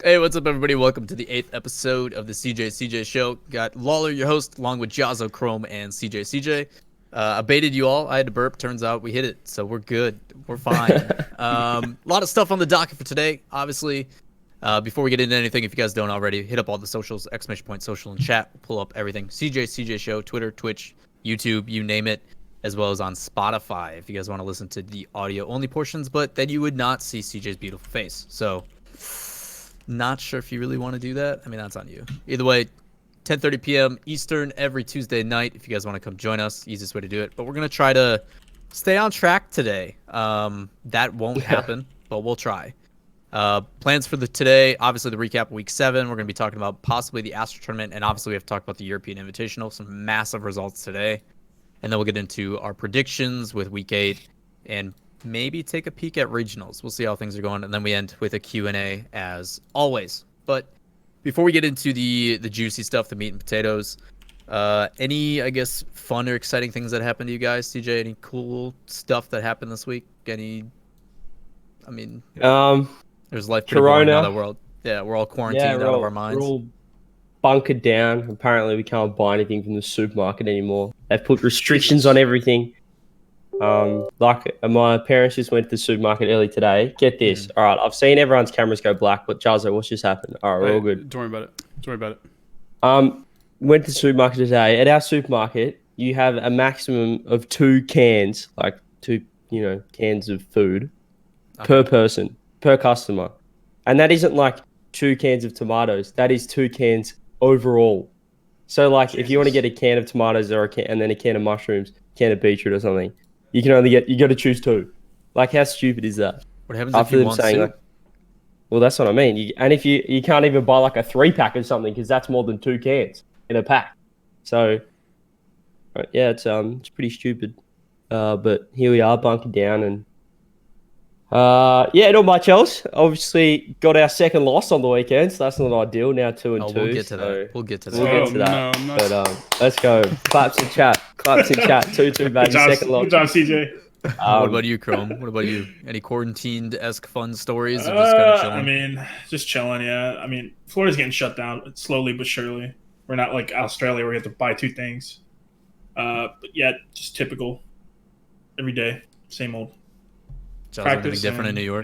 Hey, what's up, everybody? Welcome to the 8th episode of the CJ Show. Got Lawler, your host, along with Jahzo, Chrome, and CJ. I baited you all. I had to burp. Turns out we hit it, so we're good. We're fine. A lot of stuff on the docket for today. Obviously, before we get into anything, if you guys don't already, hit up all the socials, !social and chat. We'll pull up everything. CJ Show, Twitter, Twitch, YouTube, you name it, as well as on Spotify if you guys want to listen to the audio-only portions, but then you would not see CJ's beautiful face. So, not sure if you really want to do that. I mean, that's on you. Either way, 10:30 p.m. Eastern every Tuesday night. If you guys want to come join us, easiest way to do it. But we're gonna try to stay on track today. That won't happen, but we'll try. Plans for today, obviously the recap of week 7. We're gonna be talking about possibly the Astro tournament, and obviously we have to talk about the European Invitational. Some massive results today, and then we'll get into our predictions with week 8 and maybe take a peek at regionals. We'll see how things are going, and then we end with a Q&A as always. But before we get into the juicy stuff, the meat and potatoes, any, I guess, fun or exciting things that happened to you guys? CJ, any cool stuff that happened this week? There's life pretty boring now that we're all quarantined out of our minds. We're all bunkered down. Apparently we can't buy anything from the supermarket anymore. They've put restrictions on everything. My parents just went to the supermarket early today. Get this. All right, I've seen everyone's cameras go black, but Jahzo, what's just happened? All right, we're all good. Don't worry about it. Went to the supermarket today. At our supermarket, you have a maximum of 2 cans, like 2, cans of food per person, per customer. And that isn't like 2 cans of tomatoes. That is 2 cans overall. So like if you want to get a can of tomatoes and then a can of mushrooms, can of beetroot or something, you got to choose 2. Like, how stupid is that? What happens if you want soup? Well, that's what I mean. And if you can't even buy like a 3-pack or something, because that's more than 2 cans in a pack. So, yeah, it's pretty stupid. But here we are, bunkered down, and not much else. Obviously, got our second loss on the weekend, so that's not ideal. Now 2-2. We'll get to that. We'll get to that. No, but let's go. Claps in chat. 2-2, baby. Second loss. Good job, CJ. What about you, Chrome? What about you? Any quarantined-esque fun stories, or just kind of chilling? Just chilling, yeah. Florida's getting shut down slowly but surely. We're not like Australia where you have to buy 2 things. But yeah, just typical. Every day, same old. Practice different in New York.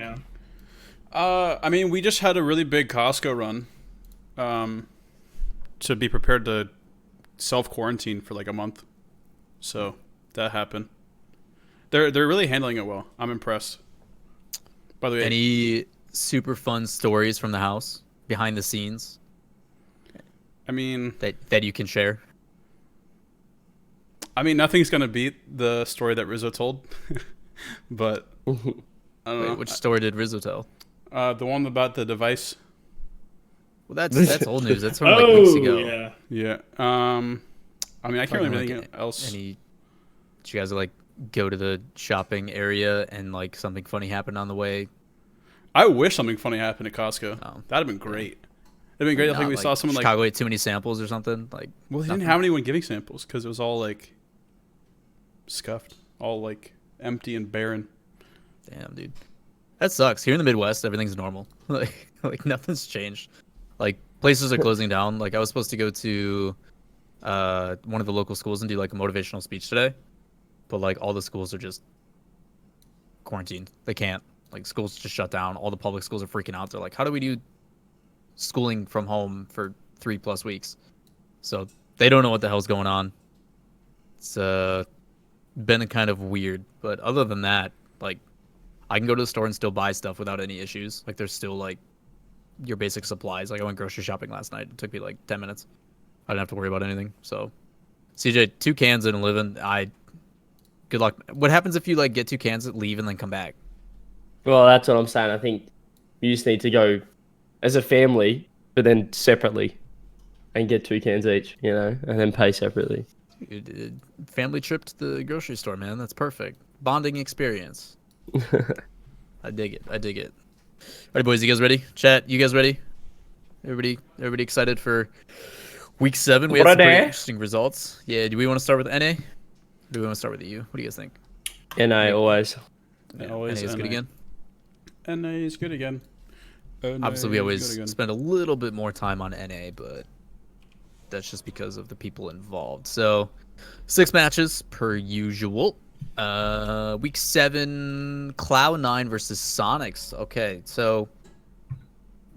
Yeah. We just had a really big Costco run, to be prepared to self-quarantine for like a month. So that happened. They're really handling it well. I'm impressed. By the way, any super fun stories from the house behind the scenes? That you can share. Nothing's gonna beat the story that Rizzo told, but I don't know. Which story did Rizzo tell? The one about the device. Well, that's old news. That's from like weeks ago. Yeah. I can't remember anything else. Did you guys like go to the shopping area and like something funny happened on the way? I wish something funny happened at Costco. Oh. That'd have been great. It'd been great if we saw someone Chicago ate too many samples or something. Like, well, they didn't have anyone giving samples because it was all like scuffed, all like empty and barren. Damn, dude, that sucks. Here in the Midwest, everything's normal. like nothing's changed. Like places are closing down. Like I was supposed to go to one of the local schools and do like a motivational speech today, but like all the schools are just quarantined. They can't. Like schools just shut down. All the public schools are freaking out. They're like, how do we do schooling from home for 3+ weeks? So they don't know what the hell's going on. It's been kind of weird, but other than that, like I can go to the store and still buy stuff without any issues. Like there's still like your basic supplies. Like I went grocery shopping last night. It took me like 10 minutes. I didn't have to worry about anything. So CJ, 2 cans and living. Good luck. What happens if you like get 2 cans, leave, and then come back? Well, that's what I'm saying. I think you just need to go as a family, but then separately, and get 2 cans each, and then pay separately. Family trip to the grocery store, man. That's perfect. Bonding experience. I dig it. All right, boys, you guys ready? Chat, you guys ready? Everybody excited for week 7? We have some pretty interesting results. Yeah, do we want to start with NA? Or do we want to start with the U? What do you guys think? NA always. Yeah, NA is good again. NA is good again. Obviously, we always again. spend a little bit more time on NA, but that's just because of the people involved. So, 6 matches per usual. Week 7, Cloud9 versus Sonics. Okay, so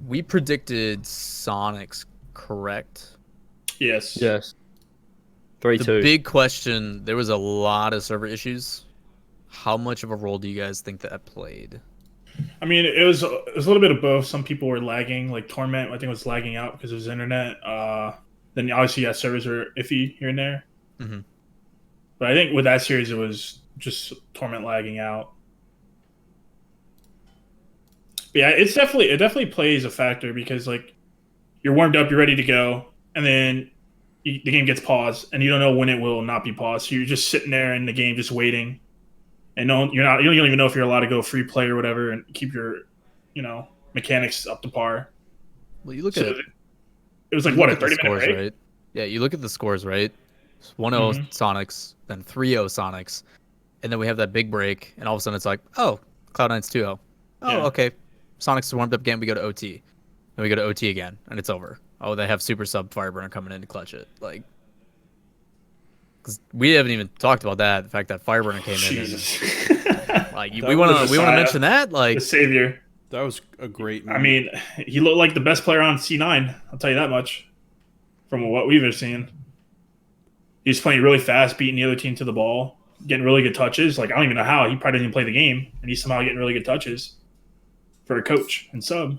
we predicted Sonics, correct? Yes. Yes. The 3-2. big question, there was a lot of server issues. How much of a role do you guys think that played? I mean, it was a little bit of both. Some people were lagging, like Torment, I think, was lagging out because of his internet. Then obviously, yeah, servers were iffy here and there. Mhm. But I think with that series, it was just Torment lagging out. But yeah, it definitely plays a factor because like you're warmed up, you're ready to go, and then the game gets paused, and you don't know when it will not be paused. So you're just sitting there in the game, just waiting, and you don't even know if you're allowed to go free play or whatever, and keep your, mechanics up to par. Well, you look So at it was like you what, look a at the 30-minute scores, break? right? Yeah, you look at the scores, right? 1-0 Mhm. Sonics, then 3-0 Sonics, and then we have that big break, and all of a sudden it's like, oh, Cloud9's 2-0. Oh, Yeah. okay. Sonics is warmed up again. We go to OT. Then we go to OT again, and it's over. Oh, they have super sub Fireburner coming in to clutch it. Like, because we haven't even talked about that. The fact that Fireburner came in, Jesus. and, like, we That want was to a mention that. Like, The savior. That was a great I move. mean, he looked like the best player on C9. I'll tell you that much. From what we've ever seen, he's playing really fast, beating the other team to the ball, getting really good touches. Like I don't even know how he probably didn't even play the game, and he's somehow getting really good touches for a coach and sub.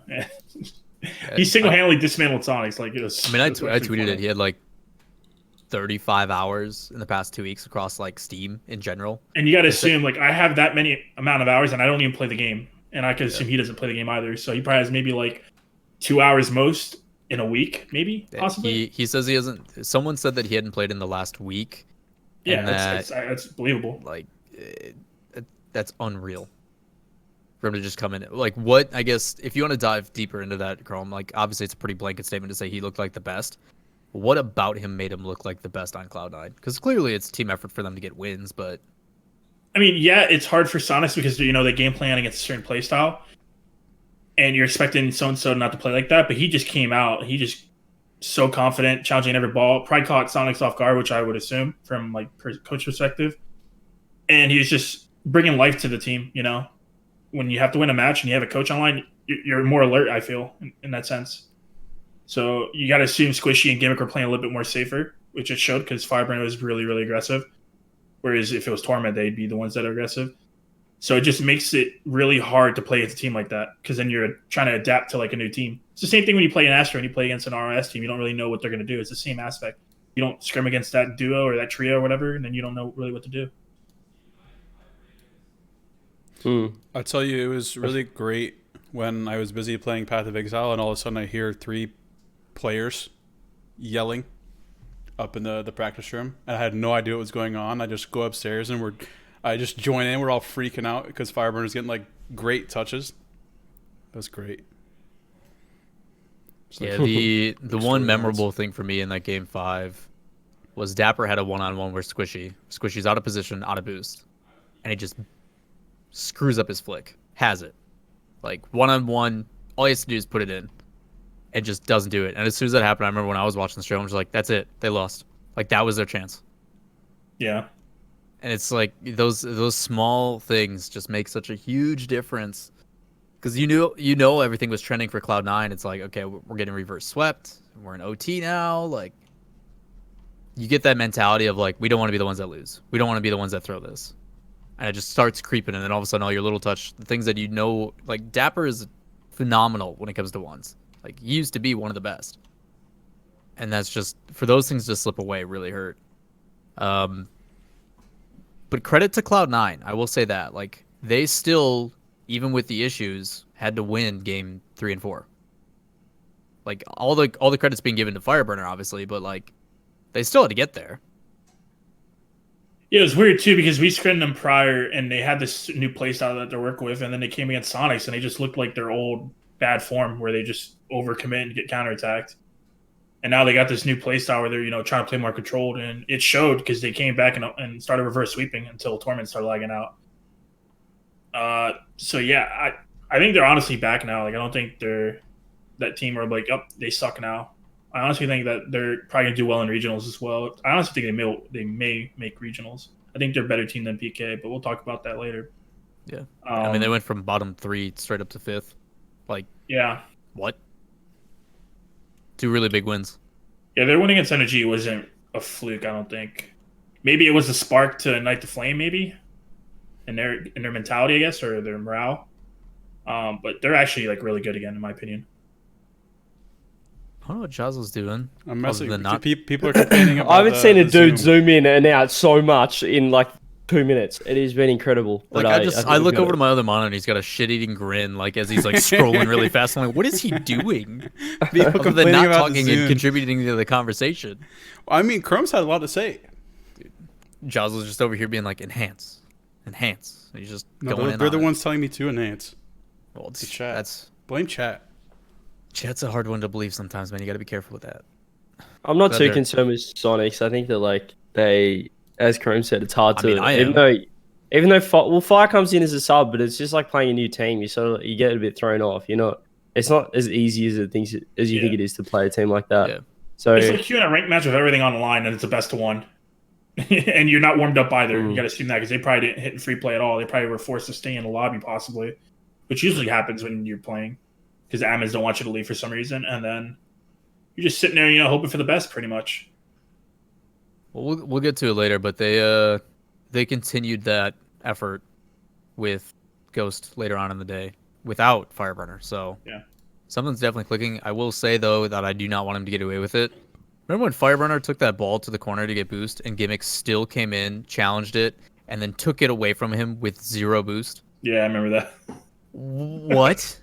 He single-handedly dismantled Sonics. Like it was. I mean, I it was actually tweeted funny. it. He had like 35 hours in the past 2 weeks across like Steam in general. And you got to assume, like, I have that many amount of hours, and I don't even play the game. And I could assume he doesn't play the game either. So he probably has maybe like 2 hours most in a week, maybe possibly. He says he hasn't. Someone said that he hadn't played in the last week. Yeah, and that's believable. like that's unreal for him to just come in. Like, what, I guess if you want to dive deeper into that, Chrome, like obviously it's a pretty blanket statement to say he looked like the best. What about him made him look like the best on Cloud9? Because clearly it's team effort for them to get wins, but I mean, yeah, it's hard for Sonics because they game plan against a certain play style, and you're expecting so and so not to play like that. But he just came out. He just so confident, challenging every ball. Probably caught Sonics off guard, which I would assume from like coach perspective. And he was just bringing life to the team. When you have to win a match and you have a coach online, you're more alert. I feel in that sense. So you got to assume Squishy and Gimmick were playing a little bit more safer, which it showed because Firebrand was really, really aggressive. Whereas if it was Torment, they'd be the ones that are aggressive. So it just makes it really hard to play against a team like that because then you're trying to adapt to like a new team. It's the same thing when you play an Astro and you play against an RLCS team. You don't really know what they're going to do. It's the same aspect. You don't scrim against that duo or that trio or whatever, and then you don't know really what to do. I'll tell you, it was really great when I was busy playing Path of Exile and all of a sudden I hear 3 players yelling up in the practice room, and I had no idea what was going on. I just go upstairs and I just join in. We're all freaking out because Fireburner's getting like great touches. That was great. yeah, the one memorable thing for me in that game 5 was Dapper had a one-on-one with Squishy. Squishy's out of position, out of boost, and he just screws up his flick. Has it. Like, one-on-one, all he has to do is put it in. And just doesn't do it. And as soon as that happened, I remember when I was watching the show, I was like, that's it. They lost. Like, that was their chance. Yeah. And it's like, those small things just make such a huge difference. Because you know everything was trending for Cloud9. It's like, okay, we're getting reverse swept. We're in OT now. Like, you get that mentality of, like, we don't want to be the ones that lose. We don't want to be the ones that throw this. And it just starts creeping, and then all of a sudden, all your little touch, the things that like, Dapper is phenomenal when it comes to ones. Like, he used to be one of the best. And that's just, for those things to slip away, really hurt. But credit to Cloud9, I will say that. Like, they still, even with the issues, had to win game 3 and 4. Like, all the credit's being given to Fireburner, obviously, but, like, they still had to get there. Yeah, it was weird too because we screened them prior and they had this new playstyle that they're working with, and then they came against Sonics and they just looked like their old bad form where they just overcommit and get counterattacked. And now they got this new playstyle where they're trying to play more controlled, and it showed because they came back and started reverse sweeping until Torment started lagging out. So yeah, I think they're honestly back now. Like I don't think they're that team where like, oh, they suck now. I honestly think that they're probably gonna do well in regionals as well. I honestly think they may make regionals. I think they're a better team than PK, but we'll talk about that later. Yeah. I mean, they went from bottom 3 straight up to 5th. Like, yeah. What? 2 really big wins. Yeah, their win against Energy wasn't a fluke, I don't think. Maybe it was a spark to ignite the flame, maybe, in their mentality, I guess, or their morale. But they're actually like really good again, in my opinion. I don't know what Jahzo's doing. I'm messing. Not... People are complaining about I haven't seen a dude Zoom in and out so much in like 2 minutes. It has been incredible. Like I look over to my other monitor and he's got a shit-eating grin, like as he's like scrolling really fast. I'm like, what is he doing? People Other than complaining not about talking and contributing to the conversation. I mean, Chrome's had a lot to say. Dude, Jahzo's just over here being like, enhance. He's just going in. They're the ones telling me to enhance. Well, The chat. That's Blame chat. Chat's a hard one to believe sometimes, man. You got to be careful with that. I'm not too concerned with Sonics. I think that like they, as Kareem said, it's hard to. I mean, I am. Even though Fire comes in as a sub, but it's just like playing a new team. You get a bit thrown off. It's not as easy as you think it is to play a team like that. Yeah. So it's like you in a ranked match with everything on the line, and it's a best of 1, and you're not warmed up either. You got to assume that because they probably didn't hit free play at all. They probably were forced to stay in the lobby possibly, which usually happens when you're playing because the admins don't want you to leave for some reason, and then you're just sitting there, hoping for the best, pretty much. Well, we'll get to it later, but they continued that effort with Ghost later on in the day without Fireburner. So yeah, something's definitely clicking. I will say though that I do not want him to get away with it. Remember when Fireburner took that ball to the corner to get boost, and Gimmick still came in, challenged it, and then took it away from him with 0 boost? Yeah, I remember that. What?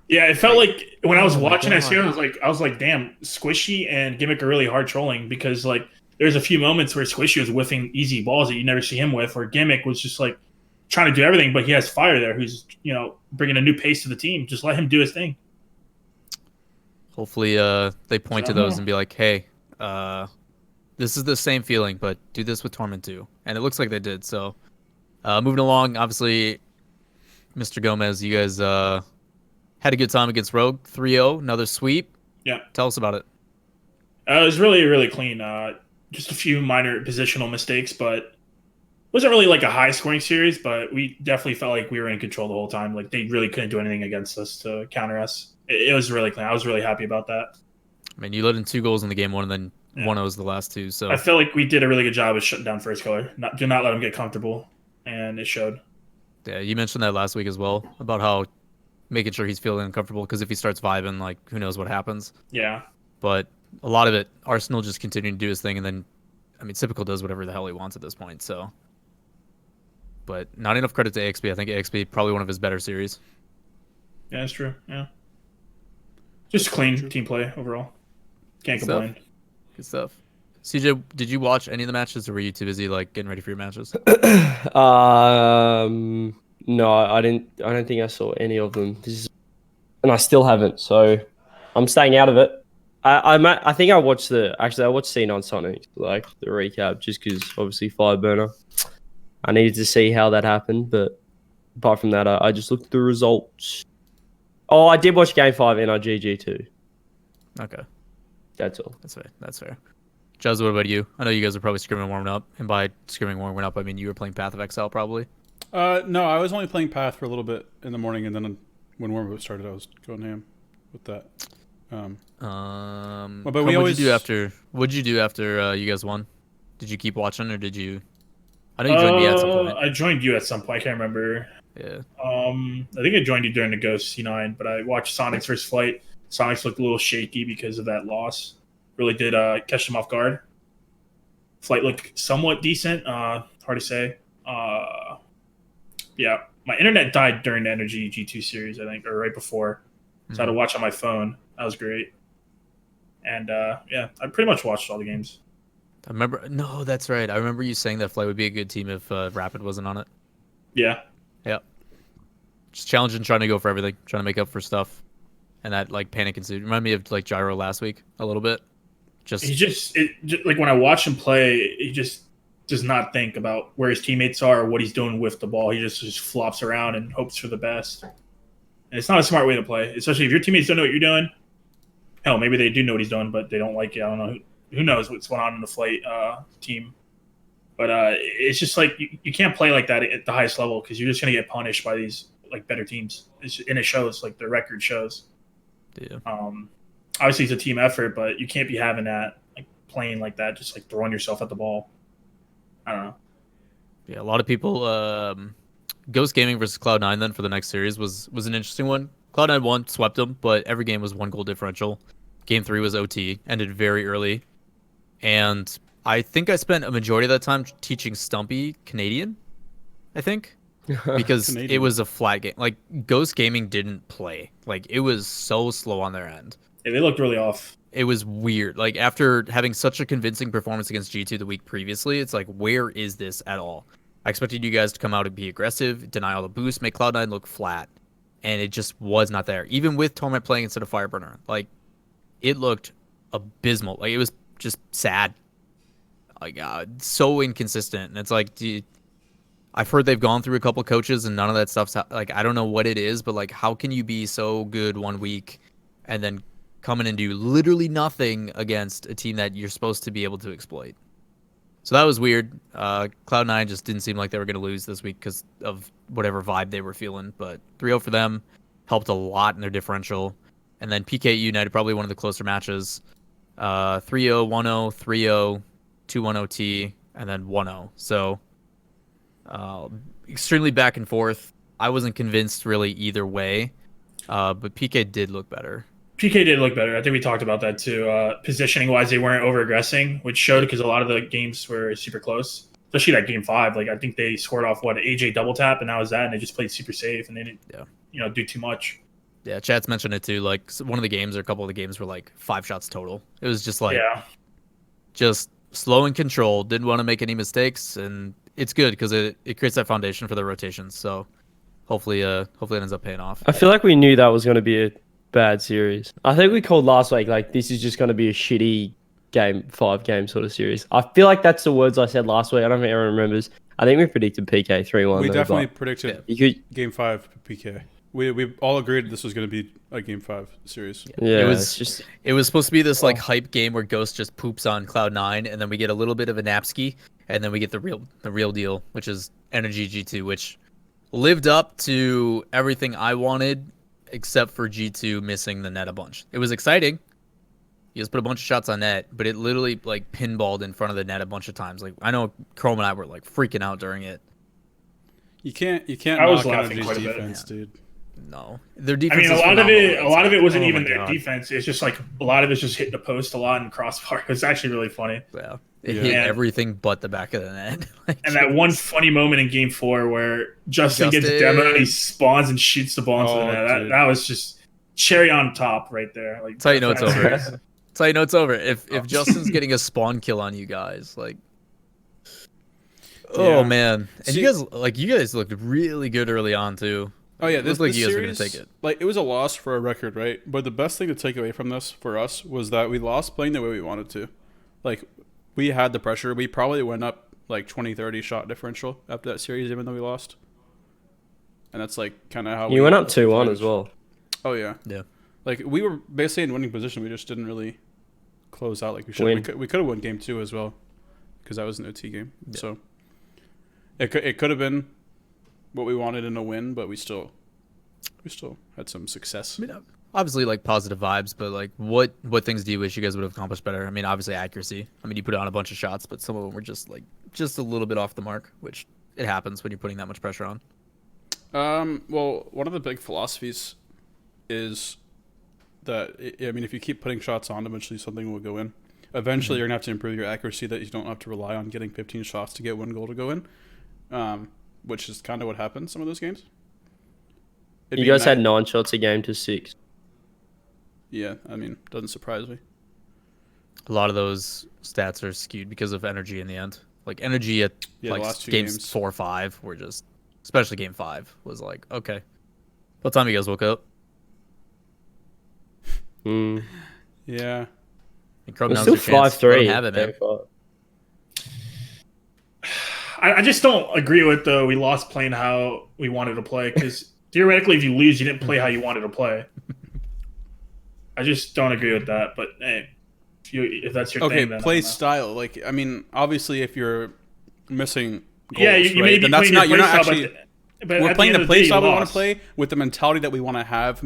Yeah, it felt like when I was watching that series, I was like, damn, Squishy and Gimmick are really hard trolling because like there's a few moments where Squishy was whiffing easy balls that you never see him with, or Gimmick was just like trying to do everything, but he has Fire there who's bringing a new pace to the team. Just let him do his thing. Hopefully, they point to those and be like, hey, this is the same feeling, but do this with Torment too. And it looks like they did. So moving along, obviously, Mr. Gomez, you guys had a good time against Rogue. 3-0, another sweep. Yeah. Tell us about it. It was really, really clean. Just a few minor positional mistakes, but it wasn't really like a high-scoring series, but we definitely felt like we were in control the whole time. Like, they really couldn't do anything against us to counter us. It was really clean. I was really happy about that. I mean, you let in 2 goals in the game 1, and then 1 was the last 2. So I feel like we did a really good job of shutting down First Color. Do not let him get comfortable, and it showed. Yeah, you mentioned that last week as well, about how making sure he's feeling uncomfortable, because if he starts vibing, like, who knows what happens. Yeah. But a lot of it, Arsenal just continuing to do his thing, and then, I mean, Typical does whatever the hell he wants at this point, so. But not enough credit to AXB. I think AXB probably one of his better series. Yeah, that's true. Yeah. Just clean team play overall. Can't complain. Good stuff. CJ, did you watch any of the matches, or were you too busy like getting ready for your matches? No, I didn't. I don't think I saw any of them. And I still haven't. So I'm staying out of it. I think I watched C9 Sonic, like the recap, just because obviously Fireburner. I needed to see how that happened, but apart from that, I just looked at the results. Oh, I did watch Game 5 NRGG too. Okay. That's all. That's fair. Jahzo, what about you? I know you guys are probably screaming warming up, and by screaming warming up, I mean you were playing Path of Exile probably. No, I was only playing Path for a little bit in the morning, and then when warm-up started, I was going ham with that. But we always what'd you do after you guys won? Did you keep watching, or did you? I know you joined me at some point. I joined you at some point. I can't remember. Yeah. I think I joined you during the Ghost C9, but I watched Sonic's first flight. Sonic's looked a little shaky because of that loss. Really did catch them off guard. Flight looked somewhat decent. Hard to say. Yeah, my internet died during the Energy G2 series, I think, or right before. So I had to watch on my phone. That was great. And yeah, I pretty much watched all the games. I remember. No, that's right. I remember you saying that Flight would be a good team if Rapid wasn't on it. Yeah. Yeah. Just challenging, trying to go for everything, trying to make up for stuff, and that like panic ensued. Remind me of like Gyro last week a little bit. He just like when I watch him play, he just does not think about where his teammates are or what he's doing with the ball. He just flops around and hopes for the best. And it's not a smart way to play, especially if your teammates don't know what you're doing. Hell, maybe they do know what he's doing, but they don't like it. I don't know. Who knows what's going on in the flight team. But it's just like you can't play like that at the highest level because you're just going to get punished by these like better teams. And it shows, like their record shows. Yeah. Obviously, it's a team effort, but you can't be having that, like playing like that, just like throwing yourself at the ball. I don't know. Yeah, a lot of people. Ghost Gaming versus Cloud9 then for the next series was an interesting one. Cloud9 won, swept them, but every game was 1 goal differential. Game 3 was OT, ended very early. And I think I spent a majority of that time teaching Stumpy Canadian, I think. Because Canadian. it was a flat game. Like, Ghost Gaming didn't play. Like, it was so slow on their end. Yeah, they looked really off. It was weird. Like, after having such a convincing performance against G2 the week previously, it's like, where is this at all? I expected you guys to come out and be aggressive, deny all the boosts, make Cloud9 look flat. And it just was not there. Even with Torment playing instead of Fireburner. Like, it looked abysmal. Like, it was just sad. Like, so inconsistent. And it's like, I've heard they've gone through a couple coaches and none of that stuff's, like, I don't know what it is, but, like, how can you be so good one week and then come in and do literally nothing against a team that you're supposed to be able to exploit? So that was weird. Cloud9 just didn't seem like they were going to lose this week because of whatever vibe they were feeling. But 3-0 for them helped a lot in their differential. And then PK United, probably one of the closer matches. 3-0, 1-0, 3-0, 2-1 OT, and then 1-0. So extremely back and forth. I wasn't convinced really either way. But PK did look better. PK did look better. I think we talked about that too. Positioning wise, they weren't over aggressing, which showed because a lot of the games were super close. Especially that game 5. Like I think they scored off an AJ double tap, and that was that. And they just played super safe, and they didn't, do too much. Yeah, chat's mentioned it too. Like one of the games or a couple of the games were like 5 shots total. It was just like, just slow and controlled. Didn't want to make any mistakes, and it's good because it creates that foundation for the rotations. So hopefully it ends up paying off. I feel like we knew that was going to be a bad series. I think we called last week like this is just going to be a shitty game, 5-game sort of series. I feel like that's the words I said last week. I don't think everyone remembers. I think we predicted PK 3-1. We definitely predicted Game 5 PK. We all agreed this was going to be a Game 5 series. Yeah, it was supposed to be this like hype game where Ghost just poops on Cloud9, and then we get a little bit of a Napski, and then we get the real deal, which is Energy G2, which lived up to everything I wanted, except for G2 missing the net a bunch. It was exciting. He just put a bunch of shots on net, but it literally like pinballed in front of the net a bunch of times. Like I know Chrome and I were like freaking out during it. You can't I was knock laughing Energy's quite a bit. defense, dude. No, their defense. I mean, is a lot of it wasn't Oh even my their God. defense. It's just like a lot of it's just hitting the post a lot and crossbar. It's actually really funny. Yeah, it Yeah. hit And- everything but the back of the net. Like, And that one funny moment in Game 4 where Justin gets Justin. demo and he spawns and shoots the ball into the Oh, net. dude. That was just cherry on top right there. Like That's how you know it's that's over. serious. That's how you know it's over. If Justin's getting a spawn kill on you guys, like, oh Yeah. man, and See- you guys looked really good early on too. Oh yeah, It this, looked like this you guys were series, gonna take it. like it was a loss for a record, right? But the best thing to take away from this for us was that we lost playing the way we wanted to. Like we had the pressure. We probably went up like 20-30 shot differential after that series, even though we lost. And that's like kind of how You went up 2-1 as well. Oh yeah, Yeah. like we were basically in winning position. We just didn't really close out like we should. Win. We could have won game 2 as well, because that was an OT game. Yeah. So it could have been what we wanted in a win, but we still had some success. I mean, obviously, like positive vibes, but like, what things do you wish you guys would have accomplished better? I mean, obviously accuracy. I mean, you put on a bunch of shots, but some of them were just a little bit off the mark, which it happens when you're putting that much pressure on. Well, one of the big philosophies is that I mean, if you keep putting shots on, eventually something will go in. Eventually, you're gonna have to improve your accuracy, that you don't have to rely on getting 15 shots to get 1 goal to go in, which is kind of what happened some of those games. You guys had 9 shots a game to 6. Yeah, I mean, doesn't surprise me. A lot of those stats are skewed because of energy in the end. Like energy at Yeah, the like last 2 games games. 4 or 5 were just, especially game 5 was like, okay, what time you guys woke up? Mm. Yeah. And Chrome, It's now's still your chance. 5-3. Let 'em have it, man. I just don't agree with we lost playing how we wanted to play because theoretically, if you lose, you didn't play how you wanted to play. I just don't agree with that. But hey, if that's your thing, then play style. Like, I mean, obviously, if you're missing goals, yeah, you right, may be then that's playing not. your You're not play actually. style, but We're at playing the the end of play day, style you we want lost. to play with the mentality that we want to have.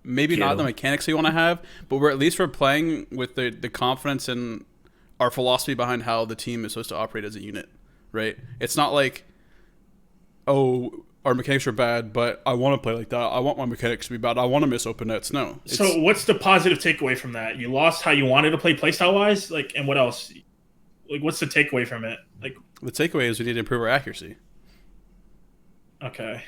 Maybe not the mechanics we want to have, but we're playing with the confidence and our philosophy behind how the team is supposed to operate as a unit, right? It's not like, oh, our mechanics are bad, but I want to play like that. I want my mechanics to be bad. I want to miss open nets. No. So what's the positive takeaway from that? You lost how you wanted to play playstyle wise, like, and what else? Like, what's the takeaway from it? Like, the takeaway is we need to improve our accuracy. Okay.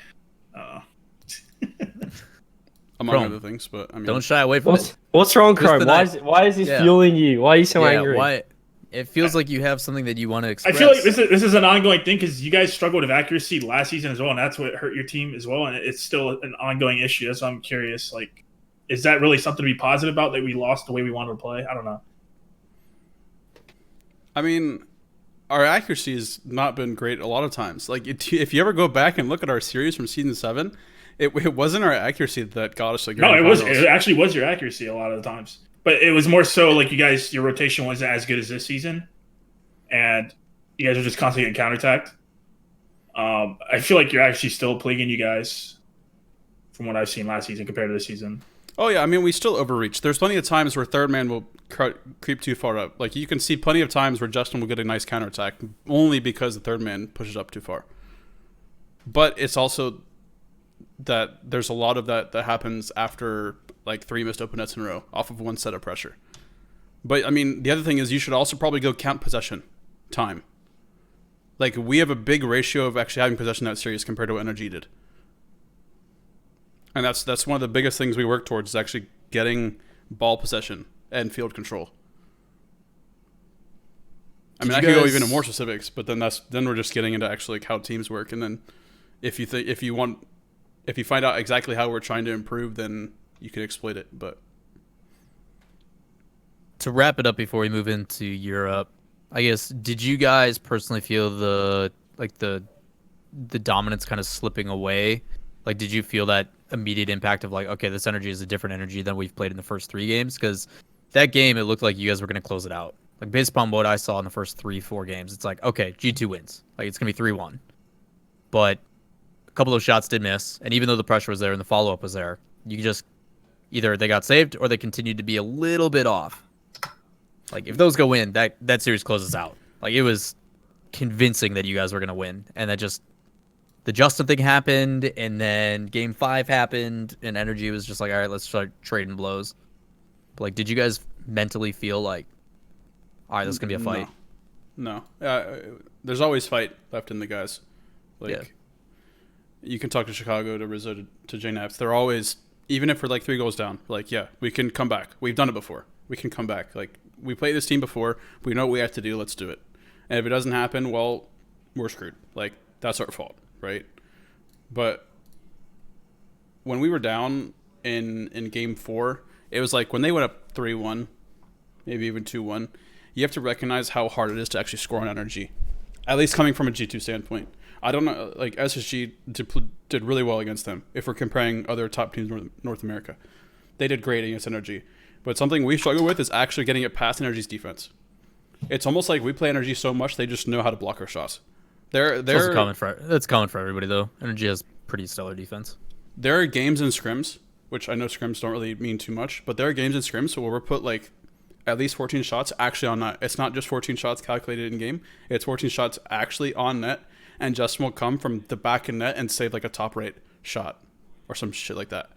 Among Chrome, other things, but I mean, don't shy away from it. What's wrong, Just Chrome? tonight. Why is this fueling you? Why are you so angry? Why? It feels like you have something that you want to I express. feel like this is an ongoing thing because you guys struggled with accuracy last season as well, and that's what hurt your team as well, and it's still an ongoing issue. That's why I'm curious. Like, is that really something to be positive about that we lost the way we wanted to play? I don't know. I mean, our accuracy has not been great a lot of times. Like, if you ever go back and look at our series from season 7, it wasn't our accuracy that got us. Like, no, it actually was your accuracy a lot of the times, but it was more so like your rotation wasn't as good as this season, and you guys are just constantly getting counterattacked. I feel like you're actually still plaguing you guys from what I've seen last season compared to this season. Oh yeah, I mean, we still overreach. There's plenty of times where third man will creep too far up. Like, you can see plenty of times where Justin will get a nice counterattack only because the third man pushes up too far. But it's also that there's a lot of that happens after like 3 missed open nets in a row off of one set of pressure. But I mean, the other thing is you should also probably go count possession time. Like, we have a big ratio of actually having possession in that series compared to what NRG did. And that's one of the biggest things we work towards is actually getting ball possession and field control. I mean, I could go even into more specifics, but then we're just getting into actually like how teams work. And then if you find out exactly how we're trying to improve, then you can exploit it. But to wrap it up before we move into Europe, I guess, did you guys personally feel the dominance kind of slipping away? Like, did you feel that immediate impact of like, okay, this energy is a different energy than we've played in the first 3 games? Because that game, it looked like you guys were going to close it out. Like, based upon what I saw in the first 3-4 games, it's like, okay, G2 wins. Like, it's going to be 3-1. But a couple of those shots did miss. And even though the pressure was there and the follow-up was there, you just either they got saved or they continued to be a little bit off. Like, if those go in, that series closes out. Like, it was convincing that you guys were going to win. And that just, the Justin thing happened, and then game 5 happened, and energy was just like, all right, let's start trading blows. But, like, did you guys mentally feel like, all right, this is going to be a fight? No. There's always fight left in the guys. Like, you can talk to Chicago, to Rizzo, to JNaps. They're always, even if we're like 3 goals down, like, yeah, we can come back. We've done it before. We can come back. Like, we played this team before. We know what we have to do. Let's do it. And if it doesn't happen, well, we're screwed. Like, that's our fault, right? But when we were down in game 4, it was like when they went up 3-1, maybe even 2-1, you have to recognize how hard it is to actually score on energy. At least coming from a G2 standpoint. I don't know, like, SSG did really well against them if we're comparing other top teams in North America. They did great against energy. But something we struggle with is actually getting it past energy's defense. It's almost like we play energy so much they just know how to block our shots. That's common for everybody, though. Energy has pretty stellar defense. There are games in scrims, which I know scrims don't really mean too much, but there are games in scrims where we're put like at least 14 shots actually on net. It's not just 14 shots calculated in game. It's 14 shots actually on net, and Justin will come from the back of net and save like a top rate shot or some shit like that.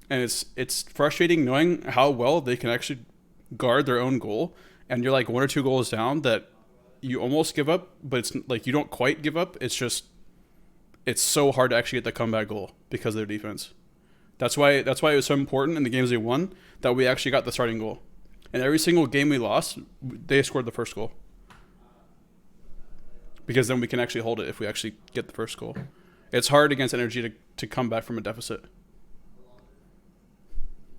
And it's frustrating knowing how well they can actually guard their own goal, and you're like 1 or 2 goals down that you almost give up, but it's like you don't quite give up. It's just, it's so hard to actually get the comeback goal because of their defense. That's why it was so important in the games they won that we actually got the starting goal. And every single game we lost, they scored the first goal. Because then we can actually hold it if we actually get the first goal. It's hard against energy to come back from a deficit.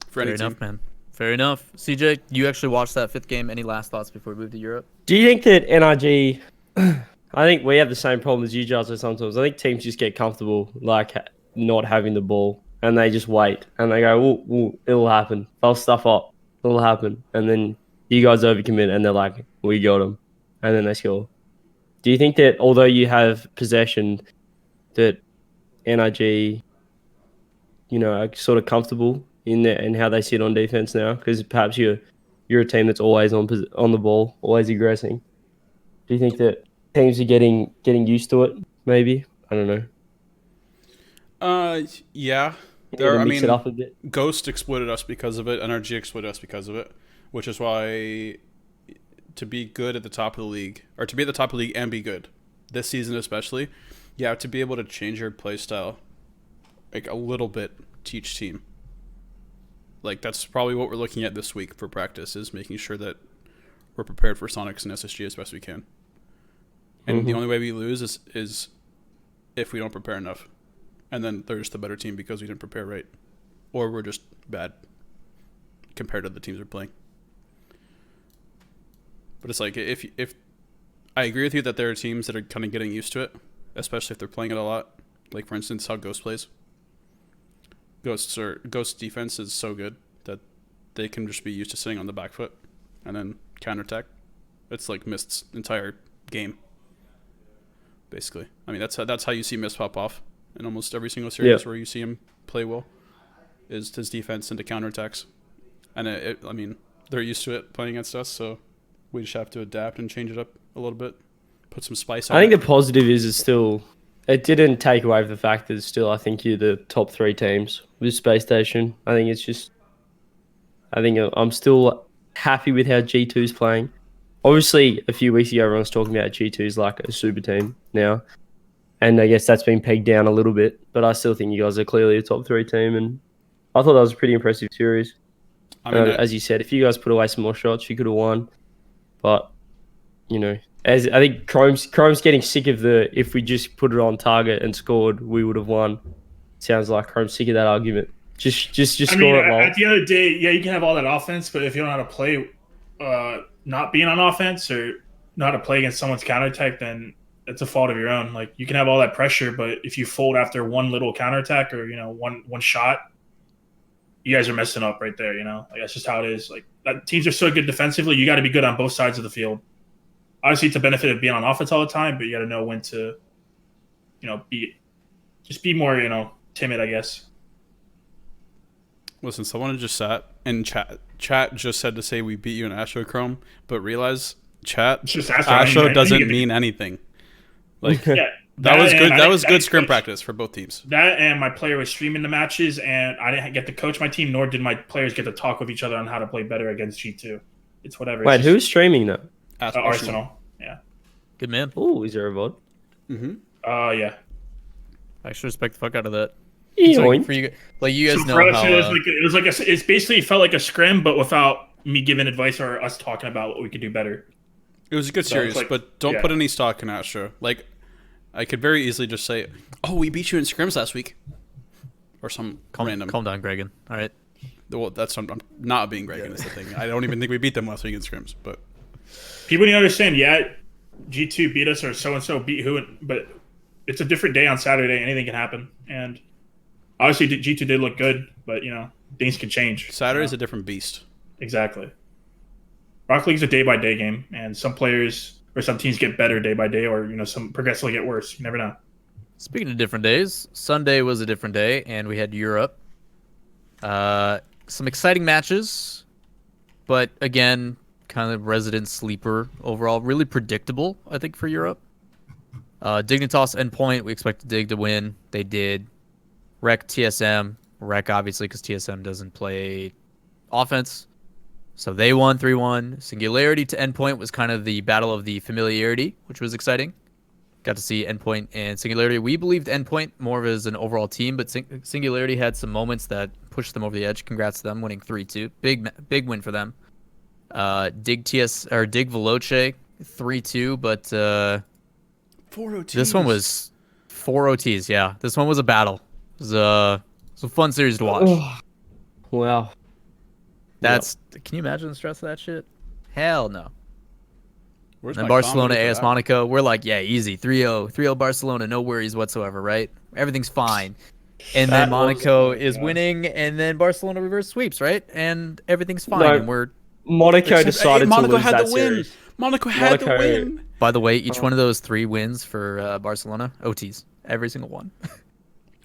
Fair enough, man. Fair enough. CJ, you actually watched that 5th game. Any last thoughts before we move to Europe? Do you think that NRG, I think we have the same problem as you, Jahzo, sometimes. I think teams just get comfortable, like not having the ball, and they just wait and they go, "Ooh, it'll happen. They'll stuff up. It'll happen." And then you guys overcommit, and they're like, "We got them," and then they score. Do you think that although you have possession, that NRG, are sort of comfortable in how they sit on defense now? Because perhaps you're a team that's always on the ball, always aggressing. Do you think that teams are getting used to it? Maybe, I don't know. Yeah. Mix it up a bit. Ghost exploited us because of it. NRG exploited us because of it, which is why to be good at the top of the league, or to be at the top of the league and be good this season especially, you have to be able to change your play style like a little bit to each team. Like that's probably what we're looking at this week for practice, is making sure that we're prepared for Sonics and SSG as best we can. And the only way we lose is if we don't prepare enough. And then they're just the better team because we didn't prepare right. Or we're just bad compared to the teams we're playing. But it's like, if I agree with you that there are teams that are kind of getting used to it, especially if they're playing it a lot. Like, for instance, how Ghost plays. Ghost defense is so good that they can just be used to sitting on the back foot and then counterattack. It's like Mist's entire game, basically. I mean, that's how you see Mist pop off in almost every single series where you see him play well, is his defense into counterattacks. And I mean, they're used to it playing against us, so we just have to adapt and change it up a little bit, put some spice on it. I think the positive is it didn't take away from the fact that still, I think you're the top 3 teams with Space Station. I think I'm still happy with how G2's playing. Obviously, a few weeks ago, everyone was talking about G2's like a super team now. And I guess that's been pegged down a little bit. But I still think you guys are clearly a top 3 team. And I thought that was a pretty impressive series. I mean, as you said, if you guys put away some more shots, you could have won. But, as I think Chrome's getting sick of if we just put it on target and scored, we would have won. Sounds like Chrome's sick of that argument. Just score it, lol. At the end of the day, yeah, you can have all that offense, but if you don't know how to play not being on offense or know how to play against someone's counterattack, then it's a fault of your own. Like, you can have all that pressure, but if you fold after one little counterattack or, one shot, you guys are messing up right there, Like, that's just how it is. Like, teams are so good defensively, you got to be good on both sides of the field. Obviously, it's a benefit of being on offense all the time, but you got to know when to, be more, timid, I guess. Listen, someone just sat in chat. Chat just said to say we beat you in Astro Chrome, but realize Astro doesn't mean anything. Like, that was good. That was good scrim practice for both teams. That, and my player was streaming the matches, and I didn't get to coach my team, nor did my players get to talk with each other on how to play better against G2. It's whatever. Wait, who's streaming that? Arsenal. Yeah. Good man. Oh, is there a VOD? Yeah. I should respect the fuck out of that. Like, for you, like you guys So know for us, how it's basically felt like a scrim, but without me giving advice or us talking about what we could do better. It was a good series, but don't put any stock in Astro. Like, I could very easily just say, "Oh, we beat you in scrims last week," or some random. Calm down, Gregan. All right. Well, I'm not being Gregan. Is the thing. I don't even think we beat them last week in scrims, but people need to understand. Yeah, G2 beat us, or so and so beat who, but it's a different day on Saturday. Anything can happen, and obviously G2 did look good, but things can change. Saturday's a different beast. Exactly. Rocket League's a day-by-day game, and some players or some teams get better day by day, or some progressively get worse. You never know. Speaking of different days, Sunday was a different day, and we had Europe. Some exciting matches, but again, kind of resident sleeper overall. Really predictable, I think, for Europe. Dignitas Endpoint, we expected Dig to win. They did. Rec TSM. Rec, obviously, because TSM doesn't play offense. So they won 3-1. Singularity to Endpoint was kind of the battle of the familiarity, which was exciting. Got to see Endpoint and Singularity. We believed Endpoint more of as an overall team, but Singularity had some moments that pushed them over the edge. Congrats to them, winning 3-2. Big win for them. Dig Veloce 3-2, but 4 OTs. This one was 4 OTs. Yeah, this one was a battle. It was a fun series to watch. Wow. Can you imagine the stress of that shit? Hell no. Where's and my Barcelona, comedy for AS that? Monaco, we're like, yeah, easy. 3-0 Barcelona, no worries whatsoever, right? Everything's fine. And That then Monaco was- is God. winning, and then Barcelona reverse sweeps, right? And everything's fine. No. And we're, Monaco Except, decided Monaco to lose had that the win. series. Monaco had the Monaco- win. by the way, each one of those 3 wins for Barcelona, OTs. Every single one.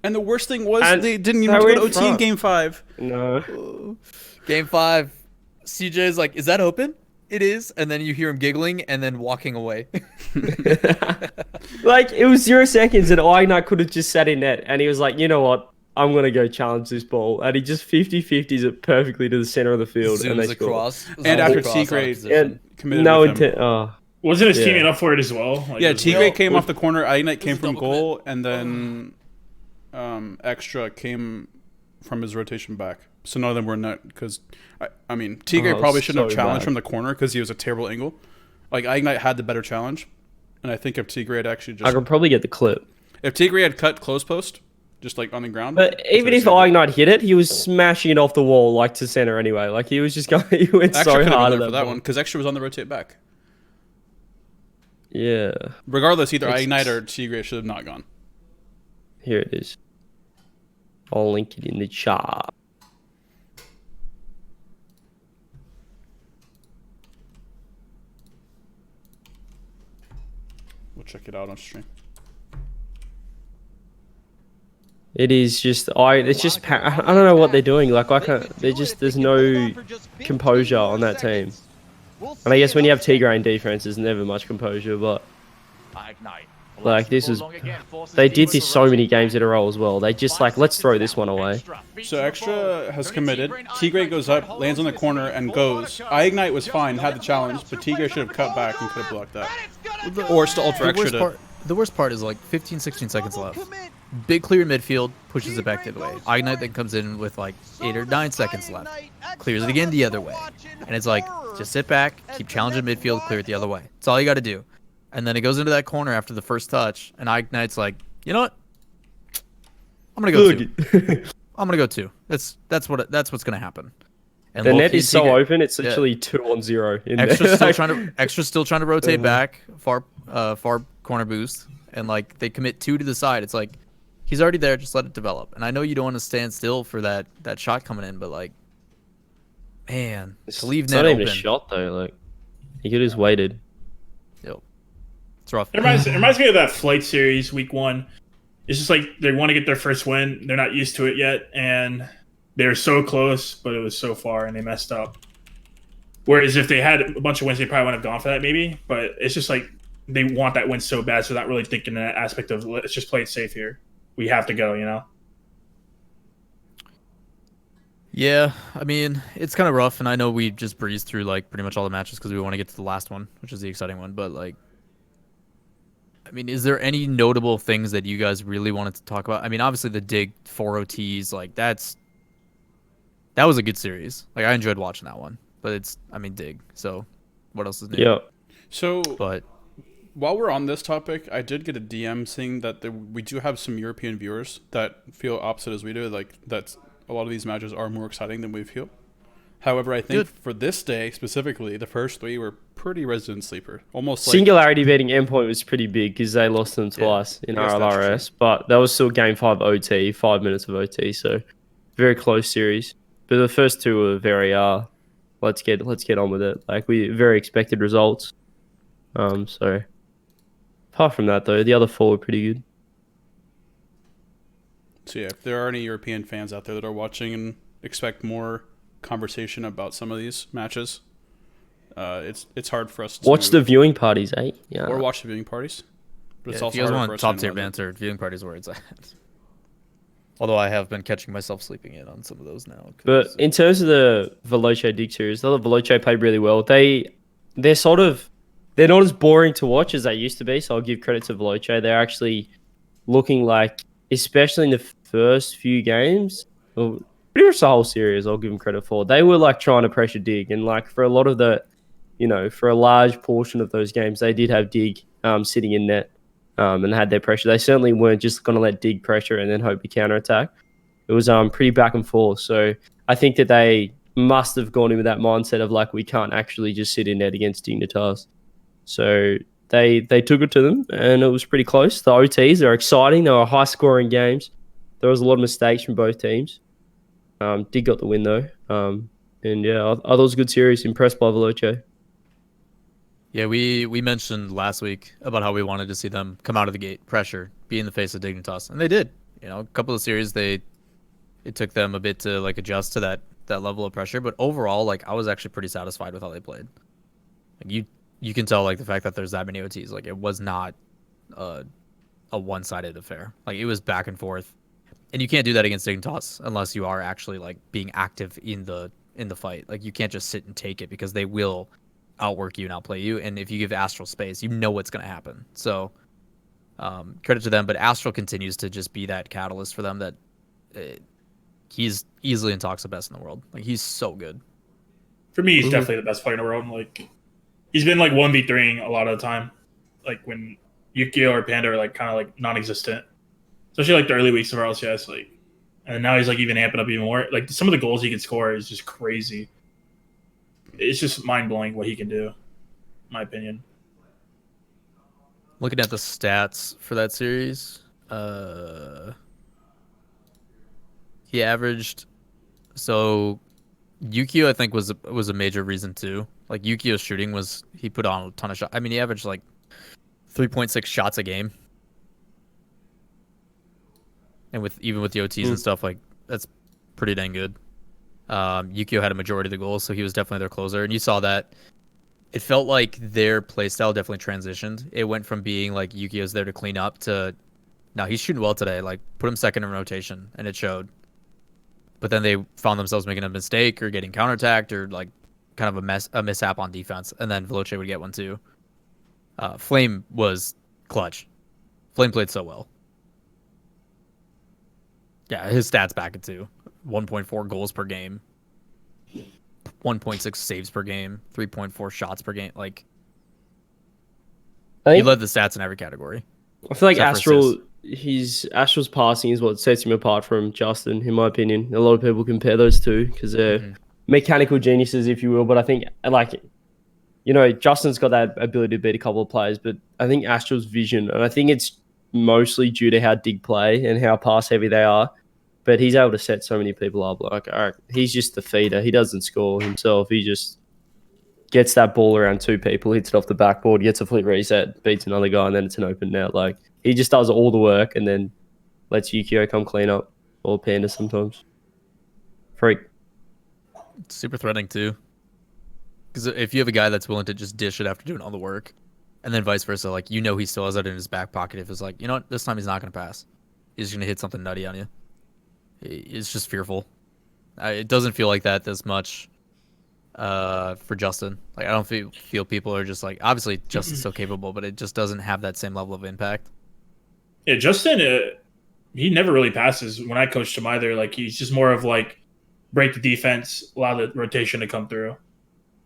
And the worst thing was And they didn't even they go were to in OT in front. Game 5. No. Game 5, CJ's like, is that open? It is. And then you hear him giggling and then walking away. Like, it was 0 seconds and Ignite could have just sat in net. And he was like, you know what? I'm going to go challenge this ball. And he just 50-50s it perfectly to the center of the field. and they Zooms score. across. And zooms after across out of T-grade, position. Committed No with him. intent. Oh. Wasn't his Yeah. teammate up for it as well? Like, Yeah, it was- Tigre came off the corner. Ignite came a from double goal, and then Extra came from his rotation back. So none of them were net because I mean Tigre Oh, probably shouldn't have so challenged bad. from the corner because he was a terrible angle. Like Ignite had the better challenge, and I think if Tigre had actually I just could probably get the clip. if Tigre had cut close post, just like on the ground. But even if Ignite hit it, he was smashing it off the wall like to center anyway. Like he was just going, he went Extra so could have hard been at there for that ball. one because Extra was on the rotate back. Yeah, Regardless, either It's- Ignite or Tigre should have not gone. here it is. I'll link it in the chat. We'll check it out on stream. It is just it's just I don't know what they're doing. Like I can't. There's no composure on that team. And I guess when you have Tigre in defense, there's never much composure. But like this is, they did this so many games in a row as well. They just like, let's throw this one away. So Extra has committed. Tigre goes up, lands on the corner, and goes. Ignite was fine, had the challenge, but Tigre should have cut back and could have blocked that. Or stalled for Extra to... The worst part is like 15, 16 seconds left. Big clear midfield, pushes it back the other way. Ignite then comes in with like 8 or 9 seconds left. Clears it again the other way. And it's like, just sit back, keep challenging midfield, clear it the other way. That's all you got to do. And then it goes into that corner after the first touch, and Ignite's like, you know what? I'm gonna go 2. I'm gonna go 2. That's what's gonna happen. And The low net key, is so Tigre- open. It's literally 2-on-0. In Extra's there. still trying to rotate back, far corner boost, and like they commit 2 to the side. It's like he's already there, just let it develop. And I know you don't want to stand still for that shot coming in, but like, man, to leave It's net not even open, a shot though. Like he could have just waited. it's rough. It reminds me of that flight series week 1. It's just like they want to get their first win. They're not used to it yet, and they're so close, but it was so far, and they messed up. Whereas if they had a bunch of wins, they probably wouldn't have gone for that, maybe. But it's just like they want that win so bad, so they're not really thinking that aspect of let's just play it safe here. We have to go, you know. Yeah, I mean, it's kind of rough, and I know we just breezed through like pretty much all the matches because we want to get to the last one, which is the exciting one. But like, I mean, is there any notable things that you guys really wanted to talk about? I mean, obviously the Dig 4 OTs, like that was a good series. Like I enjoyed watching that one, but Dig. So what else is new? Yeah. So, But while we're on this topic, I did get a DM saying that we do have some European viewers that feel opposite as we do, like that a lot of these matches are more exciting than we feel. However, I think Good. for this day specifically, the first 3 were pretty resident sleeper. Almost like Singularity beating Endpoint was pretty big because they lost them twice in Yes, that's RLRS, but that was still game 5 OT, 5 minutes of OT, so very close series. But the first 2 were very let's get on with it. Like we very expected results. So apart from that though, the other 4 were pretty good. So yeah, if there are any European fans out there that are watching and expect more conversation about some of these matches, it's hard for us to Watch the viewing parties, eh? Yeah. or watch the viewing parties. But yeah, it's if also you guys harder want for us top to tier analyze it. banter, viewing parties where it's at. Although I have been catching myself sleeping in on some of those now. But in terms of the Veloce Dig series, the Veloce played really well. They're not as boring to watch as they used to be, so I'll give credit to Veloce. They're actually looking like, especially in the first few games, well, pretty much the whole series, I'll give them credit for. They were like trying to pressure Dig, and like for a lot of the, for a large portion of those games, they did have Dig sitting in net and had their pressure. They certainly weren't just going to let Dig pressure and then hope to counterattack. It was pretty back and forth. So I think that they must have gone in with that mindset of like, we can't actually just sit in net against Dignitas. So they took it to them, and it was pretty close. The OTs are exciting. They were high-scoring games. There was a lot of mistakes from both teams. Did got the win though. And yeah, I thought it was a good series. Impressed by Veloce. Yeah, we mentioned last week about how we wanted to see them come out of the gate, pressure, be in the face of Dignitas, and they did. You know, a couple of series it took them a bit to like adjust to that level of pressure, but overall, like I was actually pretty satisfied with how they played. Like you can tell like the fact that there's that many OTs, like it was not a one-sided affair. Like it was back and forth, and you can't do that against Dignitas unless you are actually like being active in the fight. Like you can't just sit and take it because they will outwork you and outplay you. And if you give Astral space, you know what's going to happen. So credit to them, but Astral continues to just be that catalyst for them that he's easily in talks the best in the world. Like he's so good. For me, he's definitely the best player in the world. Like he's been like 1v3ing a lot of the time. Like when Yukio or Panda are like kind of like non-existent, especially like the early weeks of RLCS. Like, and now he's like even amping up even more. Like some of the goals he can score is just crazy. It's just mind blowing what he can do, in my opinion. Looking at the stats for that series, he averaged. So Yukio, I think, was a major reason too. Like Yukio's shooting he put on a ton of shots. I mean, he averaged like 3.6 shots a game, and even with the OTs and stuff, like that's pretty dang good. Yukio had a majority of the goals, so he was definitely their closer, and you saw that. It felt like their playstyle definitely transitioned. It went from being like Yukio's there to clean up to now he's shooting well today. Like put him second in rotation, and it showed. But then they found themselves making a mistake or getting counterattacked or like kind of a mishap on defense, and then Veloce would get one too. Flame was clutch. Flame played so well. Yeah, his stats back it too. 1.4 goals per game, 1.6 saves per game, 3.4 shots per game. Like he led the stats in every category. I feel like Astral's passing is what sets him apart from Justin, in my opinion. A lot of people compare those two because they're mechanical geniuses, if you will. But I think Justin's got that ability to beat a couple of players, but I think Astral's vision, and I think it's mostly due to how Dig play and how pass heavy they are. But he's able to set so many people up. Like, all right, he's just the feeder. He doesn't score himself. He just gets that ball around two people, hits it off the backboard, gets a fleet reset, beats another guy, and then it's an open net. Like, he just does all the work and then lets Yukio come clean up, or Panda sometimes. Freak. It's super threatening too. Because if you have a guy that's willing to just dish it after doing all the work, and then vice versa, like, he still has that in his back pocket. If it's like, you know what, this time he's not going to pass. He's going to hit something nutty on you. It's just fearful. It doesn't feel like that this much for Justin. Like I don't feel people are just like, obviously Justin's so capable, but it just doesn't have that same level of impact. Yeah, Justin, he never really passes when I coached him either. Like he's just more of like break the defense, allow the rotation to come through,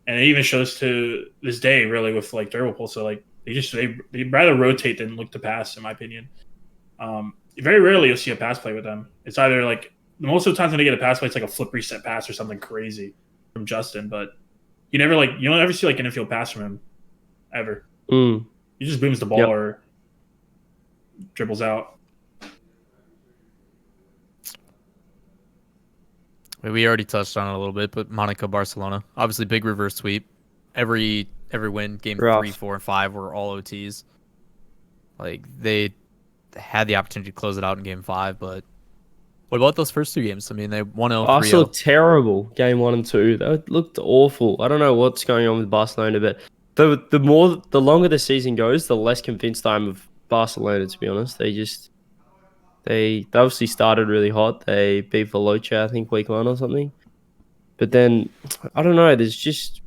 and it even shows to this day really with like Turbo Pulse. So like they rather rotate than look to pass, in my opinion. Very rarely you'll see a pass play with them. It's either like most of the times when they get a pass play, it's like a flip reset pass or something crazy from Justin. But you don't ever see like an infield pass from him ever. He just booms the ball or dribbles out. We already touched on it a little bit, but Monaco, Barcelona, obviously big reverse sweep. Every win, game 3, 4, and 5 were all OTs. Like they had the opportunity to close it out in game 5, but what about those first 2 games? I mean, they 1-0, 3-0. Arsenal terrible game 1 and 2. That looked awful. I don't know what's going on with Barcelona, but the longer the season goes, the less convinced I am of Barcelona. To be honest, they obviously started really hot. They beat Veloce, I think, week 1 or something. But then I don't know. There's just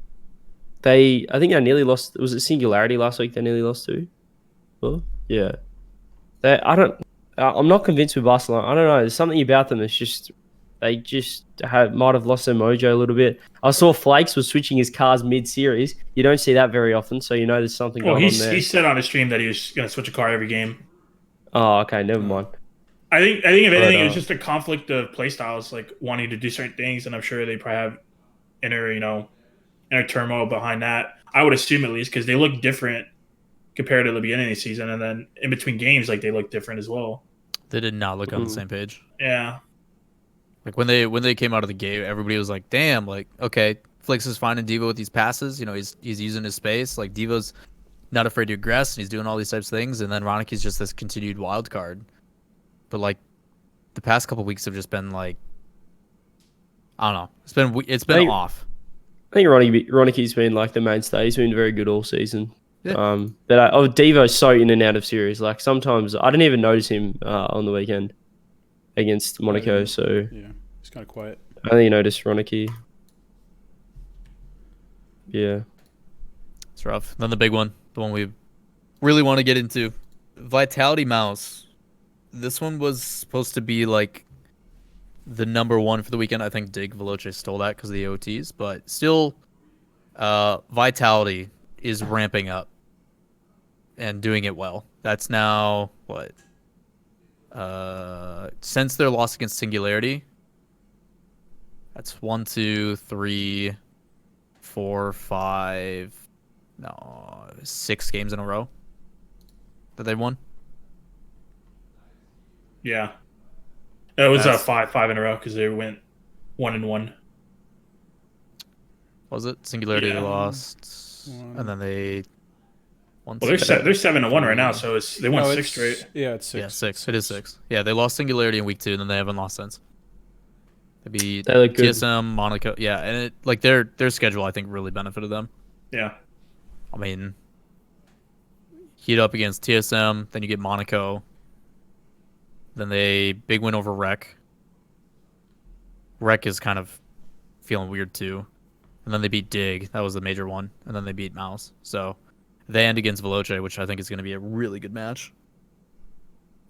I think they nearly lost. Was it Singularity last week? They nearly lost to. Oh, yeah. I'm not convinced with Barcelona. I don't know. There's something about them that's just they just might have lost their mojo a little bit. I saw Flakes was switching his cars mid-series. You don't see that very often, so you know there's something going on there. He said on his stream that he was going to switch a car every game. Oh, okay. Never mind. I think if anything, it was just a conflict of play styles, like wanting to do certain things, and I'm sure they probably have inner turmoil behind that. I would assume at least because they look different compared to the beginning of the season, and then in between games, like they look different as well. They did not look on the Mm. same page. Yeah. Like when they came out of the gate, everybody was like, "Damn, like okay, Flix is finding Devo with these passes. You know, he's using his space. Like Devo's not afraid to aggress, and he's doing all these types of things. And then Roniki's just this continued wild card. But like the past couple weeks have just been like, I don't know. It's been off. I think Roniki's been like the mainstay. He's been very good all season. Yeah. Devo's so in and out of series. Like sometimes I didn't even notice him on the weekend against Monaco. So Yeah, he's kind of quiet. I only noticed Roniki. Yeah. It's rough. Then the big one, the one we really want to get into, Vitality Mouse. This one was supposed to be like the number one for the weekend. I think Dig Veloce stole that because of the OTs, but still, Vitality is ramping up and doing it well. That's now what? Since their loss against Singularity, that's 1, 2, 3, 4, 5, no, 6 games in a row that they won. Yeah. It was That's- 5 in a row because they went 1-1. Was it Singularity? Yeah. They lost, and then they won. Well, they're six. they're 7-1 right now, so they won No, 6 straight. Yeah, it's 6. Yeah, 6. It is 6. Yeah, they lost Singularity in week 2, and then they haven't lost since. They beat They look good. TSM, Monaco. Yeah, and it like their schedule I think really benefited them. Yeah. I mean, heat up against TSM, then you get Monaco. Then they big win over Rec. Rec is kind of feeling weird too. And then they beat Dig. That was the major one. And then they beat Mouse. So they end against Veloce, which I think is going to be a really good match.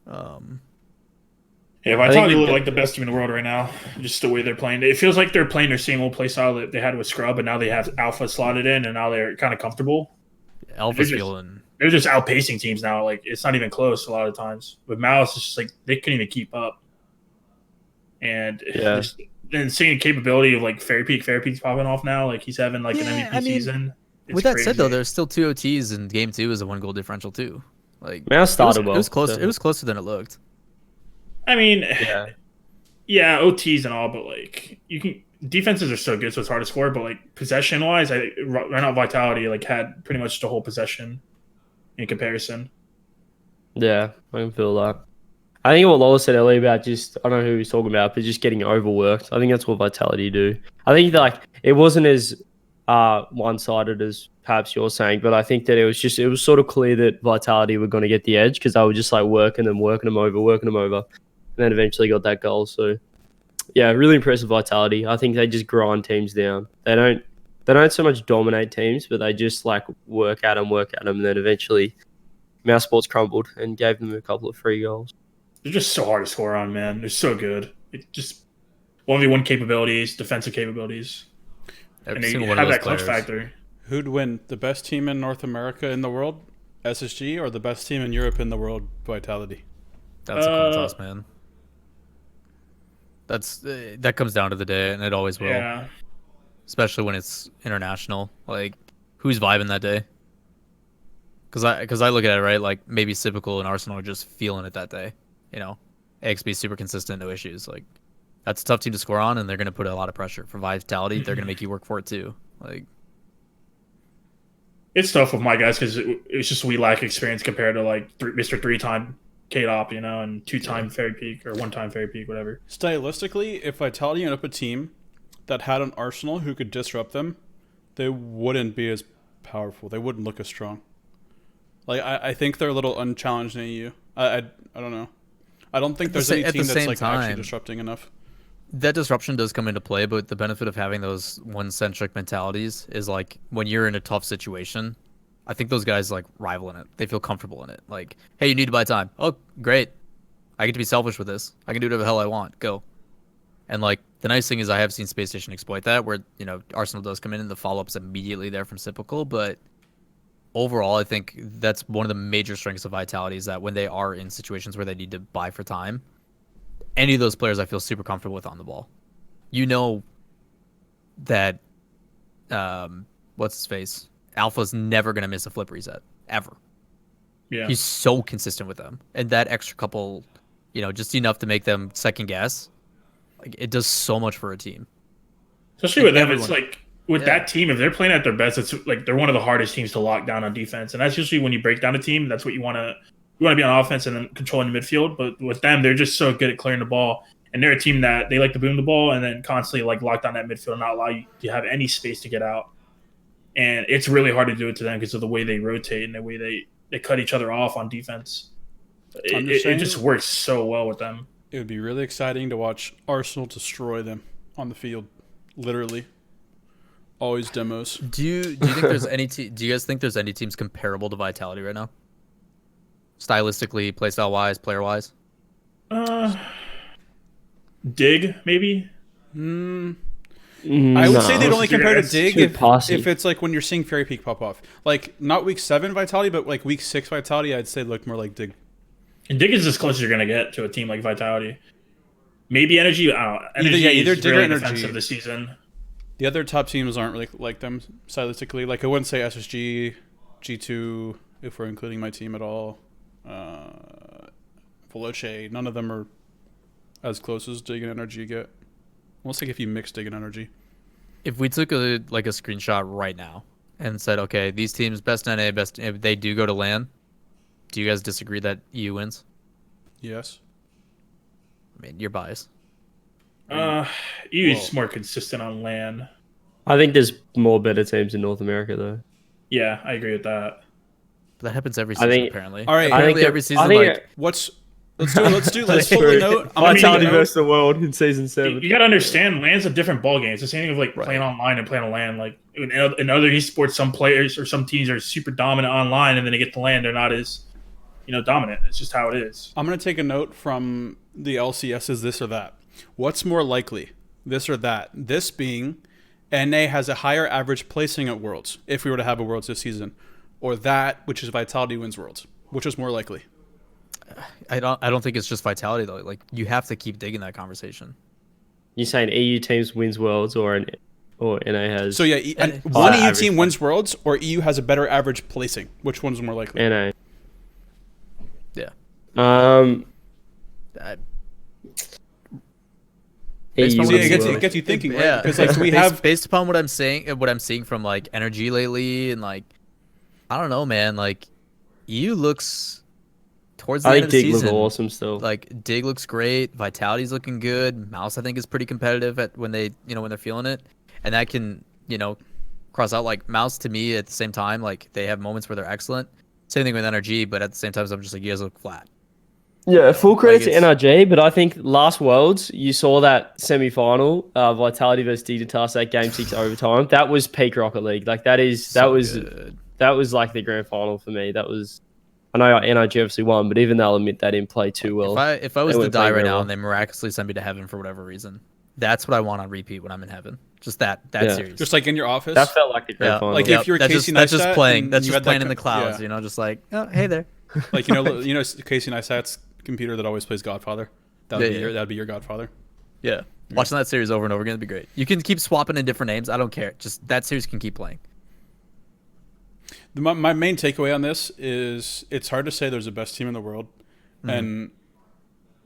Yeah, Vitality look like the best team in the world right now. Just the way they're playing. It feels like they're playing their same old play style that they had with Scrub, and now they have Alpha slotted in, and now they're kind of comfortable. Alpha's feeling. They're just outpacing teams now. Like it's not even close a lot of times. With Mouse, it's just like they couldn't even keep up. And then seeing the capability of like Fairpeak's popping off now. Like he's having like an MVP season. It's with that crazy. said, though, there's still 2 OTs, and game 2 is a 1 goal differential too. Like Mouse started well. It was close. So. It was closer than it looked. I mean, Yeah. OTs and all, but like you can defenses are so good, so it's hard to score. But like possession wise, right now Vitality like had pretty much the whole possession in comparison. Yeah, I can feel that. I think what Lawler said earlier about just, I don't know who he's talking about, but just getting overworked. I think that's what Vitality do. I think that, like it wasn't as one-sided as perhaps you're saying, but I think that it was sort of clear that Vitality were going to get the edge because they were just like working them over, and then eventually got that goal. So yeah, really impressive Vitality. I think they just grind teams down. They don't so much dominate teams, but they just like work at them, and then eventually Mouse Sports crumbled and gave them a couple of free goals. They're just so hard to score on, man. They're so good. It just 1v1 capabilities, defensive capabilities, and they have that clutch factor. Who'd win, the best team in North America in the world, SSG, or the best team in Europe in the world, Vitality? That's a coin toss, man. That comes down to the day, and it always will. Yeah. Especially when it's international. Like, who's vibing that day? Because I look at it, right? Like, maybe Cypical and Arsenal are just feeling it that day. You know, AXB super consistent, no issues. Like, that's a tough team to score on, and they're going to put a lot of pressure. For Vitality, they're going to make you work for it, too. Like, it's tough with my guys because it's just we lack experience compared to like Mr. 3-time K-Dop, you know, and 2-time Fairy Peak or 1-time Fairy Peak, whatever. Stylistically, if Vitality ended up a team that had an Arsenal who could disrupt them, they wouldn't be as powerful. They wouldn't look as strong. Like I think they're a little unchallenged in EU. I don't know. I don't think there's any team that's like actually disrupting enough. That disruption does come into play, but the benefit of having those one-centric mentalities is like when you're in a tough situation, I think those guys like rival in it. They feel comfortable in it. Like, hey, you need to buy time. Oh, great. I get to be selfish with this. I can do whatever the hell I want. Go. And like the nice thing is I have seen Space Station exploit that where, you know, Arsenal does come in and the follow-up's immediately there from Cypical, but overall I think that's one of the major strengths of Vitality is that when they are in situations where they need to buy for time, any of those players I feel super comfortable with on the ball. You know that what's his face? Alpha's never gonna miss a flip reset. Ever. Yeah. He's so consistent with them. And that extra couple just enough to make them second guess. Like it does so much for a team. Especially with them, everyone. it's like with that team, if they're playing at their best, it's like they're one of the hardest teams to lock down on defense, and that's usually when you break down a team. That's what you want to be on offense and then controlling the midfield. But with them, they're just so good at clearing the ball, and they're a team that they like to boom the ball and then constantly like lock down that midfield and not allow you to have any space to get out. And it's really hard to do it to them because of the way they rotate and the way they cut each other off on defense. It just works so well with them. It would be really exciting to watch Arsenal destroy them on the field, literally. Always demos. Do you think there's any do you guys think there's any teams comparable to Vitality right now? Stylistically, playstyle wise, player wise? Dig maybe. I would say they'd only compare to Dig if it's like when you're seeing Fairy Peak pop off. Like not week 7 Vitality, but like week 6 Vitality, I'd say look more like Dig. And Dig is as close as you're gonna get to a team like Vitality. Maybe Energy. I don't know. Energy either is Dig or really Energy defensive this season. The other top teams aren't really like them stylistically. Like I wouldn't say SSG, G2, if we're including my team at all. Veloce, none of them are as close as Dig and Energy get. Almost like if you mix Dig and Energy. If we took a screenshot right now and said, okay, these teams best NA, best if they do go to LAN, do you guys disagree that EU wins? Yes. I mean, you're biased. EU is more consistent on LAN. I think there's more better teams in North America though. Yeah, I agree with that. But that happens every season, apparently. All right, apparently every season. Let's pull the note. Vitality versus the world in season 7. You gotta understand, LAN's a different ballgame. It's the same thing with playing online and playing on LAN. Like in other esports, some players or some teams are super dominant online, and then they get to LAN, they're not as dominant. It's just how it is. I'm gonna take a note from the LCSs. This or that. What's more likely, this or that? This being, NA has a higher average placing at Worlds if we were to have a Worlds this season, or that which is Vitality wins Worlds. Which is more likely? I don't think it's just Vitality though. Like you have to keep digging that conversation. You saying EU teams wins Worlds or NA has? So yeah, one EU team wins Worlds, or EU has a better average placing. Which one's more likely? NA. Yeah. It gets you thinking, right? Yeah, because like we have based upon what I'm seeing from like Energy lately, and like I don't know, man. Like EU looks towards the end of the season. Dig looks awesome still. Like Dig looks great. Vitality's looking good. Mouse I think is pretty competitive at when they when they're feeling it, and that can cross out. Like Mouse to me at the same time, like they have moments where they're excellent. Same thing with NRG, but at the same time, I'm just like you guys look flat. Yeah, full credit to NRG, but I think last Worlds, you saw that semi-final, Vitality versus Dignitas, that Game 6 overtime. That was peak Rocket League. Like that was like the grand final for me. That was, I know NRG obviously won, but even they'll admit they didn't play too well. If I was to die right now and they miraculously send me to heaven for whatever reason, that's what I want on repeat when I'm in heaven. Just that series. Just like in your office. That felt like a grand final. Like if you're Casey Neistat, that's just playing in the clouds. Just like, oh, hey there. Like Casey Neistat's computer that always plays Godfather. That'd be your Godfather. Yeah. Watching that series over and over again would be great. You can keep swapping in different names. I don't care. Just that series can keep playing. My main takeaway on this is it's hard to say there's the best team in the world, and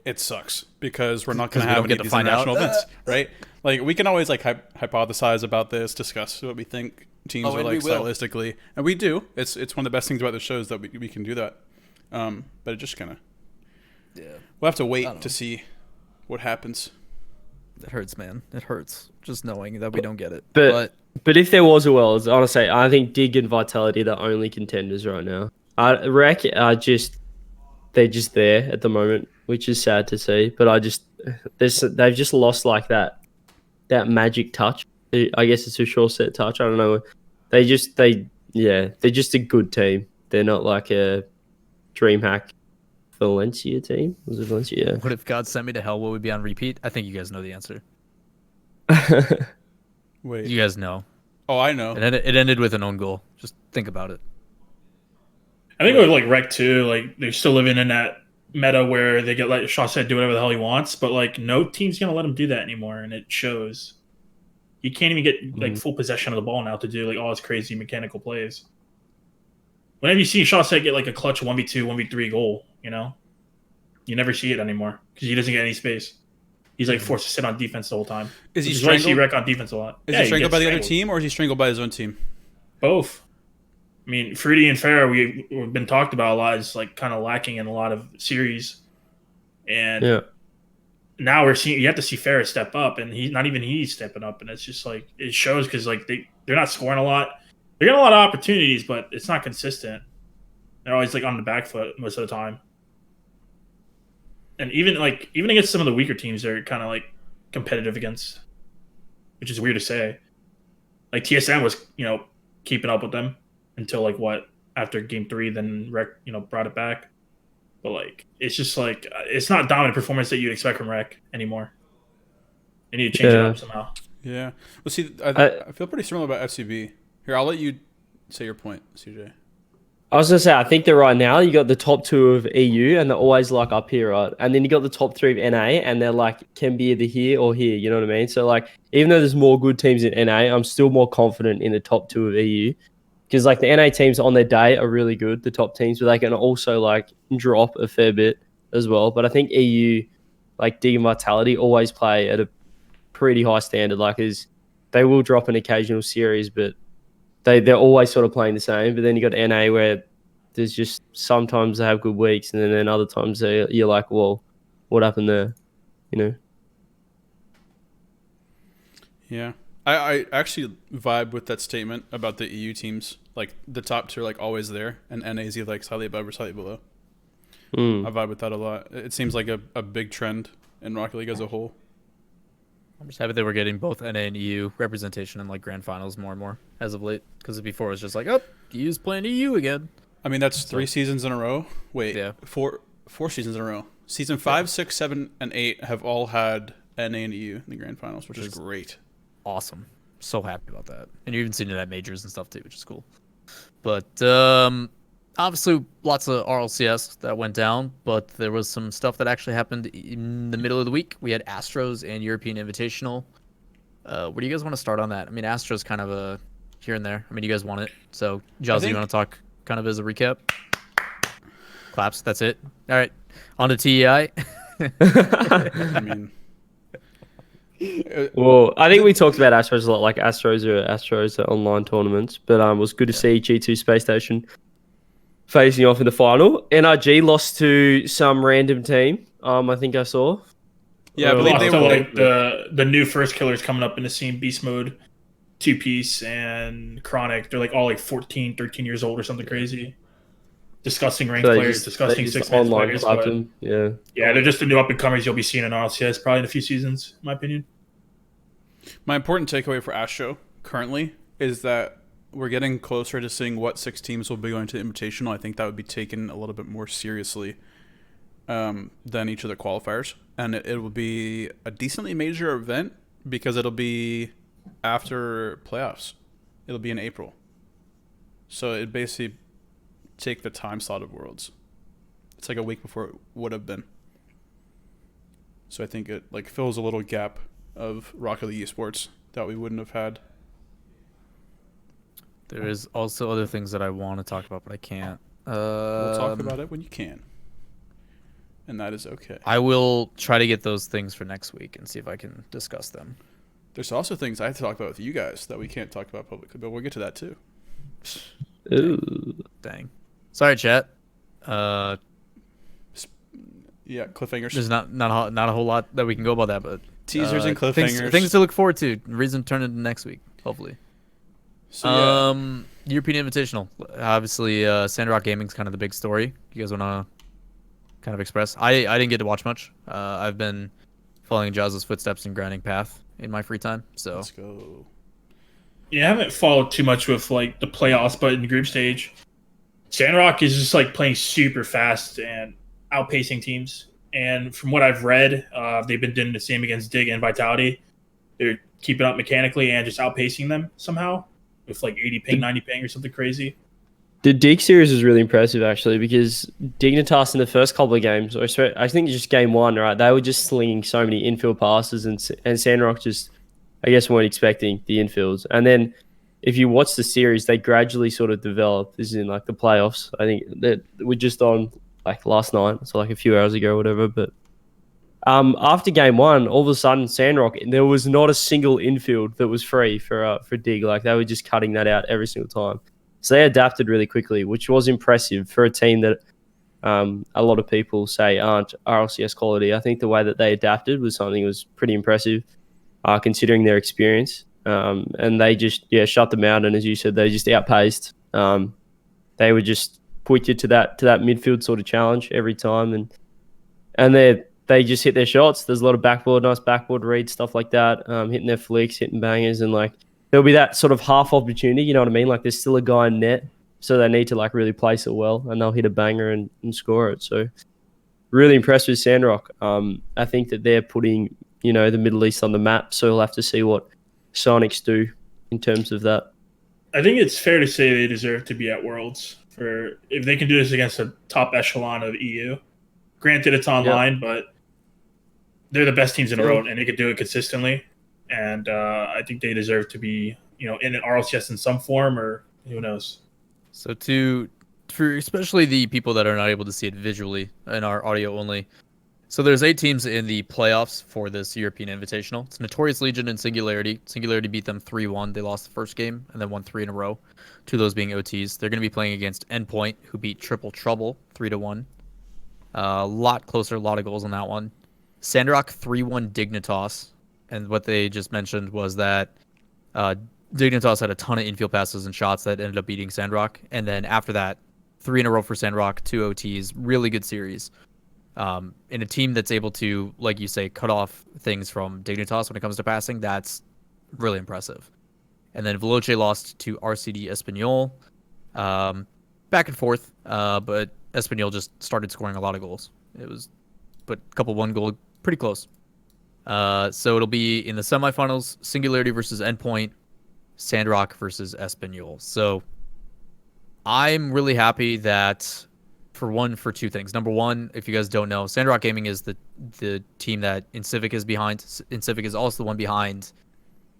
it sucks because we're not going to have any of these international events, right? Like we can always like hypothesize about this, discuss what we think teams are like stylistically, and we do. It's one of the best things about the show is that we can do that, but it just kind of we'll have to wait to see what happens. It hurts, man. It hurts just knowing that we don't get it. But if there was a Worlds, honestly, I think Dig and Vitality are the only contenders right now. Rec are they're just there at the moment, which is sad to see. But they've just lost like that magic touch. I guess it's a short set touch. I don't know. They're just a good team. They're not like a DreamHack Valencia team. Was it Valencia? Yeah. What if God sent me to hell? Will we be on repeat? I think you guys know the answer. Wait. You guys know. Oh, I know. It ended with an own goal. Just think about it. I think with like Rec 2, like they're still living in that meta where they get like Shaw said do whatever the hell he wants, but like no team's gonna let him do that anymore, and it shows. You can't even get like full possession of the ball now to do like all his crazy mechanical plays. Whenever you see Shaw said get like a clutch 1v2, 1v3 goal, You never see it anymore because he doesn't get any space. He's like forced to sit on defense the whole time. Is he Which is why you see strangled? Rec on defense a lot. Is he strangled by the other strangled. team, or is he strangled by his own team? Both. I mean, Fruity and Farah, we've been talked about a lot, is like kind of lacking in a lot of series, and Yeah. now we're seeing you have to see Farah step up, and he's stepping up, and it's just like it shows because like they're not scoring a lot. They're getting a lot of opportunities, but it's not consistent. They're always like on the back foot most of the time, and even against some of the weaker teams, they're kind of like competitive against, which is weird to say. Like TSM was keeping up with them until like after game 3, then Rec brought it back. But like it's just like it's not dominant performance that you'd expect from Rec anymore. They need to change it up somehow. Yeah. Well, see, I feel pretty similar about FCB. Here, I'll let you say your point, CJ. I was gonna say, I think that right now you got the top 2 of EU, and they're always like up here, right? And then you got the top 3 of NA, and they're like can be either here or here. You know what I mean? So like, even though there's more good teams in NA, I'm still more confident in the top 2 of EU, because like the NA teams on their day are really good, the top teams, but they can also like drop a fair bit as well. But I think EU, like Dig and Vitality, always play at a pretty high standard. Like, they will drop an occasional series, but they're always sort of playing the same. But then you got NA where there's just sometimes they have good weeks, and then other times you're like, well, what happened there? Yeah. I actually vibe with that statement about the EU teams. Like, the top 2 are like always there, and NA's either like slightly above or slightly below. I vibe with that a lot. It seems like a big trend in Rocket League as a whole. I'm just happy that we're getting both NA and EU representation in like grand finals more and more as of late. Because before it was just like, oh, EU's playing EU again. I mean, that's 3 seasons in a row. Wait, Yeah. four seasons in a row. Season 5, 6, 7, and 8 have all had NA and EU in the grand finals, which is great. Awesome. So happy about that. And you're even seeing it at majors and stuff too, which is cool. But obviously lots of RLCS that went down, but there was some stuff that actually happened in the middle of the week. We had Astros and European Invitational. Where do you guys want to start on that? I mean, Astros kind of a here and there. I mean, you guys want it. So, Jahzo, you want to talk kind of as a recap? Claps. That's it. All right. On to TEI. I mean, Well, I think we talked about Astros a lot. Like Astros are online tournaments, but it was good to see G2 Space Station facing off in the final. NRG lost to some random team. I think I saw. yeah, I believe they So were. like the new first killers coming up in the scene, Beast Mode, 2-Piece, and Chronic. They're like all like 14, 13 years old or something crazy. Disgusting ranked players, disgusting six-man players. But Yeah. yeah, they're just the new up-and-comers you'll be seeing in RLCS probably in a few seasons, in my opinion. My important takeaway for Astro currently is that we're getting closer to seeing what 6 teams will be going to the Invitational. I think that would be taken a little bit more seriously than each of the qualifiers. And it will be a decently major event because it'll be after playoffs. It'll be in April. So it basically take the time slot of Worlds. It's like a week before it would have been. So I think it like fills a little gap of Rocket League esports that we wouldn't have had. There is also other things that I want to talk about, but I can't. We'll talk about it when you can. And that is okay. I will try to get those things for next week and see if I can discuss them. There's also things I have to talk about with you guys that we can't talk about publicly, but we'll get to that too. Ooh. Dang. Sorry, chat. Yeah, cliffhangers. There's not a whole lot that we can go about that, but Teasers and cliffhangers. Things to look forward to. Reason to turn into next week, hopefully. So, yeah. European Invitational. Obviously, Sandrock Gaming's kind of the big story. You guys want to kind of express? I didn't get to watch much. I've been following Jahzo's footsteps and grinding Path in my free time. So Let's go. Yeah, I haven't followed too much with like the playoffs, but in the group stage, Sandrock is just like playing super fast and outpacing teams. And from what I've read, they've been doing the same against Dig and Vitality. They're keeping up mechanically and just outpacing them somehow with like 80 ping, 90 ping or something crazy. The Dig series was really impressive, actually, because Dignitas in the first couple of games, or I think just game 1, right, they were just slinging so many infield passes, and Sandrock just, I guess, weren't expecting the infields. And then if you watch the series, they gradually sort of develop. This is in like the playoffs. I think that we're just on like last night, so like a few hours ago or whatever. But after game one, all of a sudden Sandrock, there was not a single infield that was free for dig. Like they were just cutting that out every single time. So they adapted really quickly, which was impressive for a team that a lot of people say aren't RLCS quality. I think the way that they adapted was something that was pretty impressive, considering their experience. And they just shut them out. And as you said, they just outpaced. They would just put you to that midfield sort of challenge every time, and they just hit their shots. There's a lot of nice backboard reads, stuff like that, hitting their flicks, hitting bangers, and like there'll be that sort of half opportunity. You know what I mean? Like there's still a guy in net, so they need to like really place it well, and they'll hit a banger and score it. So really impressed with Sandrock. I think that they're putting the Middle East on the map, so we'll have to see what Sonics do in terms of that. I think it's fair to say they deserve to be at Worlds if they can do this against a top echelon of EU. Granted, it's online, but they're the best teams in the world, and they could do it consistently. And I think they deserve to be, in an RLCS in some form, or who knows. So for especially the people that are not able to see it visually and are audio only. So there's 8 teams in the playoffs for this European Invitational. It's Notorious Legion and Singularity. Singularity beat them 3-1. They lost the first game and then won 3 in a row, 2 of those being OTs. They're going to be playing against Endpoint, who beat Triple Trouble 3-1. A lot closer, a lot of goals on that one. Sandrock 3-1 Dignitas. And what they just mentioned was that Dignitas had a ton of infield passes and shots that ended up beating Sandrock. And then after that, 3 in a row for Sandrock, 2 OTs. Really good series. In a team that's able to, like you say, cut off things from Dignitas when it comes to passing, that's really impressive. And then Veloce lost to RCD Espanyol. Back and forth, but Espanyol just started scoring a lot of goals. But a couple 1-goal, pretty close. So it'll be in the semifinals, Singularity versus Endpoint, Sandrock versus Espanyol. So I'm really happy that for 2 things. Number one, if you guys don't know, Sandrock Gaming is the team that Incivic is behind. Incivic is also the one behind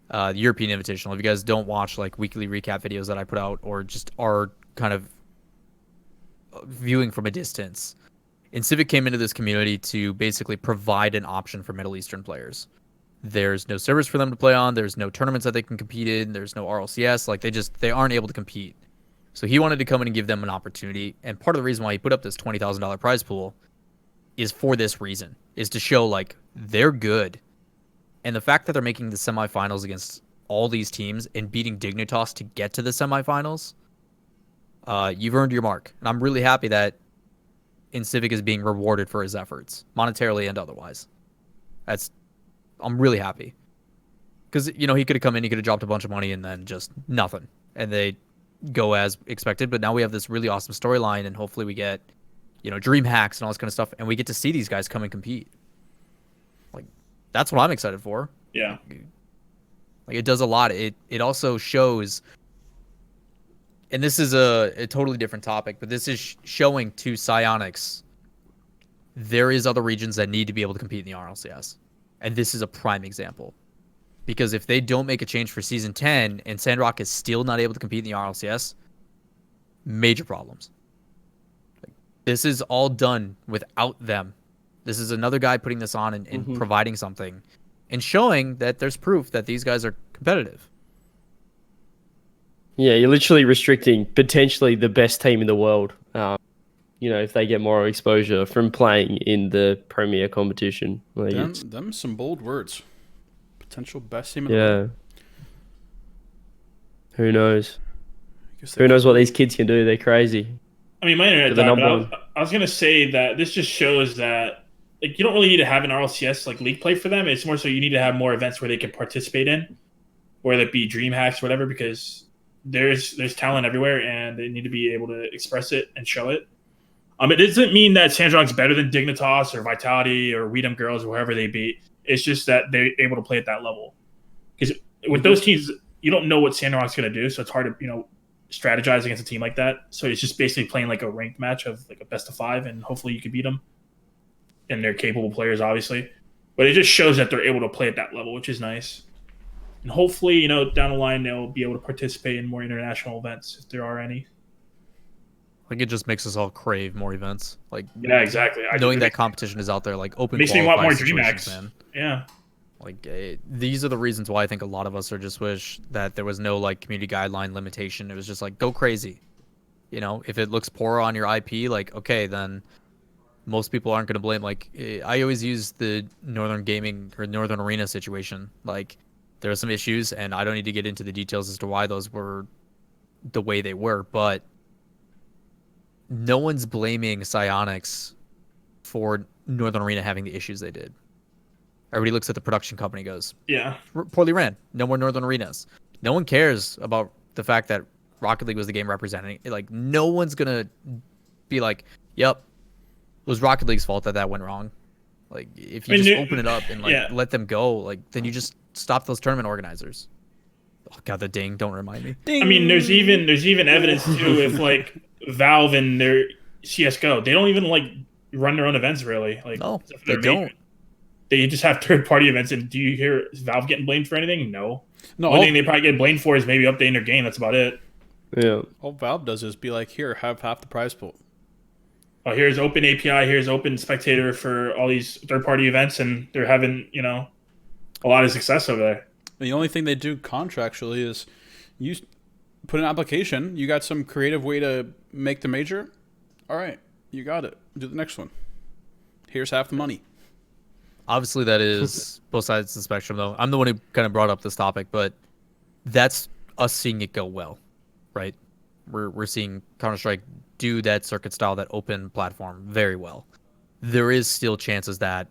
the European Invitational. If you guys don't watch like weekly recap videos that I put out, or just are kind of viewing from a distance, Incivic came into this community to basically provide an option for Middle Eastern players. There's no servers for them to play on. There's no tournaments that they can compete in. There's no RLCS. Like they aren't able to compete. So he wanted to come in and give them an opportunity. And part of the reason why he put up this $20,000 prize pool is for this reason, is to show like they're good. And the fact that they're making the semifinals against all these teams and beating Dignitas to get to the semifinals, you've earned your mark. And I'm really happy that Incivic is being rewarded for his efforts, monetarily and otherwise. I'm really happy. Because, he could have come in, he could have dropped a bunch of money and then just nothing. And they go as expected, but now we have this really awesome storyline, and hopefully we get, dream hacks and all this kind of stuff, and we get to see these guys come and compete. Like, that's what I'm excited for. Yeah. Like, it does a lot. It also shows, and this is a totally different topic, but this is showing to Psyonix there is other regions that need to be able to compete in the RLCS. And this is a prime example. Because if they don't make a change for Season 10 and Sandrock is still not able to compete in the RLCS, major problems. This is all done without them. This is another guy putting this on and providing something and showing that there's proof that these guys are competitive. Yeah, you're literally restricting potentially the best team in the world, if they get more exposure from playing in the Premier competition. Like them some bold words. Potential best team in the world. Who knows? Who knows what these kids can do? They're crazy. I mean, my internet died, but I was going to say that this just shows that you don't really need to have an RLCS league play for them. It's more so you need to have more events where they can participate in, whether it be dream hacks, whatever, because there's talent everywhere and they need to be able to express it and show it. It doesn't mean that Sandrock's better than Dignitas or Vitality or Weedham Girls or whoever they beat. It's just that they're able to play at that level. Because with those teams, you don't know what Sandrock's going to do, so it's hard to strategize against a team like that. So it's just basically playing like a ranked match of a best of 5, and hopefully you can beat them. And they're capable players, obviously. But it just shows that they're able to play at that level, which is nice. And hopefully, down the line, they'll be able to participate in more international events if there are any. Like it just makes us all crave more events. Like Yeah, exactly. knowing that competition is out there, like open makes me want more qualifier situations, DreamHacks. man. Yeah. Like these are the reasons why I think a lot of us are just wish that there was no like community guideline limitation. It was just like go crazy. You know, if it looks poor on your IP, like okay, then most people aren't going to blame. Like I always use the Northern Gaming or Northern Arena situation. Like there are some issues, and I don't need to get into the details as to why those were the way they were, but no one's blaming Psyonix for Northern Arena having the issues they did. Everybody looks at the production company and goes, Yeah. poorly ran. No more Northern Arenas. No one cares about the fact that Rocket League was the game representing. Like, no one's going to be like, yep, it was Rocket League's fault that went wrong. Like, if you just open it up and, like, let them go, like, then you just stop those tournament organizers. Oh, God, the ding. Don't remind me. Ding. I mean, there's even evidence, too, with, like, Valve and their CSGO. They don't even, like, run their own events, really. Like, no, they don't. They just have third-party events, and do you hear Valve getting blamed for anything? No. No. Only thing they probably get blamed for is maybe updating their game. That's about it. Yeah. All Valve does is be like, here, have half the prize pool. Oh, here's open API, here's open spectator for all these third-party events, and they're having, you know, a lot of success over there. The only thing they do contractually is you put an application, you got some creative way to make the major. All right, you got it. Do the next one. Here's half the money. Obviously, that is both sides of the spectrum, though. I'm the one who kind of brought up this topic, but that's us seeing it go well, right? We're seeing Counter-Strike do that circuit style, that open platform very well. There is still chances that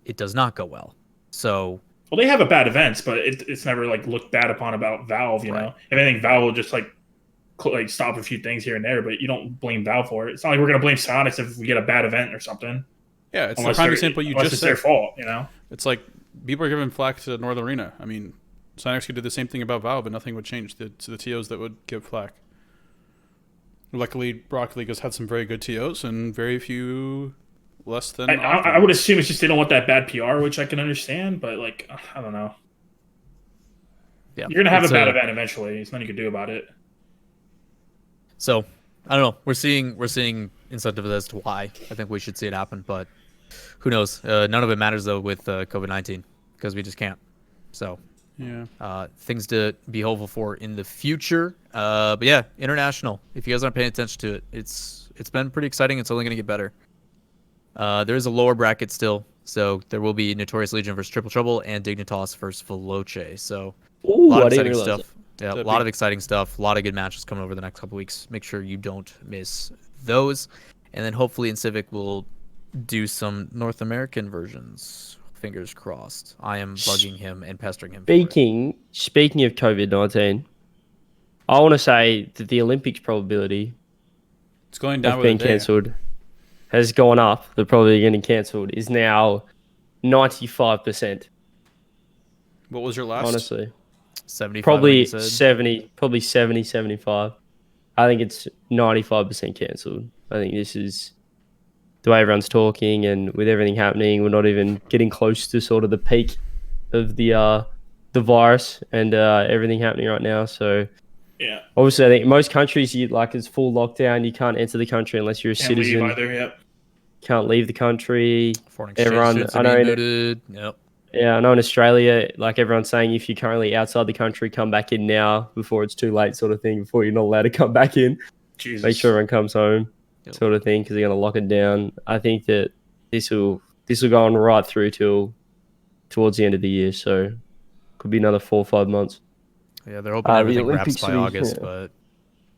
it does not go well. So, well, they have a bad events, but it's never like looked bad upon about Valve. You know, if anything, Valve will just like stop a few things here and there, but you don't blame Valve for it. It's not like we're gonna blame Sonics if we get a bad event or something. Yeah, it's the prime example you just said. Their fault, you know. It's like people are giving flack to Northern Arena. I mean, Psyonix could do the same thing about Valve, but nothing would change. It's the TOs that would give flack. Luckily, Rocket League has had some very good TOs and very few less than. I would assume it's just they don't want that bad PR, which I can understand, but like I don't know. Yeah, you're gonna have a bad event eventually. There's nothing you can do about it. So I don't know. We're seeing incentive as to why I think we should see it happen, but who knows? None of it matters though with COVID-19 because we just can't. So yeah, things to be hopeful for in the future. But yeah, international. If you guys aren't paying attention to it, it's been pretty exciting. It's only gonna get better. There is a lower bracket still, so there will be Notorious Legion versus Triple Trouble and Dignitas versus Veloce. So a lot of exciting stuff. Yeah, a lot of exciting stuff. A lot of good matches coming over the next couple weeks. Make sure you don't miss those. And then hopefully in Civic we'll do some North American versions. Fingers crossed. I am bugging him and pestering him. Speaking of COVID-19, I want to say that the Olympics probability it's going down of being cancelled has gone up. The probability of getting cancelled is now 95%. What was your last? Honestly. 75, probably 70, 75. I think it's 95% cancelled. I think this is the way everyone's talking, and with everything happening, we're not even getting close to sort of the peak of the virus and everything happening right now. So yeah, obviously I think most countries it's full lockdown. You can't enter the country unless you're a citizen. Leave either, yep. Can't leave the country. Foreign exchange I know booted. Yep. Yeah, I know in Australia, like everyone's saying, if you're currently outside the country, come back in now before it's too late, sort of thing. Before you're not allowed to come back in, Jesus. Make sure everyone comes home, sort of thing, because they're going to lock it down. I think that this will go on right through towards the end of the year, so could be another 4 or 5 months. Yeah, they're hoping everything wraps by August, but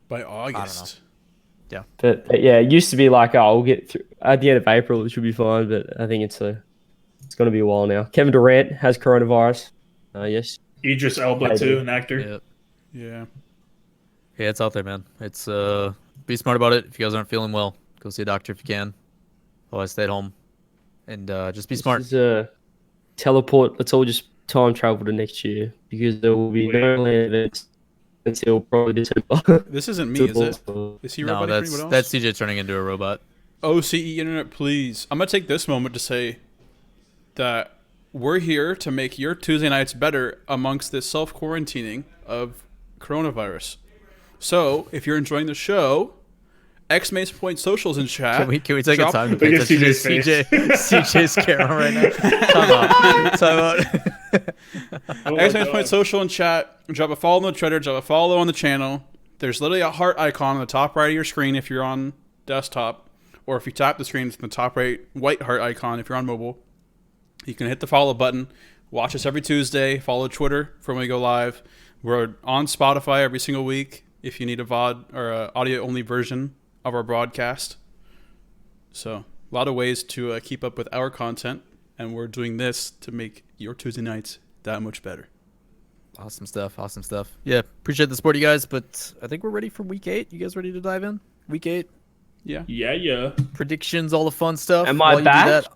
by August. Yeah, but yeah, it used to be like, we'll get through at the end of April, it should be fine. But I think it's going to be a while now. Kevin Durant has coronavirus. Yes. Idris Elba too, an actor. Yep. Yeah. Yeah, it's out there, man. It's be smart about it. If you guys aren't feeling well, go see a doctor if you can. Otherwise, stay at home and just be smart. This is teleport. Let's all just time travel to next year because there will be no land events until probably December. This isn't me, is it? Is he no, that's CJ turning into a robot. OCE Internet, please. I'm gonna take this moment to say that we're here to make your Tuesday nights better amongst this self-quarantining of coronavirus. So, if you're enjoying the show Exclamation point socials in chat. Can we take Drop- a time to pay Look at attention to CJ's CJ's camera right now? Time out. Oh my Exclamation point God. social in chat. Drop a follow on the Twitter. Drop a follow on the channel. There's literally a heart icon on the top right of your screen if you're on desktop, or if you tap the screen, it's in the top right white heart icon if you're on mobile. You can hit the follow button. Watch us every Tuesday. Follow Twitter for when we go live. We're on Spotify every single week if you need a VOD or a audio only version of our broadcast. So a lot of ways to keep up with our content, and we're doing this to make your Tuesday nights that much better. Awesome stuff. Awesome stuff. Yeah, appreciate the support, you guys. But I think we're ready for week 8. You guys ready to dive in? Week 8 Yeah. Yeah. predictions, all the fun stuff. Am I While you do back? that-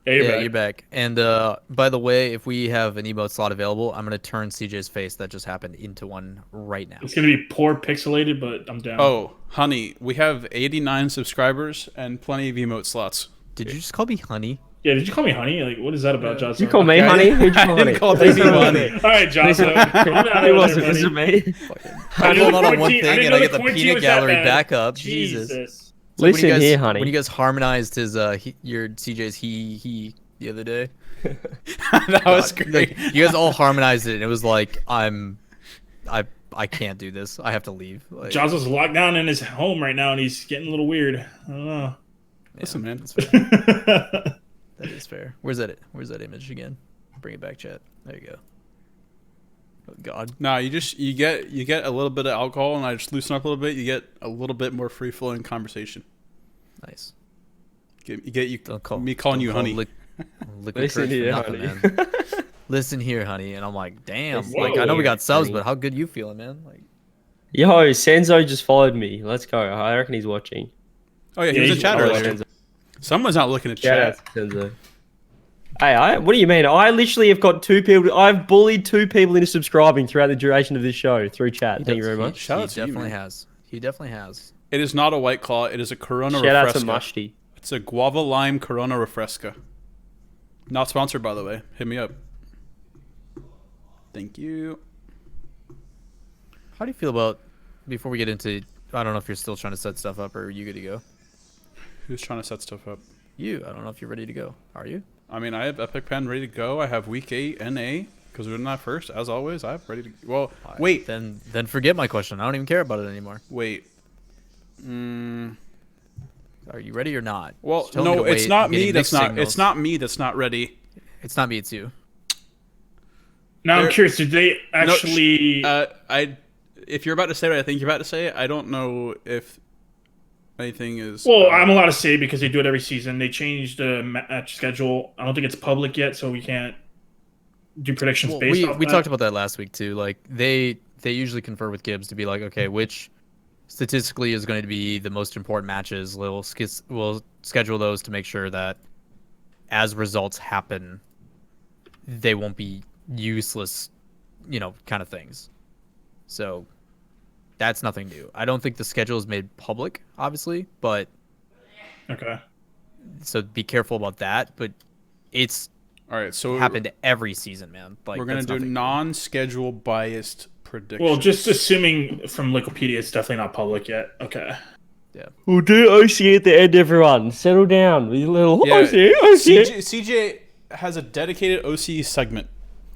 Yeah, you're yeah, back. you're back. And by the way, if we have an emote slot available, I'm gonna turn CJ's face that just happened into one right now. It's gonna be poor pixelated, but I'm down. Oh, honey, we have 89 subscribers and plenty of emote slots. Did you just call me honey? Yeah, did you call me honey? Like, what is that about, Jahzo? You call me Okay. honey? Who'd you I call didn't honey? call baby honey. All right, Jahzo. It wasn't. Was it me? I didn't hold on know to the one quarantine- I thing didn't and know I the get the quarantine peanut was that gallery bad. back up. Jesus. Jesus. It's like Listen here, honey. When you guys harmonized his your CJ's he the other day. That was great. Like, you guys all harmonized it, and it was like I can't do this. I have to leave. Like, Jahzo's locked down in his home right now, and he's getting a little weird. I don't know. Listen, man. that's fair. That is fair. Where's that image again? Bring it back, chat. There you go. Oh, God. Nah, you get a little bit of alcohol, and I just loosen up a little bit. You get a little bit more free flowing conversation. Nice. You get Don't call me calling don't you call honey. Liquid Listen courage for here, nothing, honey. man. Listen here, honey. And I'm like, damn. Listen Like, I know we got here, subs, honey. but how good you feeling, man? Like, Yo, Sanzo just followed me. Let's go. I reckon he's watching. Oh yeah, he Yeah, was in he's chat always earlier. Sanzo. Someone's not looking at Shout out chat. to Sanzo. Hey, what do you mean? I literally have got 2 people. I've bullied 2 people into subscribing throughout the duration of this show through chat. Thank you very much. Shout out he to you, definitely man. has. He definitely has. It is not a White Claw. It is a Corona Shout out to Refresca. Mushty. It's a guava lime Corona Refresca. Not sponsored, by the way. Hit me up. Thank you. How do you feel about, before we get into, I don't know if you're still trying to set stuff up or are you good to go? Who's trying to set stuff up? You, I don't know if you're ready to go. Are you? I mean, I have Epic Pen ready to go. I have Week 8 NA because we're doing that first. As always, I have ready to. Well, wait, Then forget my question. I don't even care about it anymore. wait. Are you ready or not? Well, Just tell me no, to it's wait. not I'm me. getting That's mixed not. signals. It's not me. That's not ready. It's not me. It's you. Now I'm There- curious. Did they actually? If you're about to say what I think you're about to say, I don't know if anything is. well, I'm allowed to say because they do it every season. They changed the match schedule. I don't think it's public yet, so we can't do predictions Well, based we off we that. talked about that last week too. Like they usually confer with Gibbs to be like, okay, which statistically is going to be the most important matches. We'll schedule those to make sure that as results happen, they won't be useless, kind of things. So that's nothing new. I don't think the schedule is made public, obviously, but Okay. so be careful about that. But it's All right, so happened every season, man. Like we're gonna that's do nothing new. non-schedule biased predictions. Well, just assuming from Wikipedia, it's definitely not public yet. Okay. We'll do OC at the end, everyone. Settle down with your little Yeah, OC. CJ has a dedicated OC segment.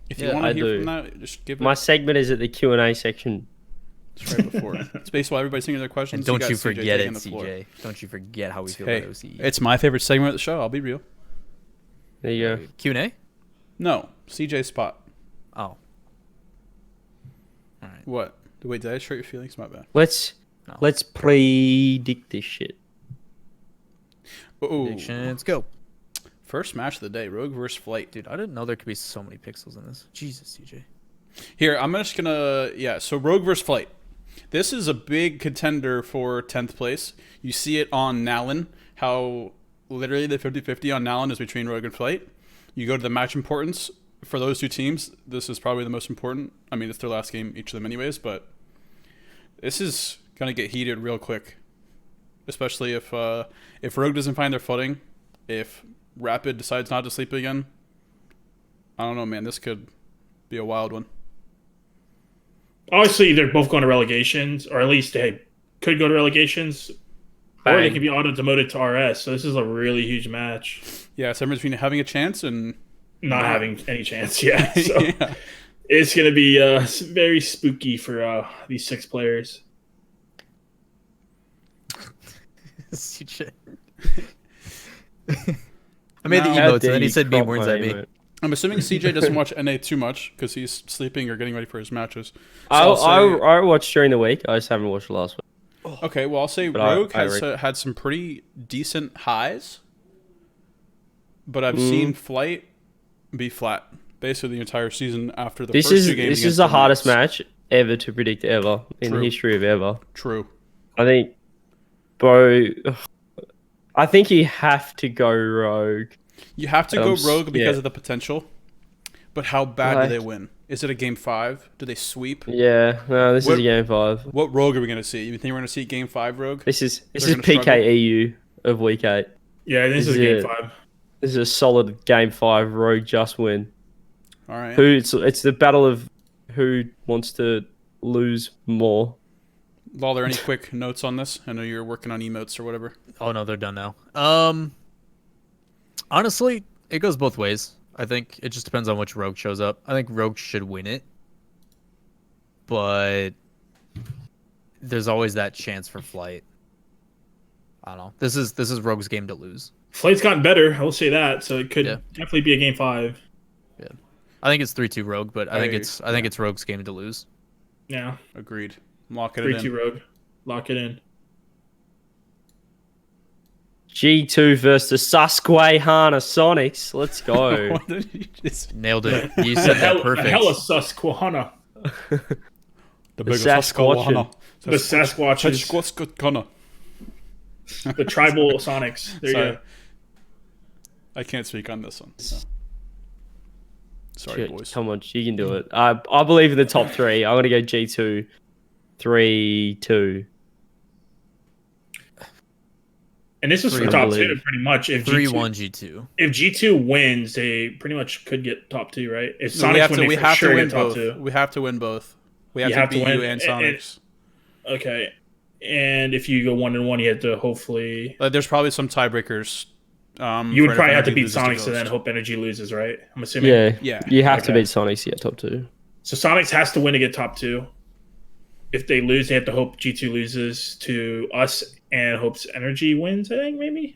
If you Yeah, want I to hear do. from that, just give it My segment is at the Q&A section. it's right before. It's basically while everybody's thinking their questions. And don't got you CJ forget it, taking the floor. CJ. Don't you forget how we feel Hey, about OCE. it's my favorite segment of the show. I'll be real. There you go. Q&A? No, CJ spot. Oh. What? Wait, did I hurt your feelings? My bad. Let's predict this shit. Ooh. Predictions, go. First match of the day: Rogue versus Flight. Dude, I didn't know there could be so many pixels in this. Jesus, CJ. Here, I'm just gonna So Rogue versus Flight. This is a big contender for 10th place. You see it on Nalin, how literally the 50-50 on Nalin is between Rogue and Flight. You go to the match importance for those two teams. This is probably the most important. I mean, it's their last game, each of them, anyways. But this is gonna get heated real quick, especially if Rogue doesn't find their footing, if Rapid decides not to sleep again. I don't know, man. This could be a wild one. Obviously, they're both going to relegations, or at least they could go to relegations. Or they Bang. can be auto-demoted to RS. So this is a really huge match. Yeah, so between having a chance and Not having any chance, yeah. So yeah. it's going to be very spooky for these 6 players. CJ. I made the Now- emotes, and then he said meme words at me. I'm assuming CJ doesn't watch NA too much because he's sleeping or getting ready for his matches. So I I'll say- I watched during the week. I just haven't watched the last week. okay, well, I'll say But I- Rogue I has reg- had some pretty decent highs, but I've seen Flight be flat basically the entire season after the This first is 2 games. this is against the hardest Renegades. match ever to predict ever in True. the history of ever. True. I think, bro. I think you have to go Rogue. You have to go s- Rogue because yeah. of the potential, but how bad Right. do they win? Is it a game 5? Do they sweep? Yeah, no, this What- is a game 5. What Rogue are we going to see? You think we're going to see game 5 Rogue? This is They're gonna struggle? PKEU of week 8. Yeah, this is Is game it- 5. This is a solid game 5 Rogue just win. All right. It's the battle of who wants to lose more. Lawler, any quick notes on this? I know you're working on emotes or whatever. Oh no, they're done now. Honestly, it goes both ways. I think it just depends on which Rogue shows up. I think Rogue should win it, but there's always that chance for Flight. I don't know. This is Rogue's game to lose. Flight's gotten better, I will say that. So it could Yeah. definitely be a game 5. I think it's 3-2 Rogue, but I think I- it's Rogue's game to lose. Yeah, Agreed. Lock it 3-2 in. Rogue. Lock it in. G2 versus Susquehanna Sonics. Let's go. What did you just... Nailed it. You said that perfect. Hella Susquehanna. The bigger Sasquatch. The Sasquatches. Sasquatch. The tribal Sonics. There you Sorry. go. I can't speak on this one. so. Sorry, Shit, boys. come on, you can do it. I believe in the top 3. I'm going to go G2 3-2. And this is for Three, top I 2, believe. pretty much. If 3-1 G2, G2. if G2 wins, they pretty much could get top 2, right? If No, Sonics win, we they for have sure to win get top both. 2. We have to win both. We have You to have to beat win, you and Sonics. Okay. And if you go 1-1, you have to hopefully. There's probably some tiebreakers. You would for probably have to Energy beat loses to Sonics and then Ghost. hope Energy loses, right? I'm assuming. Yeah, Yeah. you have to Okay. beat Sonics to get top 2. So Sonics has to win to get top 2. If they lose, they have to hope G2 loses to us and hopes Energy wins, I think, maybe?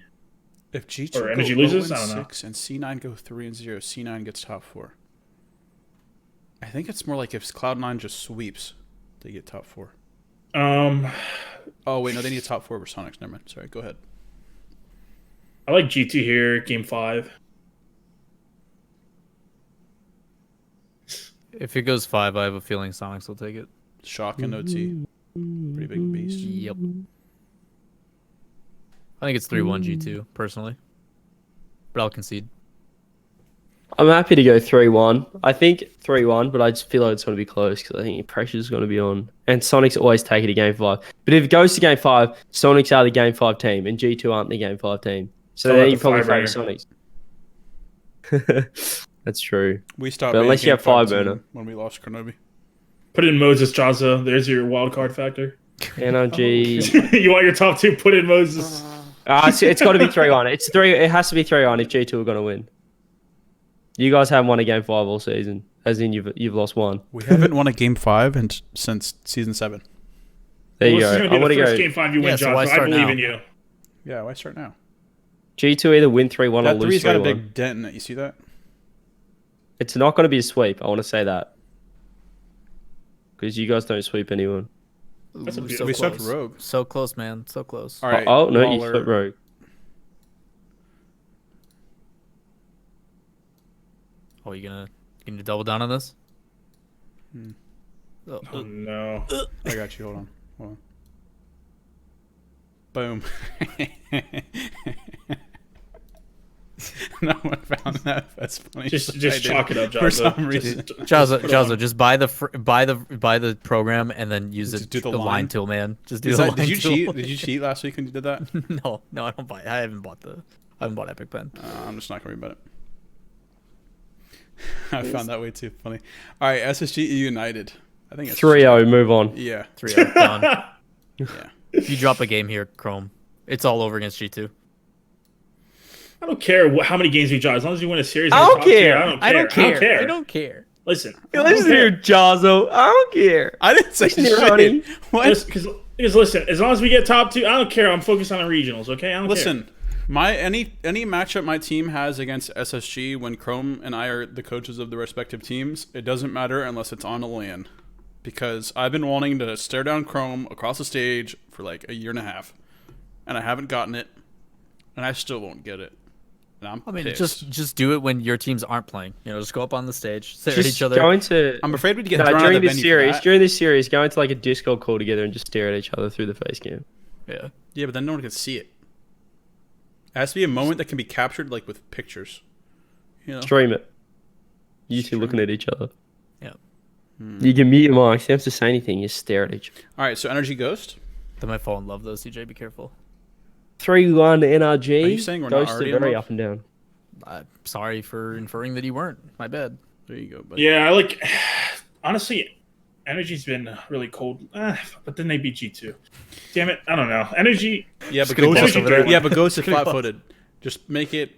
If G2 Or go Energy loses? 0 I don't know. 6 and C9 go 3-0, C9 gets top 4. I think it's more like if Cloud9 just sweeps, they get top 4. Oh, wait, no, they need top 4 over Sonics. Never mind. Sorry, go ahead. I like G2 here, game 5. If it goes 5, I have a feeling Sonics will take it. Shock and OT. Pretty big beast. Yep. I think it's 3-1 G2 personally, but I'll concede. I'm happy to go 3-1. I think 3-1, but I just feel like it's going to be close because I think the pressure's going to be on. And Sonics always take it to game 5. But if it goes to game 5, Sonics are the game 5 team, and G2 aren't the game 5 team. So Throw then out you the probably Fireburner. fake Sonics. That's true. We stopped But being unless you game have 5 Fireburner. team when we lost Kronobi. Put in Moses Jahzo. There's your wild card factor. NRG. You want your top 2? Put in Moses. It's got to be 3-1. It's 3. It has to be 3-1 if G2 are going to win. You guys haven't won a game 5 all season, as in you've lost one. We haven't won a game 5 since season 7. There you This is go. gonna be I want the to first go game 5 you win, Yeah, so why Jahzo. I start believe now? in you. Yeah, why start now? G2 either win 3-1 or That lose 3's got a 3-1. big dent in it. You see that? It's not going to be a sweep. I want to say that. Because you guys don't sweep anyone. That's a Ooh, beautiful- We swept close. Rogue. So close, man. So close. All right. Oh, no, you Lawler- swept Rogue. Oh, you gonna double down on this? Oh, Oh, no. I got you. Hold on. Boom. No one found that. That's funny. Just So I did. chalk it up, Jahzo. For some reason. Jahzo, just buy the program and then use Just it. do the line line. tool, man. Just do Is the that- line did you tool. cheat? Did you cheat last week when you did that? No, I don't buy. I haven't bought Epic Pen. I'm just not gonna read about it. I found that way too funny. All right, SSG United. I think it's 3-0, move on. Yeah, 3-0 done. yeah. If you drop a game here, Chrome, It's all over against G2. I don't care how many games we draw. As long as we win a series, I in the don't top tier, care. I don't care. I don't care. Listen, Listen here, Jahzo. I don't care. I didn't say Listen here, honey. shit. What? Because listen, as long as we get top 2, I don't care. I'm focused on the regionals. Okay, I don't Listen, any matchup my team has against SSG when Chrome and I are the coaches of the respective teams, it doesn't matter unless it's on a LAN. Because I've been wanting to stare down Chrome across the stage for like a year and a half, and I haven't gotten it, and I still won't get it. And I'm pissed. just do it when your teams aren't playing. You know, just go up on the stage, stare at Just each other. go into I'm afraid we'd get no, thrown out of during the this venue for series. that. During this series, go into like a Discord call together and just stare at each other through the face cam. Yeah. Yeah, but then no one can see it. It has to be a moment that can be captured, like with pictures. You know? Stream it. You two looking at each other. Yeah. You can mute your mics. You don't have to say anything. You stare at each other. All right, so Energy Ghost. They might fall in love though, CJ. Be careful. 3-1 NRG. Are you saying we're not Ghosts already are in very love? up and down. I'm sorry for inferring that you weren't. My bad. There you go, care. buddy. Yeah, I like. Honestly, Energy's been really cold. But then they beat G2. Damn it, I don't know. Energy. Yeah, but gonna Ghost gloss is over that. yeah, but Ghost is flat-footed. Just make it.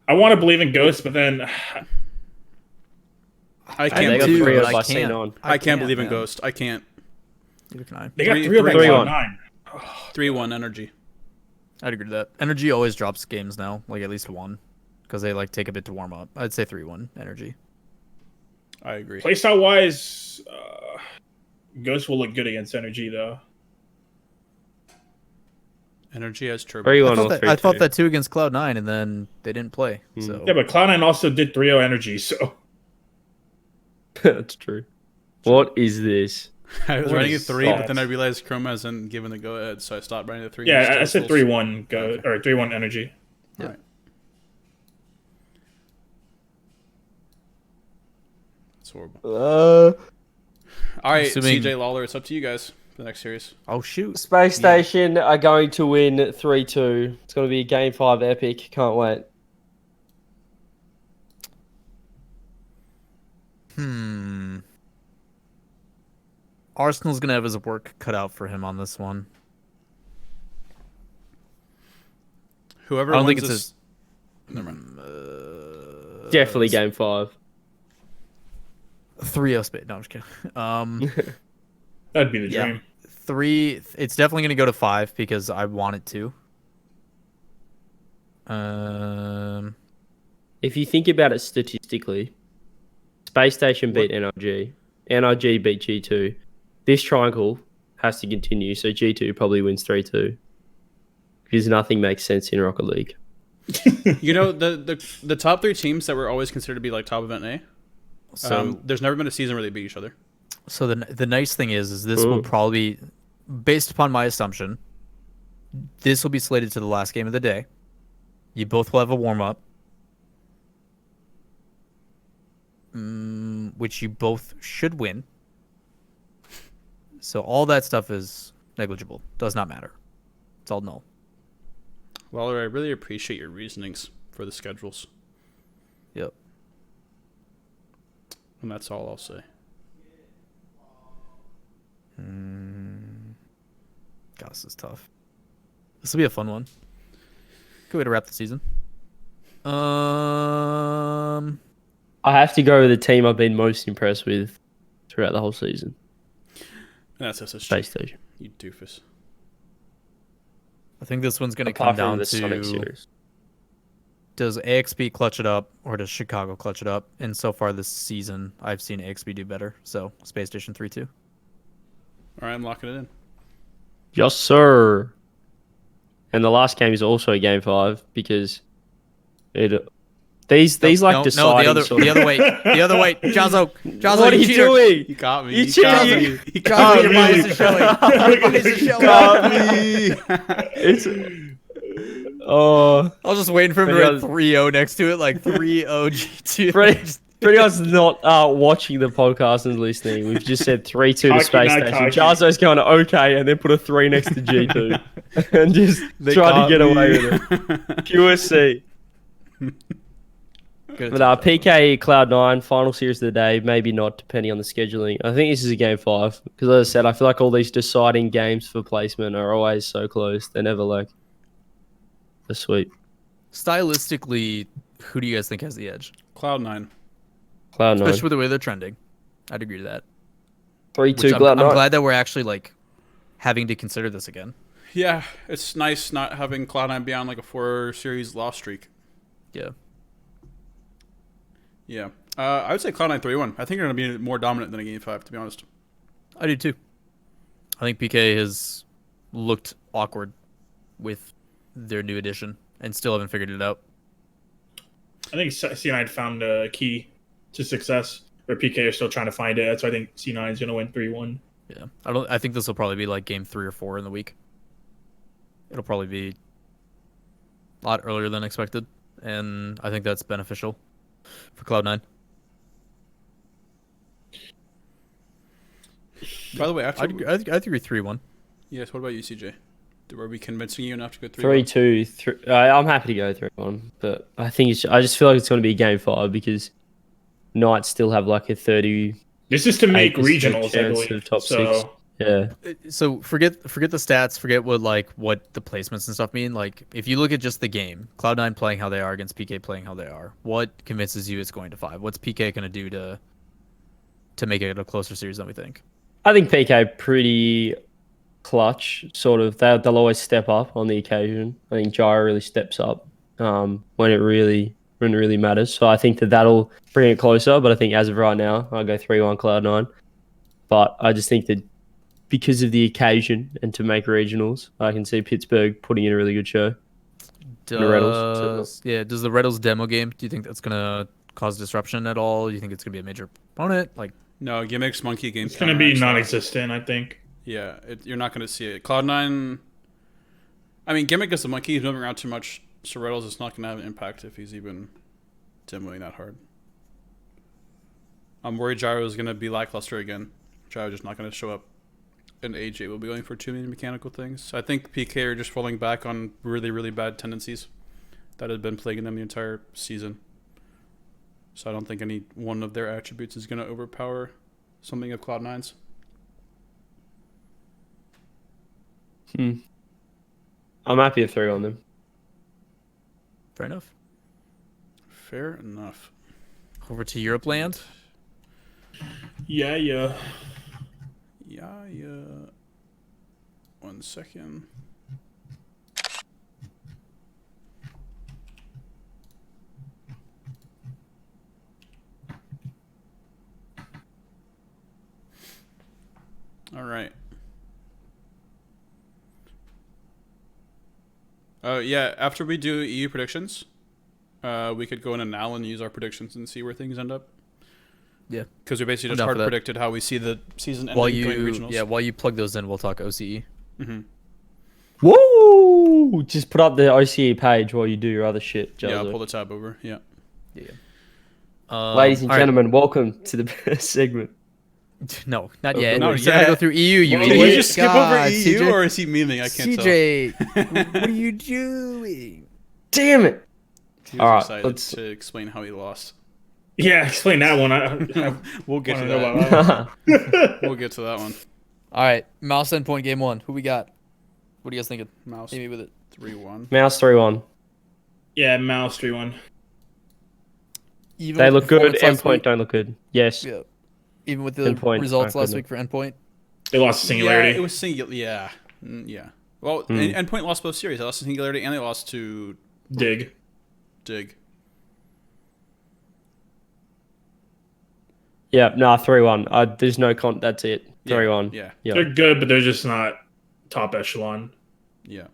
I want to believe in Ghost, but then I They can't got too, believe. 3 but of I us seen can't. on. I can't believe in man. Ghost. I can't. Neither can I. they got Three- 3 of them 3-1. on 9. 3-1 Energy. I'd agree to that. Energy always drops games now, like at least one, because they like take a bit to warm up. I'd say 3-1 Energy. I agree. Playstyle wise, Ghost will look good against Energy though. Energy has turbo. 3-1 I or thought, 3-2. I thought that too against Cloud9, and then they didn't play. So Yeah, but Cloud9 also did 3-0 Energy, so That's true. What is this? I was What writing a is 3, that? but then I realized Chrome hasn't given the go-ahead, so I stopped writing the 3. yeah, I said Still 3-1 go or 3-1 Energy. All right. It's horrible. All right, Assuming- CJ Lawler, it's up to you guys for the next series. oh shoot. Space Station are going to win 3-2. It's going to be a Game 5 epic. Can't wait. Arsenal's gonna have his work cut out for him on this one. Whoever I don't wins think it's this... Never mind. Definitely Game 5. 3-0 spade. No, I'm just kidding. That'd be the Yeah. dream. 3. It's definitely gonna go to 5 because I want it to. If you think about it statistically, Space Station beat NRG. NRG beat G2. This triangle has to continue, so G2 probably wins 3-2. Because nothing makes sense in Rocket League. You know, the top 3 teams that were always considered to be like top event A, So there's never been a season where they beat each other. So the nice thing is this will probably, based upon my assumption, this will be slated to the last game of the day. You both will have a warm up, which you both should win. So all that stuff is negligible. Does not matter. It's all null. Lawler, I really appreciate your reasonings for the schedules, Yep. and that's all I'll say. God, this is tough. This will be a fun one. Good way to wrap the season. I have to go with the team I've been most impressed with throughout the whole season. And that's SSG. Space Station. You doofus. I think this one's going to Apart come from down the Sonic to series. does AXB clutch it up or does Chicago clutch it up? And so far this season, I've seen AXB do better. So Space Station 3-2. All right, I'm locking it in. Yes, sir. And the last game is also a Game 5 because it. These like no, deciding. no, sort the of- other way, the other way. Jahzo, What are you cheater. doing? You got me. You You got cheated. me. You Jahzo, your me. bias is showing. Your bias is showing. Got me. It's. Oh, I was just waiting for him to Pretty write much- 3-0 next to it, like 3-0 G2. pretty much not watching the podcast and listening. We've just said 3-2 to Cocky, Space not Station. cocky. Jahzo's going to okay and then put a 3 next to G2 and just They try to got get me. away with it. Pure C. Good But attempt, Jahzo. PK Cloud9 final series of the day, maybe not depending on the scheduling. I think this is a game 5 because, as I said, I feel like all these deciding games for placement are always so close. They're never like a sweep. Stylistically, who do you guys think has the edge? Cloud9. Cloud9. Especially with the way they're trending. I'd agree to that. 3-2 Which Cloud9. I'm glad that we're actually like having to consider this again. Yeah, it's nice not having Cloud9 be on like a 4-series loss streak. Yeah. Yeah. I would say Cloud9 3-1. I think they're going to be more dominant than a Game 5, to be honest. I do too. I think PK has looked awkward with their new addition and still haven't figured it out. I think C9 had found a key to success, where PK are still trying to find it. That's why I think C9 is going to win 3-1. Yeah. I think this will probably be like game 3 or 4 in the week. It'll probably be a lot earlier than expected, and I think that's beneficial for Cloud9. By the way, after I'd agree 3-1. yes, what about you, CJ? Were we convincing you enough to go 3-1? 3-2. I'm happy to go 3-1, but I think I just feel like it's going to be game 5 because Knights still have like a 30. This is to make 8% regionals, I chance believe. of top so 6. Yeah. So forget the stats, forget what the placements and stuff mean. Like if you look at just the game, Cloud9 playing how they are against PK playing how they are, what convinces you it's going to 5? What's PK going to do to make it a closer series than we think? I think PK pretty clutch, sort of. They'll always step up on the occasion. I think Gyro really steps up when it really matters. So I think that'll bring it closer. But I think as of right now, I'll go 3-1 Cloud9. But I just think that because of the occasion and to make regionals, I can see Pittsburgh putting in a really good show. Does the Reddles demo game, do you think that's going to cause disruption at all? Do you think it's going to be a major opponent? Like, No, Gimmicks Monkey game. it's going to be non-existent, I think. Yeah, you're not going to see it. Cloud9, I mean, Gimmick is the monkey. He's moving around too much. So Reddles is not going to have an impact if he's even demoing that hard. I'm worried Gyro is going to be lackluster again. Gyro's just not going to show up. And AJ will be going for too many mechanical things. So I think PK are just falling back on really, really bad tendencies that have been plaguing them the entire season. So I don't think any one of their attributes is going to overpower something of Cloud9's. I'm happy with 3 on them. fair enough. Fair enough. Over to Europe land. Yeah. Yeah. 1 second. All right. Yeah, after we do EU predictions, we could go in now and use our predictions and see where things end up. Yeah. Because we basically I'm just down hard for that. predicted how we see the season ending While during you regionals. while you plug those in, we'll talk OCE. Mm-hmm. Woo! Just put up the OCE page while you do your other shit, Jahzo. Yeah, I'll pull the tab over. Yeah. Ladies and all right. gentlemen, welcome to the best segment. No, not yet. not We're still gonna yet. go through EU. You Well, idiot. Did you just skip over God, EU CJ, or is he memeing? I can't tell. CJ, what are you doing? Damn it! He was All right, excited let's- to explain how he lost. Yeah, explain that one. I We'll get to wanna know that. about that one. We'll get to that one. All right, mouse endpoint game 1. Who we got? What are you guys thinking? Mouse Hit me with it. 3-1. Mouse 3-1. Yeah, Mouse 3-1. Even They with look the good. performance last Endpoint week? don't look good. Yes. Yeah. Even with the Endpoint, results I last couldn't. week for endpoint. They lost to Singularity. Yeah, it was singular. Yeah. Yeah. Well, Endpoint lost both series. They lost to Singularity and they lost to Dig. Dig. Yeah, nah, 3-1. There's no that's it. 3-1. Yeah. Yeah. They're good, but they're just not top echelon. Yeah.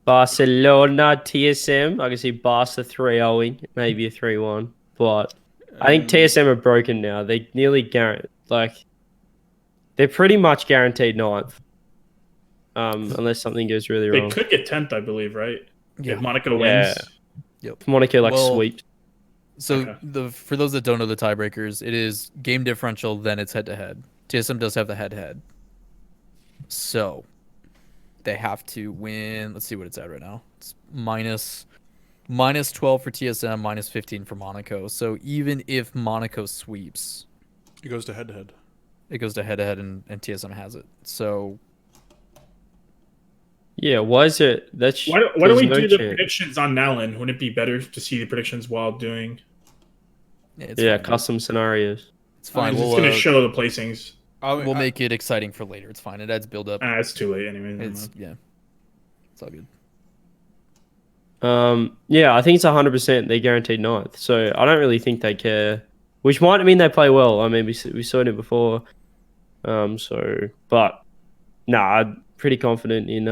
Barcelona TSM. I can see Barca 3-0ing, maybe a 3-1. But I think TSM are broken now. They nearly they're pretty much guaranteed 9th. Unless something goes really They wrong. could get 10th, I believe, right? Yeah. If Monaco Yeah. wins. Monaco Well, sweeps. So Okay. for those that don't know the tiebreakers, it is game differential, then it's head to head. TSM does have the head to head. So they have to win. Let's see what it's at right now. It's minus -12 for TSM, -15 for Monaco. So even if Monaco sweeps, It goes to head-to-head. it goes to head-to-head and TSM has it. So Yeah, why is it? That's Why don't there's we no do the chance. predictions on Nowlin? Wouldn't it be better to see the predictions while doing? it's Yeah, fine. custom scenarios. It's fine. It's We'll going to show the placings. we'll make it exciting for later. It's fine. It adds build up. It's too late anyway. never It's mind. yeah. It's all good. Yeah, I think it's 100% they guaranteed ninth. So I don't really think they care, which might mean they play well. I mean, we saw it before. But nah, I'm pretty confident in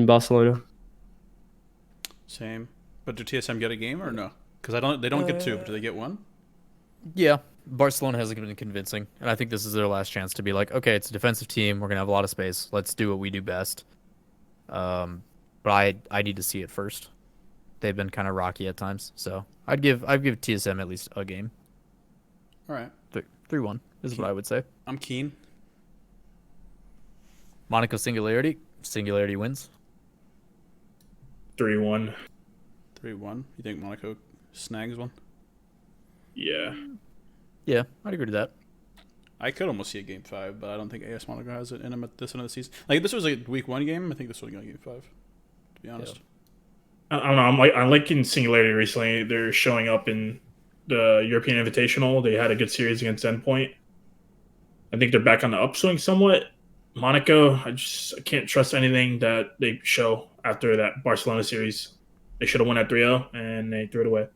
Barcelona. Same. But do TSM get a game or no? Because they don't get two, but do they get one? Yeah, Barcelona hasn't been convincing, and I think this is their last chance to be like, okay, it's a defensive team. We're gonna have a lot of space. Let's do what we do best. But I need to see it first. They've been kind of rocky at times, so I'd give TSM at least a game. All right. 3-1 is what I would say. I'm keen. Monaco Singularity wins. 3-1. 3-1. You think Monaco snags one? Yeah. Yeah, I'd agree to that. I could almost see a game 5, but I don't think AS Monaco has it in them at this end of the season. Like, if this was a week 1 game, I think this would have got game 5, to be honest. I don't know. I'm liking Singularity recently. They're showing up in the European Invitational. They had a good series against Endpoint. I think they're back on the upswing somewhat. Monaco, I can't trust anything that they show after that Barcelona series. They should have won at 3-0, and they threw it away.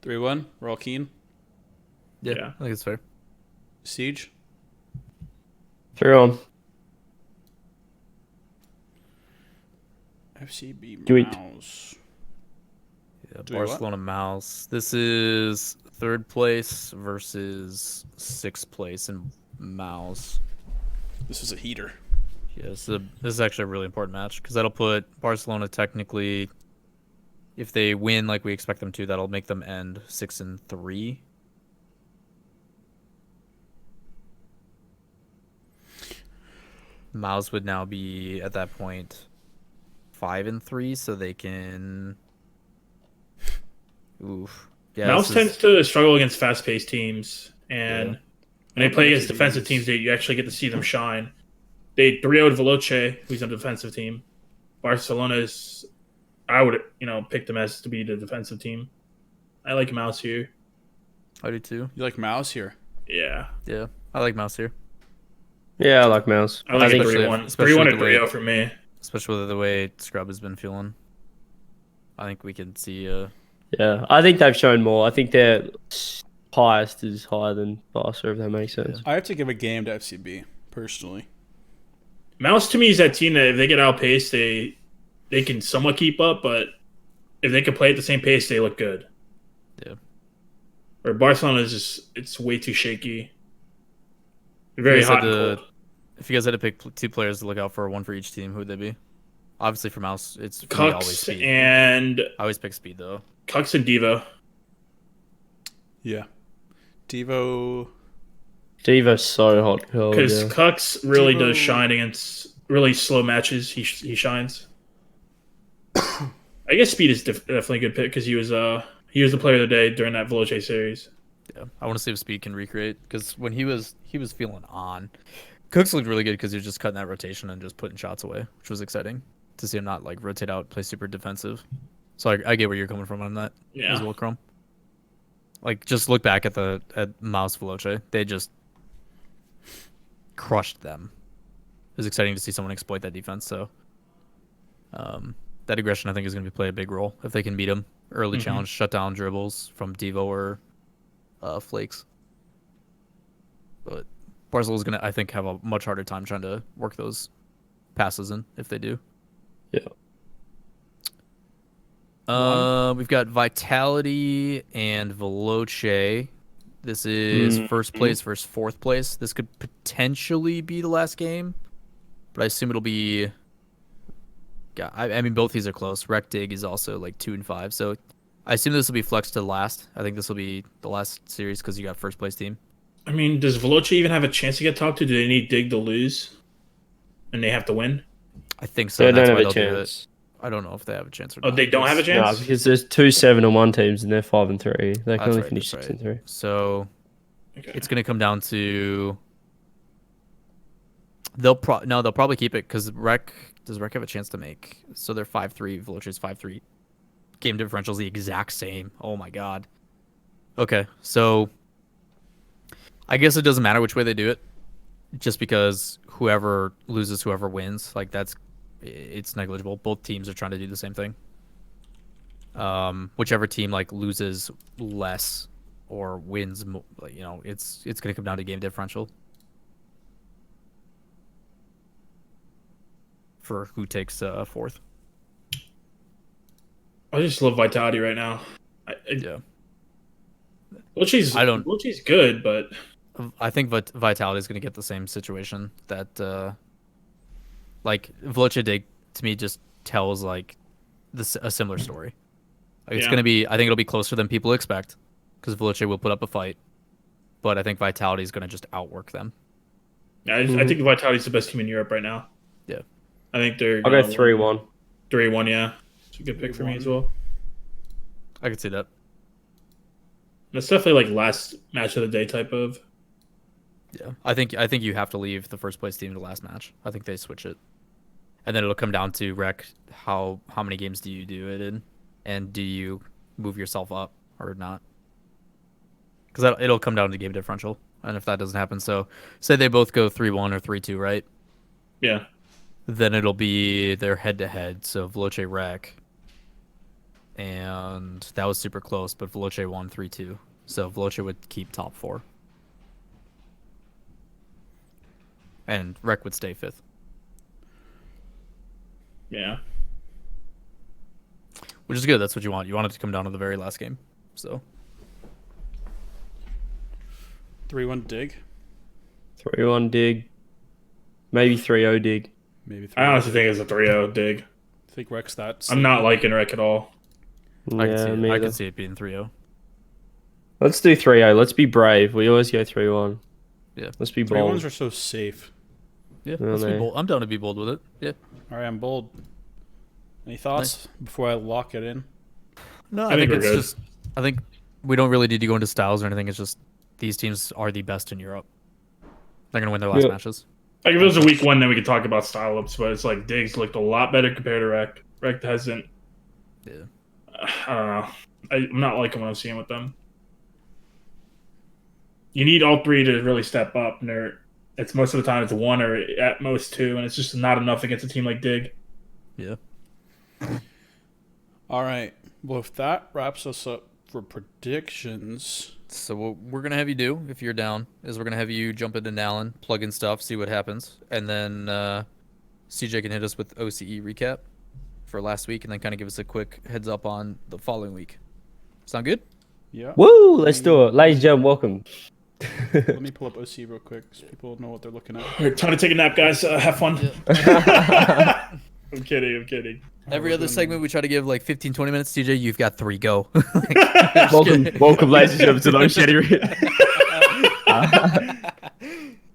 3-1. We're all keen. Yeah. I think it's fair. Siege. 3-1. FCB Do it. Mouse. Yeah, Do we what? Barcelona Mouse. This is 3rd place versus 6th place in Mouse. This is a heater. Yeah, this is actually a really important match because that'll put Barcelona technically, if they win like we expect them to, that'll make them end 6-3. Mouse would now be at that point 5-3, so they can. Oof. Yeah, Mouse tends to struggle against fast-paced teams, and Yeah. when they play against defensive teams, you actually get to see them shine. They 3-0'd Veloce, who's on the defensive team. Barcelona is, I would pick them as to be the defensive team. I like Mouse here. I do too. You like Mouse here? Yeah, Yeah, I like Mouse here, Yeah, I like Mouse. I like think 3-1. especially 3-1 with and the way- 3-0 for me. especially with the way Scrub has been feeling. I think we can see. Yeah, I think they've shown more. I think their highest is higher than Barca, if that makes sense. I have to give a game to FCB, personally. Mouse to me is that team that if they get outpaced, they can somewhat keep up, but if they can play at the same pace, they look good. Yeah. Or Barcelona is just, it's way too shaky. They're very If you guys hot had and to- cold. If you guys had to pick 2 players to look out for, one for each team, who would they be? Obviously for Mouse, it's for me always Cux speed. and I always pick speed though. Cux and Diva. Yeah. Devo. Diva's so hot. Because Yeah. Cux really Divo- does shine against really slow matches. He shines. I guess speed is definitely a good pick because he was the player of the day during that Veloce series. Yeah, I want to see if speed can recreate because when he was feeling on, Cooks looked really good because he was just cutting that rotation and just putting shots away, which was exciting to see him not like rotate out, play super defensive. So I get where you're coming from on that Yeah. as well, Chrome. Like just look back at Mouse Veloce, they just crushed them. It was exciting to see someone exploit that defense. So that aggression I think is going to play a big role if they can beat him early. Challenge, shut down dribbles from Devo or Flakes. But Barcelona's going to, I think, have a much harder time trying to work those passes in if they do. Yeah. We've got Vitality and Veloce. This is first place versus 4th place. This could potentially be the last game, but I assume it'll be. Yeah, I mean both these are close. Rec Dig is also like 2 and 5, so I assume this will be flexed to last. I think this will be the last series because you got first place team. I mean, does Veloce even have a chance to get top 2? Do they need Dig to lose? And they have to win? I think so. They and that's don't why have a they'll do it. chance. I don't know if they have a chance or Oh, not. they don't have a No, chance? because there's 2 7-1 teams and they're 5-3. They can That's only right, finish that's 6-3. So Okay. it's gonna come down to they'll probably keep it because does Rec have a chance to make? So they're 5-3. Vulture's 5-3. Game differential is the exact same. Oh my god. Okay, so I guess it doesn't matter which way they do it, just because whoever loses, whoever wins, like it's negligible. Both teams are trying to do the same thing. Whichever team like loses less or wins, it's gonna come down to game differential for who takes fourth. I just love Vitality right now. Yeah, Luchi's good, but I think Vitality is gonna get the same situation that like Vloche Dig to me just tells like a similar story. Like, it's gonna be, I think it'll be closer than people expect because Vloche will put up a fight, but I think Vitality is gonna just outwork them. yeah, I think Vitality's the best team in Europe right now. Yeah, I think they're. I'll go 3-1. 3-1, yeah. It's a good pick for me as well. I could see that. That's definitely like last match of the day type of. Yeah, I think you have to leave the first place team to last match. I think they switch it, and then it'll come down to Rec. How many games do you do it in, and do you move yourself up or not? Because it'll come down to game differential, and if that doesn't happen, so say they both go 3-1 or 3-2, right? Yeah. Then it'll be their head-to-head. So Vloche Rec, and that was super close, but Vloche won 3-2, so Vloche would keep top 4. And Rec would stay 5th. Yeah. Which is good. That's what you want. You want it to come down to the very last game. So 3-1 dig. 3-1 dig. Maybe 3-0 dig. Maybe 3. I honestly think it's a 3-0 dig. I think Rec's that. I'm not liking Rec at all. I can see me it. I either. can see it being 3-0. Let's do 3-0. Let's be brave. We always go 3-1. Yeah. Let's be 3-1s bold. are so safe. Yeah, Well, let's be they- bold. I'm down to be bold with it. Yeah. All right, I'm bold. Any thoughts before I lock it in? No, I I think think we're it's good. just. I think we don't really need to go into styles or anything. It's just these teams are the best in Europe. They're gonna win their last Yeah. matches. Like if it was a week one, then we could talk about style ups, but it's like Diggs looked a lot better compared to Rec. Rec hasn't. Yeah. I don't know. I'm not liking what I'm seeing with them. You need all three to really step up, and it's most of the time it's one or at most two, and it's just not enough against a team like Dig. Yeah. All right. Well, if that wraps us up for predictions, So what we're gonna have you do, if you're down, is we're gonna have you jump into Nalin, plug in stuff, see what happens, and then CJ can hit us with OCE recap for last week, and then kind of give us a quick heads up on the following week. Sound good? yeah. Woo! Let's do it. Ladies and gentlemen, welcome. Let me pull up OC real quick so people know what they're looking at. All right, time to take a nap, guys. Have fun. I'm kidding. Every other segment, we try to give like 15, 20 minutes. CJ, you've got 3. Go. Welcome, ladies and gentlemen, to the Oceanic.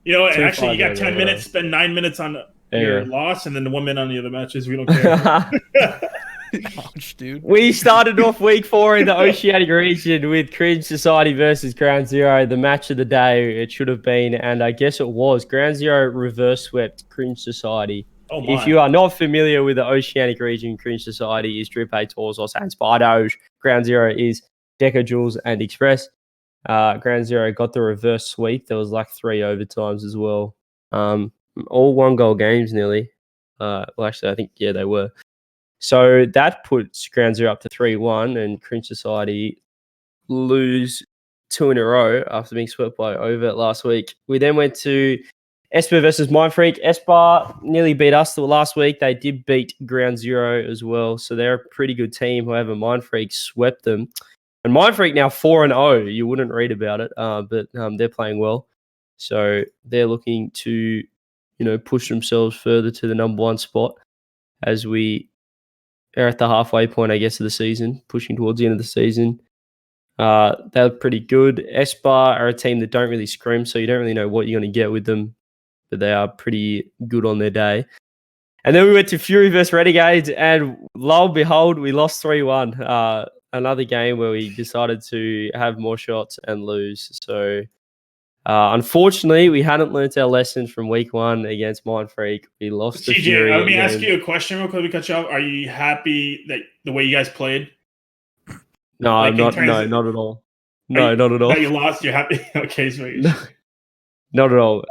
You know, Too actually, you far, got though, 10 yeah. minutes. Spend 9 minutes on Yeah. your loss, and then 1 minute on the other matches. We don't care. Ouch, dude. We started off week 4 in the Oceanic region with Cringe Society versus Ground Zero, the match of the day. It should have been, and I guess it was. Ground Zero reverse swept Cringe Society. Oh my. If you are not familiar with the Oceanic region, Cringe Society is Drip 8, Torzos, and Spardoge. Ground Zero is Deca, Jules, and Express. Ground Zero got the reverse sweep. There was like 3 overtimes as well. All 1-goal games nearly. Well, actually, I think, yeah, they were. So that puts Ground Zero up to 3-1, and Cringe Society lose 2 in a row after being swept by Overt last week. We then went to Esper versus Mind Freak. Esper nearly beat us last week. They did beat Ground Zero as well, so they're a pretty good team. However, Mind Freak swept them. And Mind Freak now 4-0. You wouldn't read about it, but they're playing well. So they're looking to, push themselves further to the number 1 spot as we are at the halfway point, I guess, of the season, pushing towards the end of the season. They're pretty good. Esper are a team that don't really scrim, so you don't really know what you're going to get with them, but they are pretty good on their day. And then we went to Fury versus Renegades, and lo and behold, we lost 3-1. Another game where we decided to have more shots and lose. So, unfortunately, we hadn't learnt our lesson from week 1 against Mind Freak. We lost to Fury. CJ, let me ask you a question real quick. We cut you off. Are you happy that the way you guys played? No, Like, I'm not. No, not at all. No, not at all. That you lost. You're happy. Okay, sweet. No, not at all.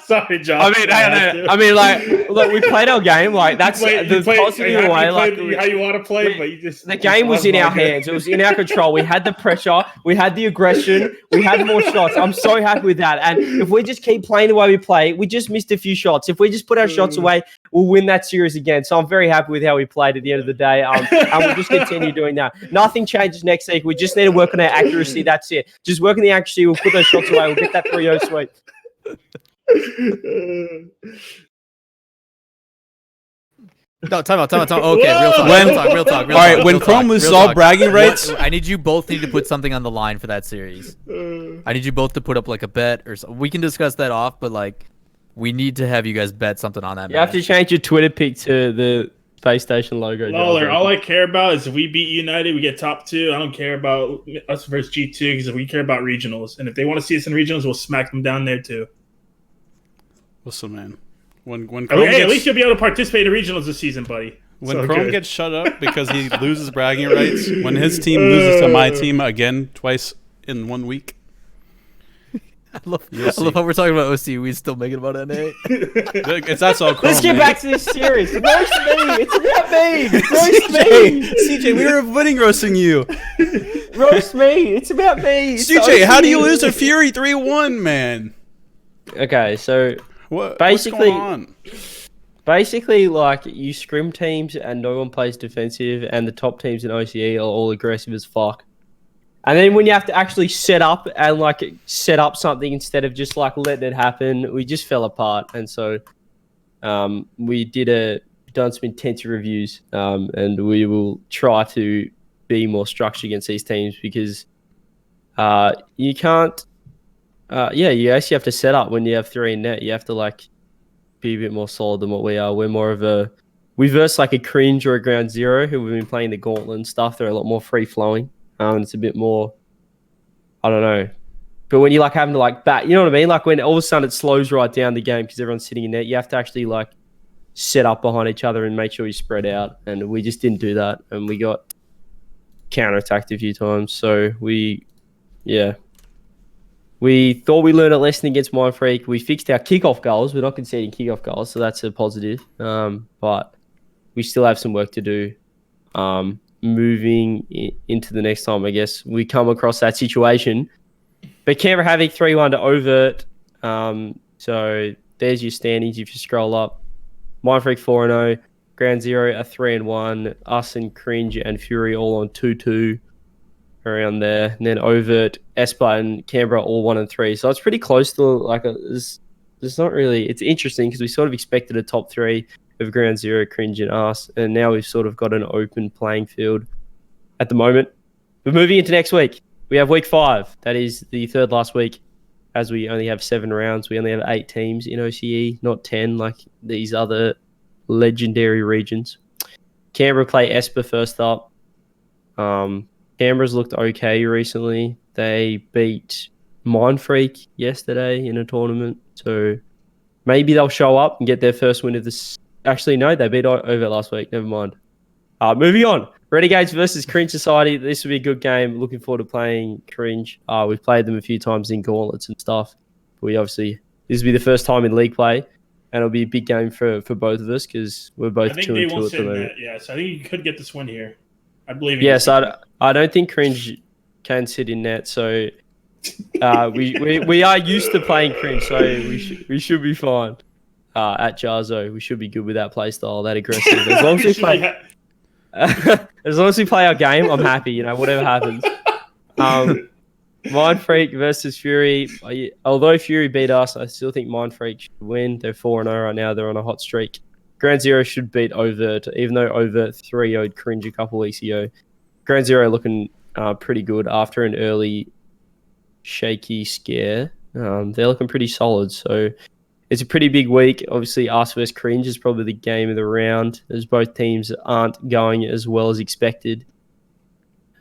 Sorry, John. I mean, like, look, we played our game. Like, that's the positive way. Like, how you want to play, but you just the game was in our hands. It was in our control. We had the pressure. We had the aggression. We had more shots. I'm so happy with that. And if we just keep playing the way we play, we just missed a few shots. If we just put our shots away, we'll win that series again. So I'm very happy with how we played at the end of the day. And we'll just continue doing that. Nothing changes next week. We just need to work on our accuracy. That's it. Just work on the accuracy. We'll put those shots away. We'll get that 3-0 sweep. No, time out. Okay, real talk. All right, when Chrome loses all bragging rights, I need you both to put something on the line for that series. I need you both to put up like a bet or something. We can discuss that off, but like, we need to have you guys bet something on that. You have to change your Twitter pic to the Space Station logo. Lawler, all I care about is if we beat United, we get top 2. I don't care about us versus G2 because we care about regionals. And if they want to see us in regionals, we'll smack them down there too. listen, man. When Chrome at least you'll be able to participate in regionals this season, buddy. When Chrome gets shut up because he loses bragging rights, when his team loses to my team again twice in 1 week. I love how we're talking about OC. We still making about NA. That's all Chrome. Let's get back to this series. Roast me. It's about me. Roast me. CJ, we were winning roasting you. Roast me. It's about me. CJ, how do you lose to Fury 3-1, man? Okay, so What's basically, going on? Basically, like, you scrim teams and no one plays defensive, and the top teams in OCE are all aggressive as fuck. And then when you have to actually set up something instead of just like letting it happen, we just fell apart. And so we done some intensive reviews, and we will try to be more structured against these teams because you can't. You actually have to set up when you have 3 in net. You have to like be a bit more solid than what we are. We're more of we verse like a Cringe or a Ground Zero who we've been playing the Gauntlet and stuff. They're a lot more free flowing. It's a bit more, I don't know. But when you like having to like bat, you know what I mean? Like when all of a sudden it slows right down the game because everyone's sitting in net, you have to actually like set up behind each other and make sure you spread out. And we just didn't do that. And we got counterattacked a few times. So we thought we learned a lesson against Mind Freak. We fixed our kickoff goals. We're not conceding kickoff goals, so that's a positive. But we still have some work to do. Moving into the next time, I guess, we come across that situation. But Canberra having 3-1 to Overt. So there's your standings if you scroll up. Mind Freak 4-0. Ground Zero are 3-1. Us and Cringe and Fury all on 2-2. Around there. And then Overt, Espa and Canberra all 1-3. So it's pretty close to like there's not really. It's interesting because we sort of expected a top 3 of Ground Zero, Cringe and us, and now we've sort of got an open playing field at the moment. We're moving into next week. We have week 5. That is the third last week, as we only have 7 rounds. We only have 8 teams in OCE, not 10 like these other legendary regions. Canberra play Espa first up. Canberra's looked okay recently. They beat Mind Freak yesterday in a tournament, so maybe they'll show up and get their first win of this. Actually, no, they beat Over last week. Never mind. Moving on. Renegades versus Cringe Society. This will be a good game. Looking forward to playing Cringe. We've played them a few times in gauntlets and stuff. This will be the first time in league play, and it'll be a big game for both of us because we're both 2-2 at the moment. So I think you could get this win here. I believe. Yes, I don't think Cringe can sit in net, so we are used to playing Cringe, so we should be fine. At Jahzo, we should be good with that play style, that aggressive. As long as we play, as long as we play our game, I'm happy. Whatever happens. Mind Freak versus Fury. Although Fury beat us, I still think Mind Freak should win. They're 4-0 right now. They're on a hot streak. Ground Zero should beat Overt, even though Overt 3-0'd Cringe a couple weeks ago. Ground Zero looking pretty good after an early shaky scare. They're looking pretty solid. So it's a pretty big week. Obviously, Us vs Cringe is probably the game of the round, as both teams aren't going as well as expected.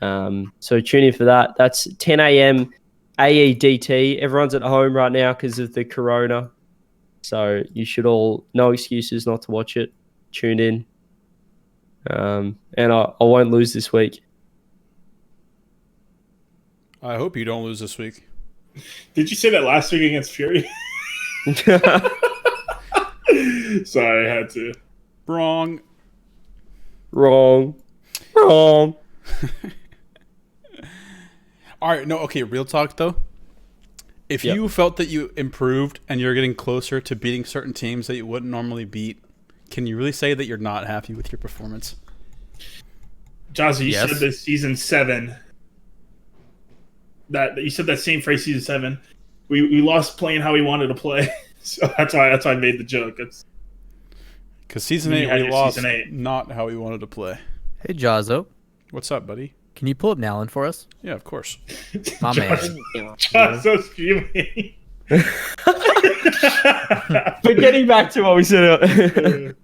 So tune in for that. That's 10 a.m. AEDT. Everyone's at home right now because of the corona. So you should all, no excuses not to watch it. Tune in. And I won't lose this week. I hope you don't lose this week. Did you say that last week against Fury? Sorry, I had to. Wrong. Wrong. All right, no, okay, real talk though. If Yep. you felt that you improved and you're getting closer to beating certain teams that you wouldn't normally beat, can you really say that you're not happy with your performance? Jahzo, you Yes. said this season 7. That you said that same phrase season 7. We lost playing how we wanted to play, so that's why I made the joke. It's Because season You 8 had we your lost, season 8. not how we wanted to play. Hey, Jahzo, What's up, buddy? can you pull up Nalin for us? Yeah, of course. My man. Jahzo screaming. But getting back to what we said,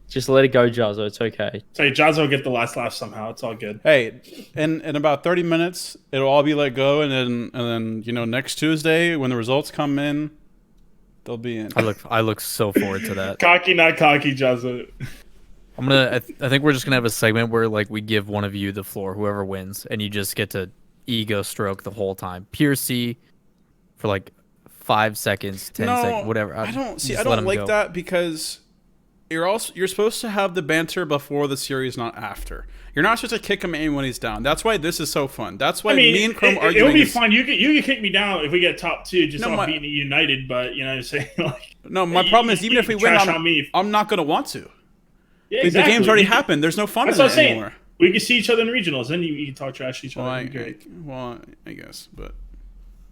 just let it go, Jahzo. It's okay. Sorry, Jahzo will get the last laugh somehow. It's all good. Hey, in about 30 minutes, it'll all be let go, and then next Tuesday when the results come in, they'll be in. I look so forward to that. Cocky, not cocky, Jahzo. I think we're just gonna have a segment where like we give one of you the floor, whoever wins, and you just get to ego stroke the whole time. Pure C for like 5 seconds, 10 seconds, whatever. I don't just let 'em like go. that because you're supposed to have the banter before the series, not after. You're not supposed to kick him in when he's down. That's why this is so fun. That's why me and Chrome it arguing. will be is- fun. You can kick me down if we get top 2, just No, off my- beating United. But you know what I'm saying? Like, No, my problem is even if we win, trash on me. I'm not going to want to. Yeah, The exactly. game's already You can- happened. There's no fun That's in what I'm it saying. anymore. We can see each other in regionals, then you can talk trash to each other. Well, It'd be great. I guess, but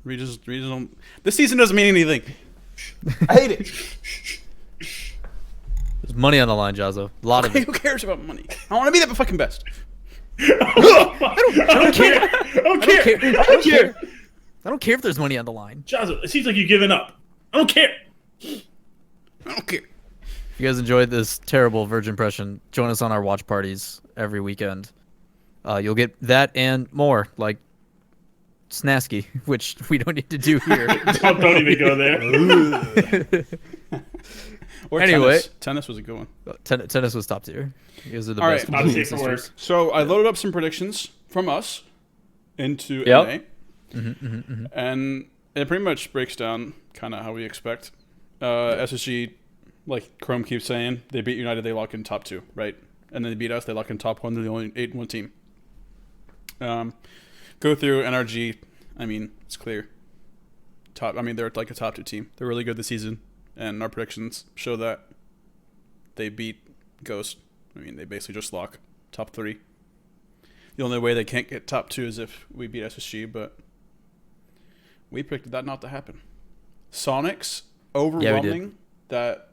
regional. This season doesn't mean anything. I hate it. There's money on the line, Jahzo. A lot of Who it. cares about money? I want to be the fucking best. I don't care. I don't care. I don't care. I don't care if there's money on the line. Jahzo, it seems like you're giving up. I don't care. I don't care. If you guys enjoyed this terrible Virgin impression, join us on our watch parties every weekend. You'll get that and more, like Snasky, which we don't need to do here. Don't even go there. Or Anyway. tennis was a good one. Tennis was top tier. You guys are the All best. right. Not competitive safe for work. sisters. So I loaded up some predictions from us into Yep. NA, and it pretty much breaks down kind of how we expect. SSG, like Chrome keeps saying, they beat United, they lock in top 2, right? And then they beat us, they lock in top 1. They're the only 8-1 team. Go through NRG. I mean, it's clear. They're like a top 2 team. They're really good this season, and our predictions show that they beat Ghost. I mean, they basically just lock top 3. The only way they can't get top 2 is if we beat SSG, but we predicted that not to happen. Sonics, overwhelming that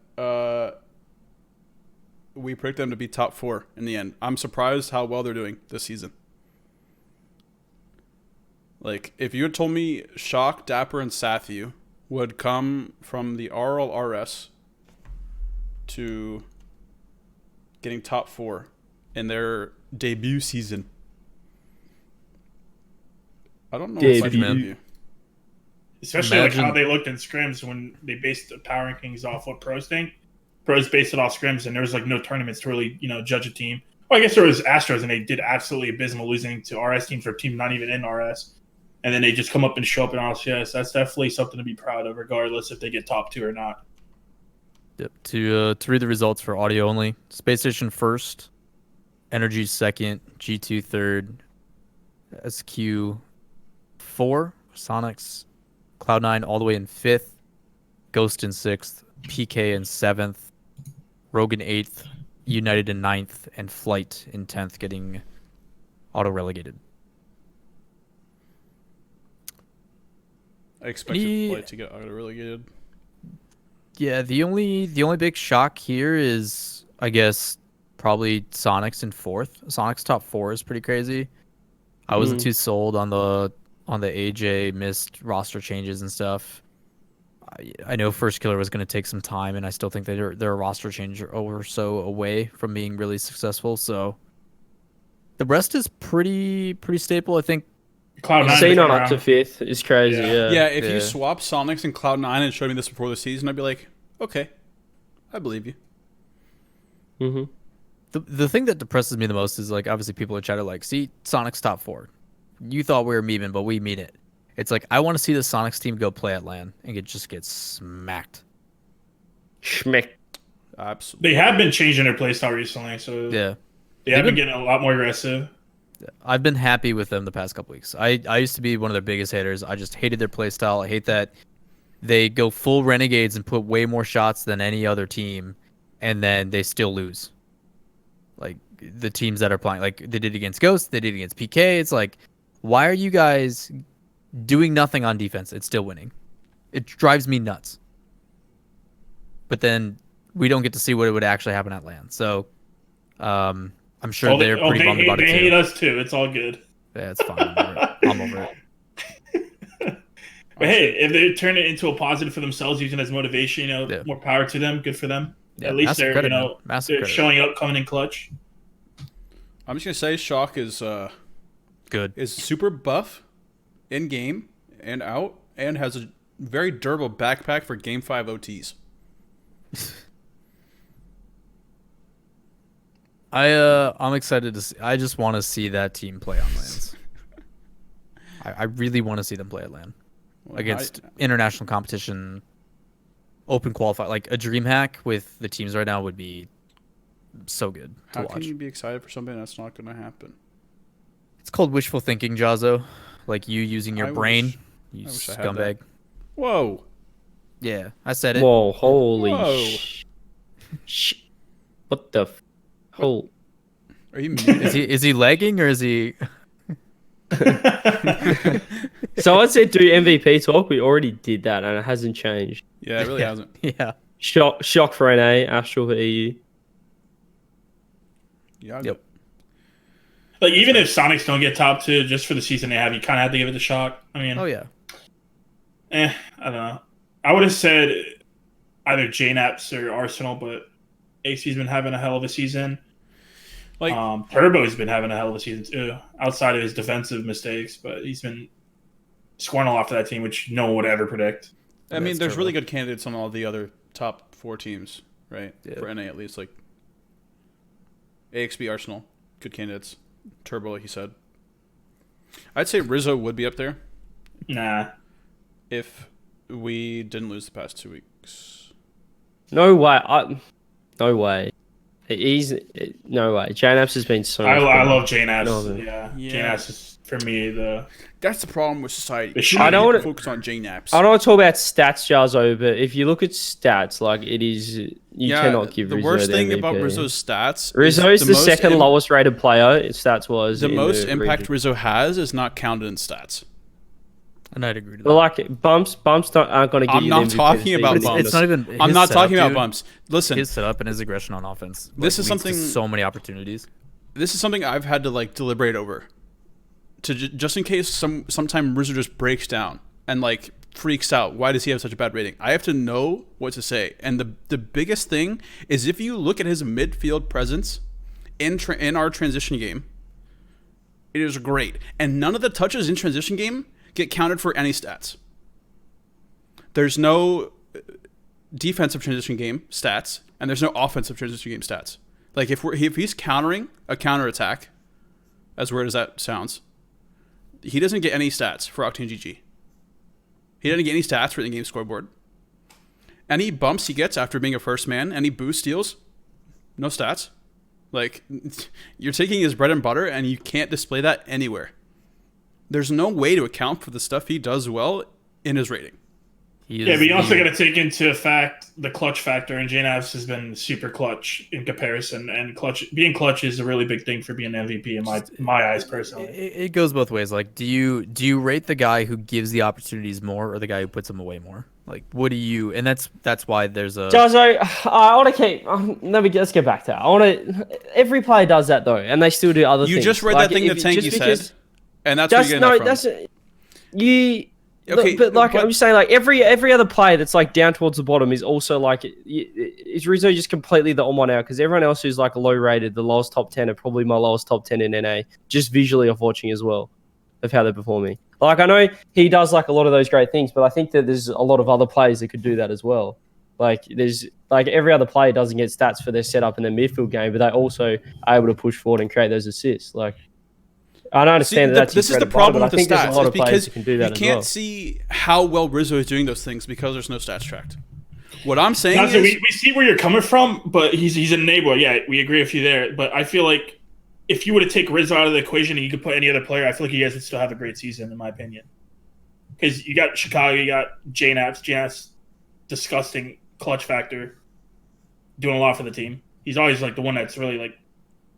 we predicted them to be top 4 in the end. I'm surprised how well they're doing this season. Like, if you had told me Shock, Dapper, and Sathu would come from the RLRS to getting top 4 in their debut season, I don't know if I Debut. believe you. Especially Imagine- like how they looked in scrims when they based the power rankings off what pros think. Pros based it off scrims, and there was like no tournaments to really judge a team. Well, I guess there was Astros, and they did absolutely abysmal, losing to RS teams for a team not even in RS. And then they just come up and show up in RLCS. That's definitely something to be proud of, regardless if they get top 2 or not. Yep. To read the results for audio only: Space Station first, Energy second, G2 third, SQ 4, Sonics, Cloud9 all the way in 5th, Ghost in 6th, PK in 7th, Rogan 8th, United in 9th, and Flight in 10th, getting auto relegated. I expected Any- Flight to get relegated. Yeah, the only big shock here is, I guess, probably Sonics in 4th. Sonics top 4 is pretty crazy. I wasn't too sold on the AJ missed roster changes and stuff. I know First Killer was going to take some time, and I still think they're a roster change or so away from being really successful. So the rest is pretty stable. I think Cloud9 Xenon around. up to 5th is crazy. Yeah. Yeah. If you swap Sonics and Cloud9 and showed me this before the season, I'd be like, okay, I believe you. Mm-hmm. the thing that depresses me the most is like obviously people in chat are like, see, Sonic's top 4. You thought we were memeing, but we mean it. It's like I want to see the Sonics team go play at LAN and just get smacked. Schmick. Absolutely. They have been changing their playstyle recently, so Yeah. they have been getting a lot more aggressive. I've been happy with them the past couple weeks. I used to be one of their biggest haters. I just hated their playstyle. I hate that they go full Renegades and put way more shots than any other team, and then they still lose. Like the teams that are playing, like they did against Ghost, they did against PK. It's like, why are you guys doing nothing on defense? It's still winning. It drives me nuts. But then we don't get to see what would actually happen at LAN. So I'm sure they're pretty bummed about it too. They hate us too. It's all good. Yeah, it's fine. I'm over it. But hey, if they turn it into a positive for themselves, using it as motivation, more power to them. Good for them. Yeah, At least they're credit, they're showing up, coming in clutch. I'm just gonna say Shock is good. Is super buff in game and out, and has a very durable backpack for Game 5 OTs. I'm excited to see. I just want to see that team play on LANs. I really want to see them play at LAN against international competition, open qualify. Like a DreamHack with the teams right now would be so good to watch. How can you be excited for something that's not going to happen? It's called wishful thinking, Jahzo. Like you using your brain, you wish I had scumbag. that. Whoa. Yeah, I said it. Whoa, holy Whoa. What the whole Are you muted? Is he lagging or is he? Someone said do MVP talk. We already did that and it hasn't changed. Yeah, it really hasn't. Yeah. Shock for NA, Astral for EU. Yeah. Yep. Like even if Sonics don't get top 2 just for the season they have, you kind of have to give it a Shock. I mean, Oh yeah. I don't know. I would have said either JNAPS or Arsenal, but AC's been having a hell of a season. Like Turbo's been having a hell of a season too, outside of his defensive mistakes, but he's been scoring a lot for that team, which no one would ever predict. I mean, That's there's Turbo. really good candidates on all the other top 4 teams, right? Yeah. For NA at least, like AXB, Arsenal, good candidates. Turbo, like you said. I'd say Rizzo would be up there Nah. if we didn't lose the past 2 weeks. No way. No way. No way. JNAPS has been so much I better. love JNAS. No, Yeah. Yeah. JNAS is for me the That's the problem with society. They should- We I don't need to wanna- focus on JNAPs. I don't want to talk about stats, Jahzo, but if you look at stats, like it is, you cannot give the Rizzo worst the thing MVP. about Rizzo's stats. Rizzo is the most second lowest rated player, stats was. The in most the impact region. Rizzo has is not counted in stats. And I'd agree to that. But like bumps aren't going to give I'm you. not the MVP talking this about season. bumps. It's not even. I'm his not setup, talking about dude. bumps. Listen, His setup and his aggression on offense. This is leads to something- so many opportunities. this is something I've had to like deliberate over, to just in case sometime Rizzo just breaks down and like freaks out. Why does he have such a bad rating? I have to know what to say. And the biggest thing is if you look at his midfield presence in our transition game, it is great. And none of the touches in transition game get counted for any stats. There's no defensive transition game stats, and there's no offensive transition game stats. Like if he's countering a counterattack, as weird as that sounds, he doesn't get any stats for Octane GG. He doesn't get any stats for the game scoreboard. Any bumps he gets after being a first man, any boost steals, no stats. Like you're taking his bread and butter and you can't display that anywhere. There's no way to account for the stuff he does well in his rating. but you also got to take into effect the clutch factor, and JNAS has been super clutch in comparison. And being clutch is a really big thing for being an MVP in my eyes personally. It goes both ways. Like, do you rate the guy who gives the opportunities more, or the guy who puts them away more? Like, what do you? And that's why there's a. Jahzo, I want to keep. Let's get back to that. I want to. Every player does that though, and they still do other things. You just read Like, that thing if- that Tanky just because- said, and that's where you're getting that from. You Okay, but I'm just saying, like every other player that's like down towards the bottom is also like, is Rizzo just completely the on one out? Because everyone else who's like low rated, the lowest top 10 are probably my lowest top 10 in NA, just visually of watching as well, of how they're performing. Like I know he does like a lot of those great things, but I think that there's a lot of other players that could do that as well. Like there's like every other player doesn't get stats for their setup in their midfield game, but they also are able to push forward and create those assists. Like I don't understand that's this is the bread and butter, problem but with the I think there's a stats. lot Is of players because who can do that you as can't well. see how well Rizzo is doing those things because there's no stats tracked. What I'm saying Jahzo, is, we see where you're coming from, but he's an enabler. Yeah, we agree with you there. But I feel like if you were to take Rizzo out of the equation and you could put any other player, I feel like you guys would still have a great season, in my opinion. Because you got Chicago, you got JNaps. JNaps, disgusting clutch factor, doing a lot for the team. He's always like the one that's really like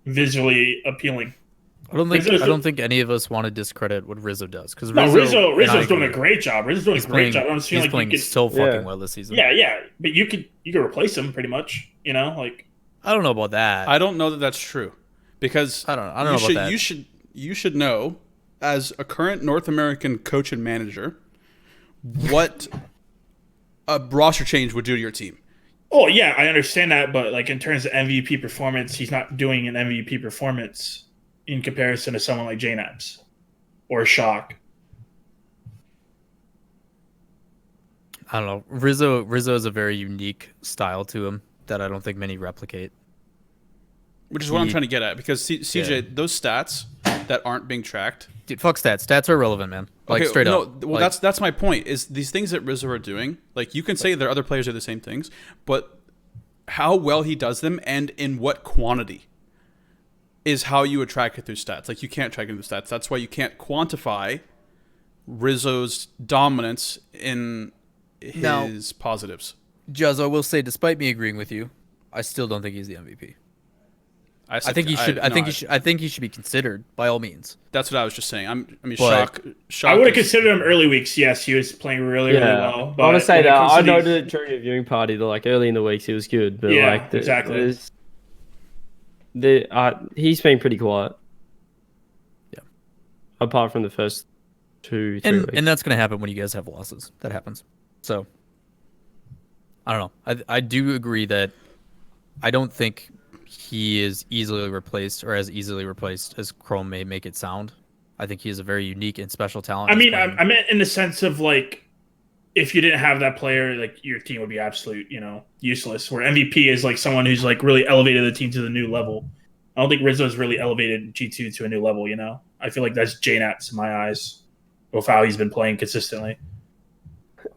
visually appealing. I don't think any of us want to discredit what Rizzo does because Rizzo's doing a great job. Rizzo's doing a great job. I'm just feeling he's like playing so fucking well this season. Yeah, but you could replace him pretty much. You know, like I don't know about that. I don't know that that's true because I don't know about that. You should know as a current North American coach and manager what a roster change would do to your team. Oh yeah, I understand that, but like in terms of MVP performance, he's not doing an MVP performance in comparison to someone like JNaps or Shock. I don't know. Rizzo has a very unique style to him that I don't think many replicate. Which is what I'm trying to get at because CJ, those stats that aren't being tracked. Dude, fuck stats. Stats are irrelevant, man. Like Okay, straight no, up. well, like, that's my point. Is these things that Rizzo are doing? Like you can say that other players do the same things, but how well he does them and in what quantity is how you attract it through stats. Like you can't track it through stats. That's why you can't quantify Rizzo's dominance in his positives. Jahzo, I will say, despite me agreeing with you, I still don't think he's the MVP. I think he should. I think he should be considered by all means. That's what I was just saying. Shock. I would have considered him early weeks. Yes, he was playing really well. But I want to say that I noted it during a viewing party that like early in the weeks he was good, but exactly. He's been pretty quiet. Yeah. Apart from the first 2-3 weeks. And that's gonna happen when you guys have losses. That happens. So I don't know. I do agree that I don't think he is easily replaced or as easily replaced as Chrome may make it sound. I think he is a very unique and special talent. I mean, I meant in the sense of like, if you didn't have that player, like your team would be absolute, useless. Where MVP is like someone who's like really elevated the team to the new level. I don't think Rizzo's really elevated G2 to a new level. I feel like that's JNaps in my eyes with how he's been playing consistently.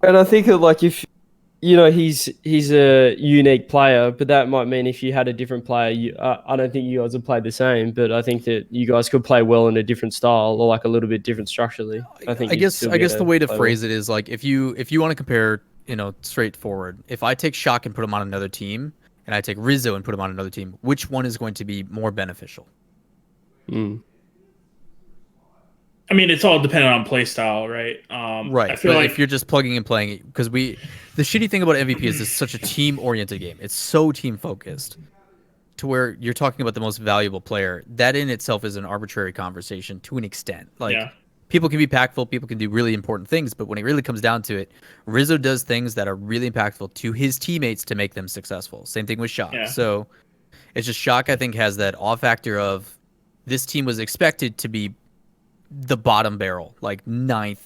And I think that like if he's a unique player, but that might mean if you had a different player, I don't think you guys would play the same, but I think that you guys could play well in a different style or like a little bit different structurally. I guess the way to phrase it is like if you want to compare, straightforward, if I take Shock and put him on another team and I take Rizzo and put him on another team, which one is going to be more beneficial? I mean, it's all dependent on play style, right? Right. I feel like if you're just plugging and playing it, because the shitty thing about MVP is it's such a team-oriented game. It's so team-focused to where you're talking about the most valuable player. That in itself is an arbitrary conversation to an extent. Like, people can be impactful, people can do really important things, but when it really comes down to it, Rizzo does things that are really impactful to his teammates to make them successful. Same thing with Shock. Yeah. So it's just Shock, I think, has that awe factor of this team was expected to be the bottom barrel, like 9th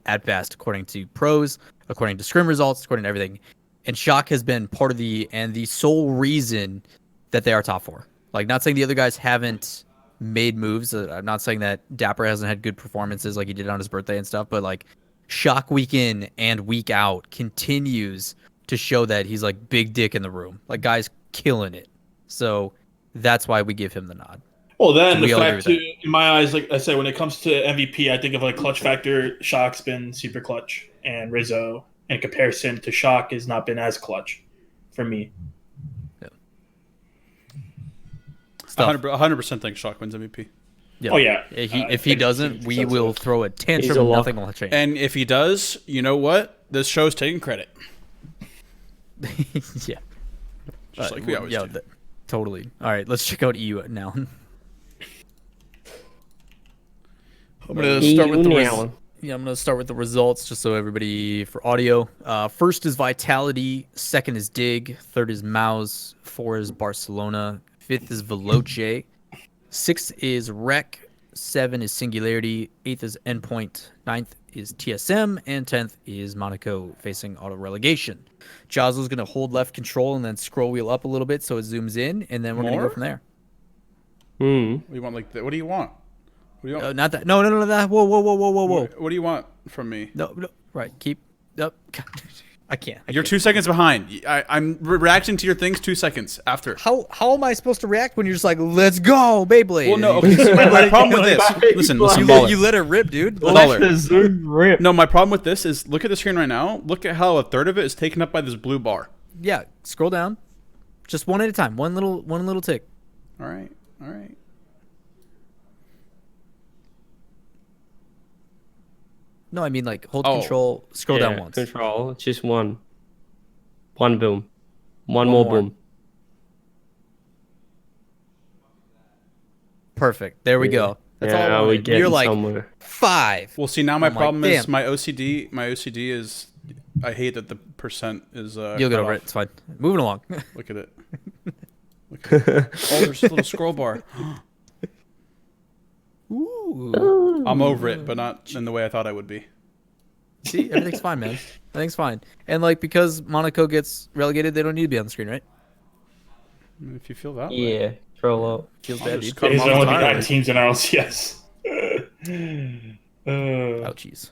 at best, according to pros, according to scrim results, according to everything. And Shock has been part of the sole reason that they are top 4. Like, not saying the other guys haven't made moves. I'm not saying that Dapper hasn't had good performances like he did on his birthday and stuff, but like Shock week in and week out continues to show that he's like big dick in the room. Like, guys killing it. So that's why we give him the nod. Well, then the fact too, in my eyes, like I said, when it comes to MVP, I think of like clutch factor. Shock's been super clutch, and Rizzo, in comparison to Shock, has not been as clutch for me. Yeah. 100% think Shock wins MVP. Yeah. Oh yeah. If he doesn't, we will throw a tantrum and nothing will change. And if he does, you know what? This show's taking credit. Yeah. Just like we always do. Totally. All right, let's check out EU now. I'm gonna start with Yeah, I'm gonna start with the results just so everybody for audio. First is Vitality, second is Dig, third is Mouse, four is Barcelona, fifth is Veloce, sixth is Rec, seven is Singularity, eighth is Endpoint, ninth is TSM, and 10th is Monaco facing auto relegation. Jahzo's gonna hold left control and then scroll wheel up a little bit so it zooms in, and then we're gonna go from there. What do you want? Like, what do you want? What do you want? Not that. No. That. Whoa. What do you want from me? No. Right. Keep. Nope. I can't. You're 2 seconds behind. I'm reacting to your things 2 seconds after. How am I supposed to react when you're just like, let's go, Beyblade? Well, no. Okay, so my problem with this. Listen, Lawler. You let it rip, dude. Lawler. Rip. No, my problem with this is look at the screen right now. Look at how a third of it is taken up by this blue bar. Yeah. Scroll down. Just one at a time. One little tick. All right. No, I mean like hold control. Scroll down once. Control. It's just one. One boom. One more boom. Perfect. There we go. That's all I we wanted. get You're like somewhere. 5. Well, see, now my problem is damn. my OCD. My OCD is I hate that the percent is. You'll get over it. It's fine. Moving along. Look at it. Look at it. Oh, there's a little scroll bar. Ooh. I'm over it, but not in the way I thought I would be. See, everything's fine, man. Everything's fine. And like because Monaco gets relegated, they don't need to be on the screen, right? If you feel that way. Yeah. Control up. Feels I'll bad, just dude. cut There's them off only entirely. 9 teams in RLCS. Ouchies.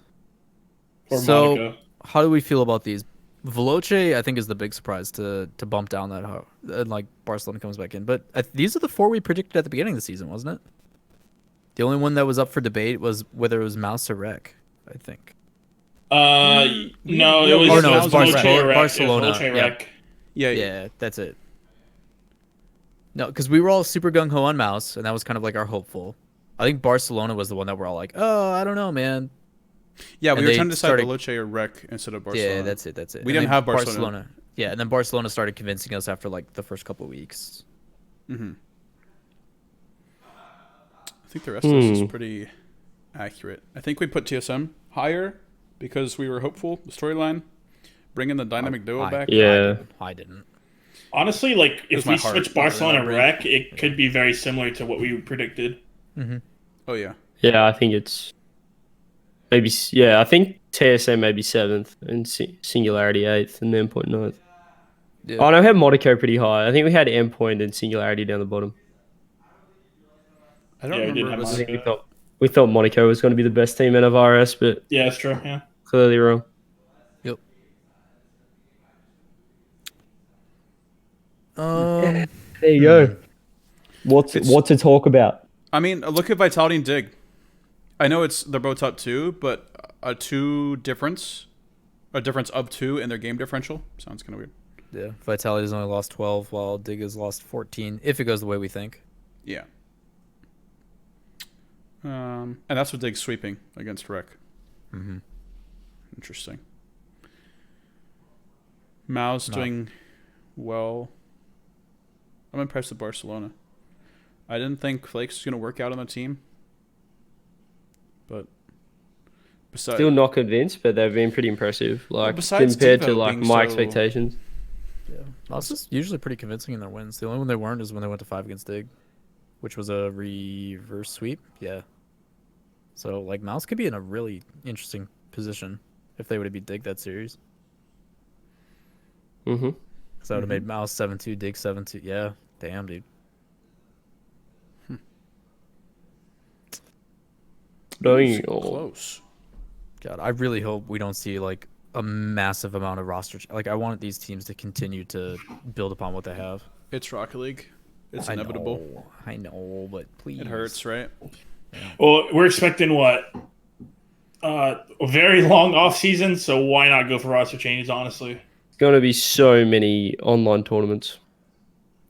Poor So, Monaco. how do we feel about these? Veloce, I think, is the big surprise to bump down that how and like Barcelona comes back in. But these are the 4 we predicted at the beginning of the season, wasn't it? The only one that was up for debate was whether it was Mouse or Rec, I think. No, it was, Oh, no, it it's was Barcelona. Barcelona. Yeah. Rec. Yeah. Yeah, that's it. No, because we were all super gung ho on Mouse, and that was kind of like our hopeful. I think Barcelona was the one that we're all like, oh, I don't know, man. Yeah, we And were they trying to decide started- Veloce or Rec instead of Barcelona. Yeah, that's it. We And didn't then have Barcelona. Yeah, and then Barcelona started convincing us after like the first couple of weeks. Mm-hmm. I think the rest of this is pretty accurate. I think we put TSM higher because we were hopeful. The storyline, bringing the dynamic duo back. Yeah. I didn't. Honestly, like if my we heart. switch Barcelona My brain. Rec, it could be very similar to what we predicted. Oh yeah. Yeah, I think it's maybe. Yeah, I think TSM maybe 7th and Singularity 8th and Endpoint 9th. Yeah. Oh no, we had Monaco pretty high. I think we had Endpoint and Singularity down the bottom. I don't Yeah, we did remember. have Was I think we thought Monaco was going to be the best team out of RS, but Yeah, that's true. Yeah. clearly wrong. Yep. There you go. What to talk about? I mean, look at Vitality and Dig. I know they're both top 2, but a difference of 2 in their game differential sounds kind of weird. Yeah, Vitality's only lost 12, while Dig has lost 14. If it goes the way we think. Yeah. And that's what Dig's sweeping against Rec. Mm-hmm. Interesting. Mao's doing well. I'm impressed with Barcelona. I didn't think Flakes was going to work out on the team. But Still not convinced, but they've been pretty impressive. Like besides compared to Devo like being my so- expectations. Yeah. Mouse is usually pretty convincing in their wins. The only one they weren't is when they went to 5 against Dig, which was a reverse sweep. Yeah. So, like, Mouse could be in a really interesting position if they would have beat Dig that series. Mm-hmm. Because that would have made Mouse 7-2, Dig 7-2. Yeah. Damn, dude. Close. God, I really hope we don't see, like, a massive amount of roster. Like, I want these teams to continue to build upon what they have. It's Rocket League. It's I inevitable. I know, but please. It hurts, right? Well, we're expecting what? A very long off season, so why not go for roster changes? Honestly, Going to be so many online tournaments.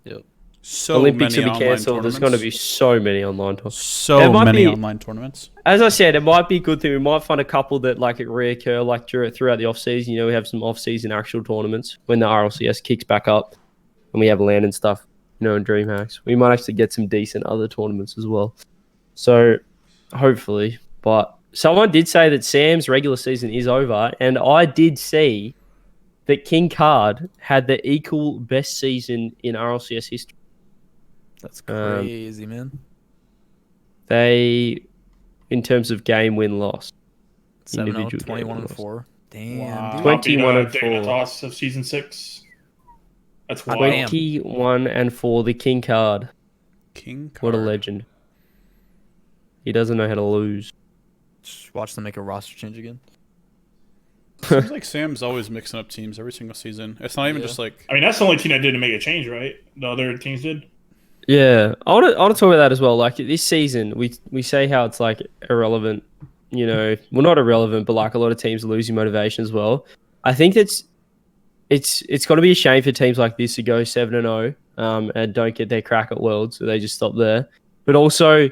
Yep. So Olympics many will be online cancelled. There's going to be tournaments. so many online tournaments. So There might many be- online tournaments. As I said, it might be a good thing. We might find a couple that like it reoccur like throughout the off season. You know, we have some off season actual tournaments when the RLCS kicks back up, and we have LAN and stuff. You know, in DreamHacks, we might actually get some decent other tournaments as well. So, hopefully, but someone did say that Sam's regular season is over, and I did see that King Card had the equal best season in RLCS history. That's crazy, man. They, in terms of game win-loss, 7-0, 21-4. Damn, Wow. dude. 21 and Taking the 4. toss of season 6. That's wild. 21 and 4. The King Card. King Card. What a legend. He doesn't know how to lose. Just watch them make a roster change again. Seems like Sam's always mixing up teams every single season. It's not even just like. I mean, that's the only team that didn't make a change, right? The other teams did. Yeah, I want to talk about that as well. Like this season, we say how it's like irrelevant. You know, well, not irrelevant, but like a lot of teams are losing motivation as well. I think it's got to be a shame for teams like this to go 7-0 and don't get their crack at Worlds, so they just stop there. But also,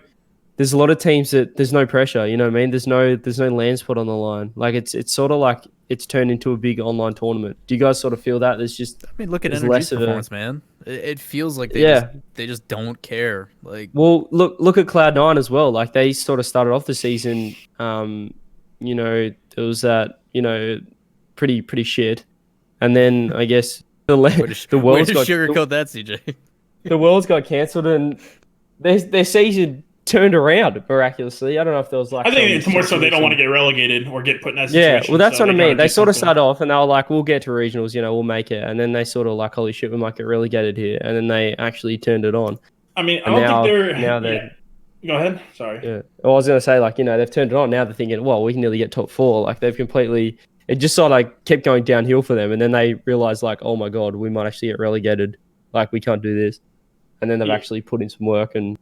there's a lot of teams that there's no pressure. You know what I mean? There's no land spot on the line. Like it's sort of like it's turned into a big online tournament. Do you guys sort of feel that? There's just I mean, look at there's Energy's less of a- performance, man. It feels like they just don't care. Like, well, look at Cloud9 as well. Like they sort of started off the season. You know, there was that pretty shit, and then I guess the world's got sugarcoat that, CJ. the world's got cancelled and their season turned around miraculously. I don't know if there was like I think it's more so they don't want to get relegated or get put in that yeah, situation. well, that's so what I mean. They do sort of something. started off and they were like, we'll get to regionals, we'll make it. And then they sort of like, holy shit, we might get relegated here. And then they actually turned it on. I mean, I And don't think they're. now Yeah. Go ahead. Sorry. Yeah. Well, I was going to say, like, they've turned it on. Now they're thinking, well, we can nearly get top 4. Like, they've completely... It just sort of like kept going downhill for them. And then they realized, like, oh my God, we might actually get relegated. Like, we can't do this. And then they've actually put in some work and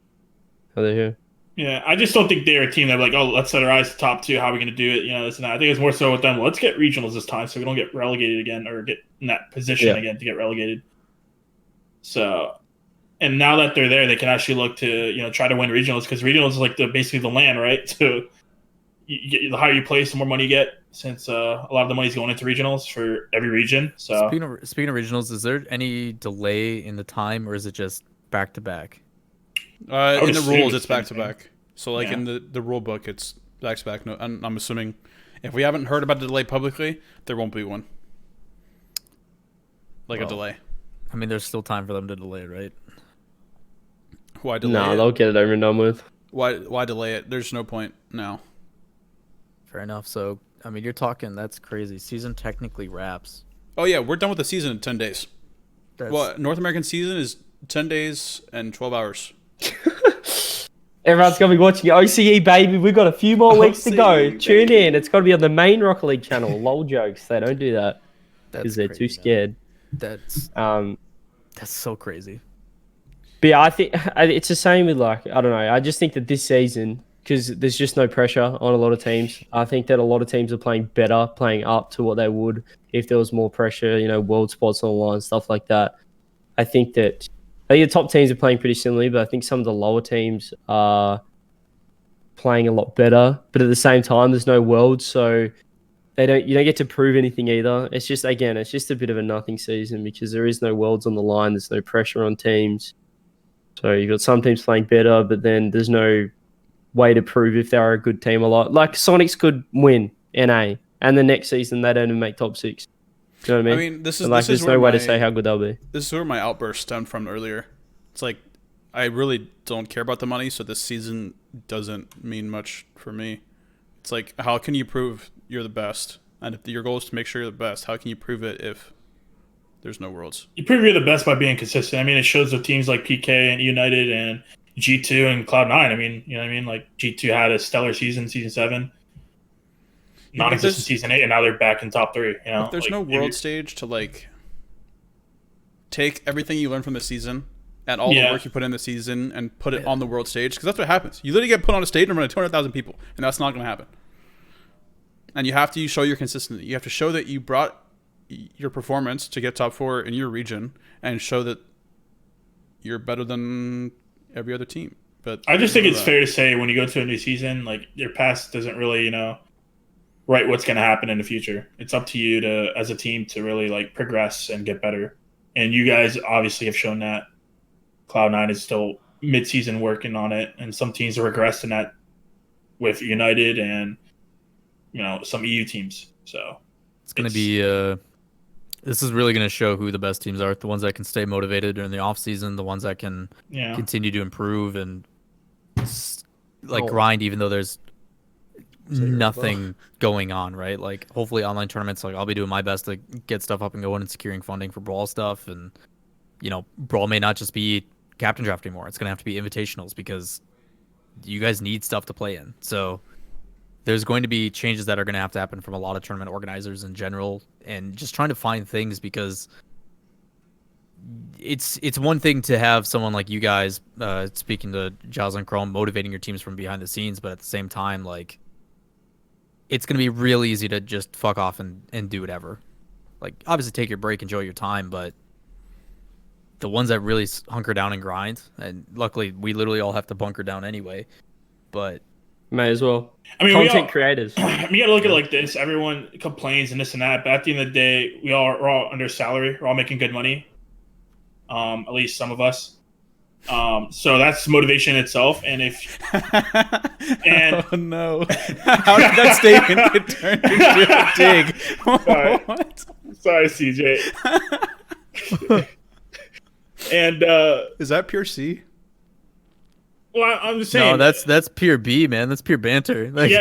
now they're here. Yeah, I just don't think they're a team that like, oh, let's set our eyes to top 2. How are we going to do it? This and that. I think it's more so with them. Let's get regionals this time so we don't get relegated again or get in that position again to get relegated. So, and now that they're there, they can actually look to try to win regionals because regionals is like basically the land, right? So, the higher you place, the more money you get. Since a lot of the money is going into regionals for every region. So, speaking of regionals, is there any delay in the time, or is it just back to back? In the rules, it's back to back. So, like in the rule book, it's back to back. No, I'm assuming if we haven't heard about the delay publicly, there won't be one. A delay. I mean, there's still time for them to delay, right? Why delay? No, it? they'll get it over and done with. Why delay it? There's no point now. Fair enough. So, I mean, you're talking. That's crazy. Season technically wraps. Oh yeah, we're done with the season in 10 days. That's... North American season is 10 days and 12 hours. Everyone's going to be watching OCE, baby. We've got a few more weeks to go. OCE, Tune baby. in. It's got to be on the main Rocket League channel. Lol jokes. They don't do that because they're too scared. That's so crazy. But yeah, I think it's the same with I don't know. I just think that this season, because there's just no pressure on a lot of teams, I think that a lot of teams are playing better, playing up to what they would if there was more pressure, world spots on the line, stuff like that. I think the top teams are playing pretty similarly, but I think some of the lower teams are playing a lot better. But at the same time, there's no world, so you don't get to prove anything either. It's just a bit of a nothing season because there is no worlds on the line. There's no pressure on teams. So you've got some teams playing better, but then there's no way to prove if they're a good team a lot. Like Sonics could win NA, and the next season they don't even make top 6. You know what I mean? There's no way to say how good they'll be. This is where my outburst stemmed from earlier. It's like I really don't care about the money, so this season doesn't mean much for me. It's like, how can you prove you're the best? And if your goal is to make sure you're the best, how can you prove it if there's no worlds? You prove you're the best by being consistent. I mean, it shows with teams like PK and United and G2 and Cloud9. I mean, you know what I mean? Like G2 had a stellar season 7. Non-existent season 8, and now they're back in top 3. If there's no world stage to take everything you learn from the season and all the work you put in the season and put it on the world stage, because that's what happens. You literally get put on a stage in front of 200,000 people, and that's not going to happen. And you have to show your consistency. You have to show that you brought your performance to get top 4 in your region, and show that you're better than every other team. But I just think it's fair to say when you go to a new season, your past doesn't really, write what's going to happen in the future. It's up to you to, as a team, to really progress and get better. And you guys obviously have shown that. Cloud9 is still mid-season working on it, and some teams have regressed in that with United and some EU teams. So It's going to be this is really going to show who the best teams are, the ones that can stay motivated during the off season, the ones that can continue to improve and grind even though there's nothing going on, right? Like hopefully online tournaments, like I'll be doing my best to get stuff up and going and securing funding for Brawl stuff, and Brawl may not just be captain draft anymore. It's going to have to be invitationals because you guys need stuff to play in. So there's going to be changes that are going to have to happen from a lot of tournament organizers in general, and just trying to find things, because it's one thing to have someone like you guys speaking to Jahzo and Chrome motivating your teams from behind the scenes, but at the same time, like, it's going to be real easy to just fuck off and do whatever. Like, obviously take your break, enjoy your time, but the ones that really hunker down and grind, and luckily we literally all have to bunker down anyway, but may as well. I mean, content creators. You got to look at it like this. Everyone complains and this and that, but at the end of the day, we're all under salary. We're all making good money. At least some of us. So that's motivation itself. And oh no, how did that statement get turned into a dig? Sorry. What? Sorry, CJ. And is that pure C? Well, I'm just saying. No, that's pure B, man. That's pure banter. Like,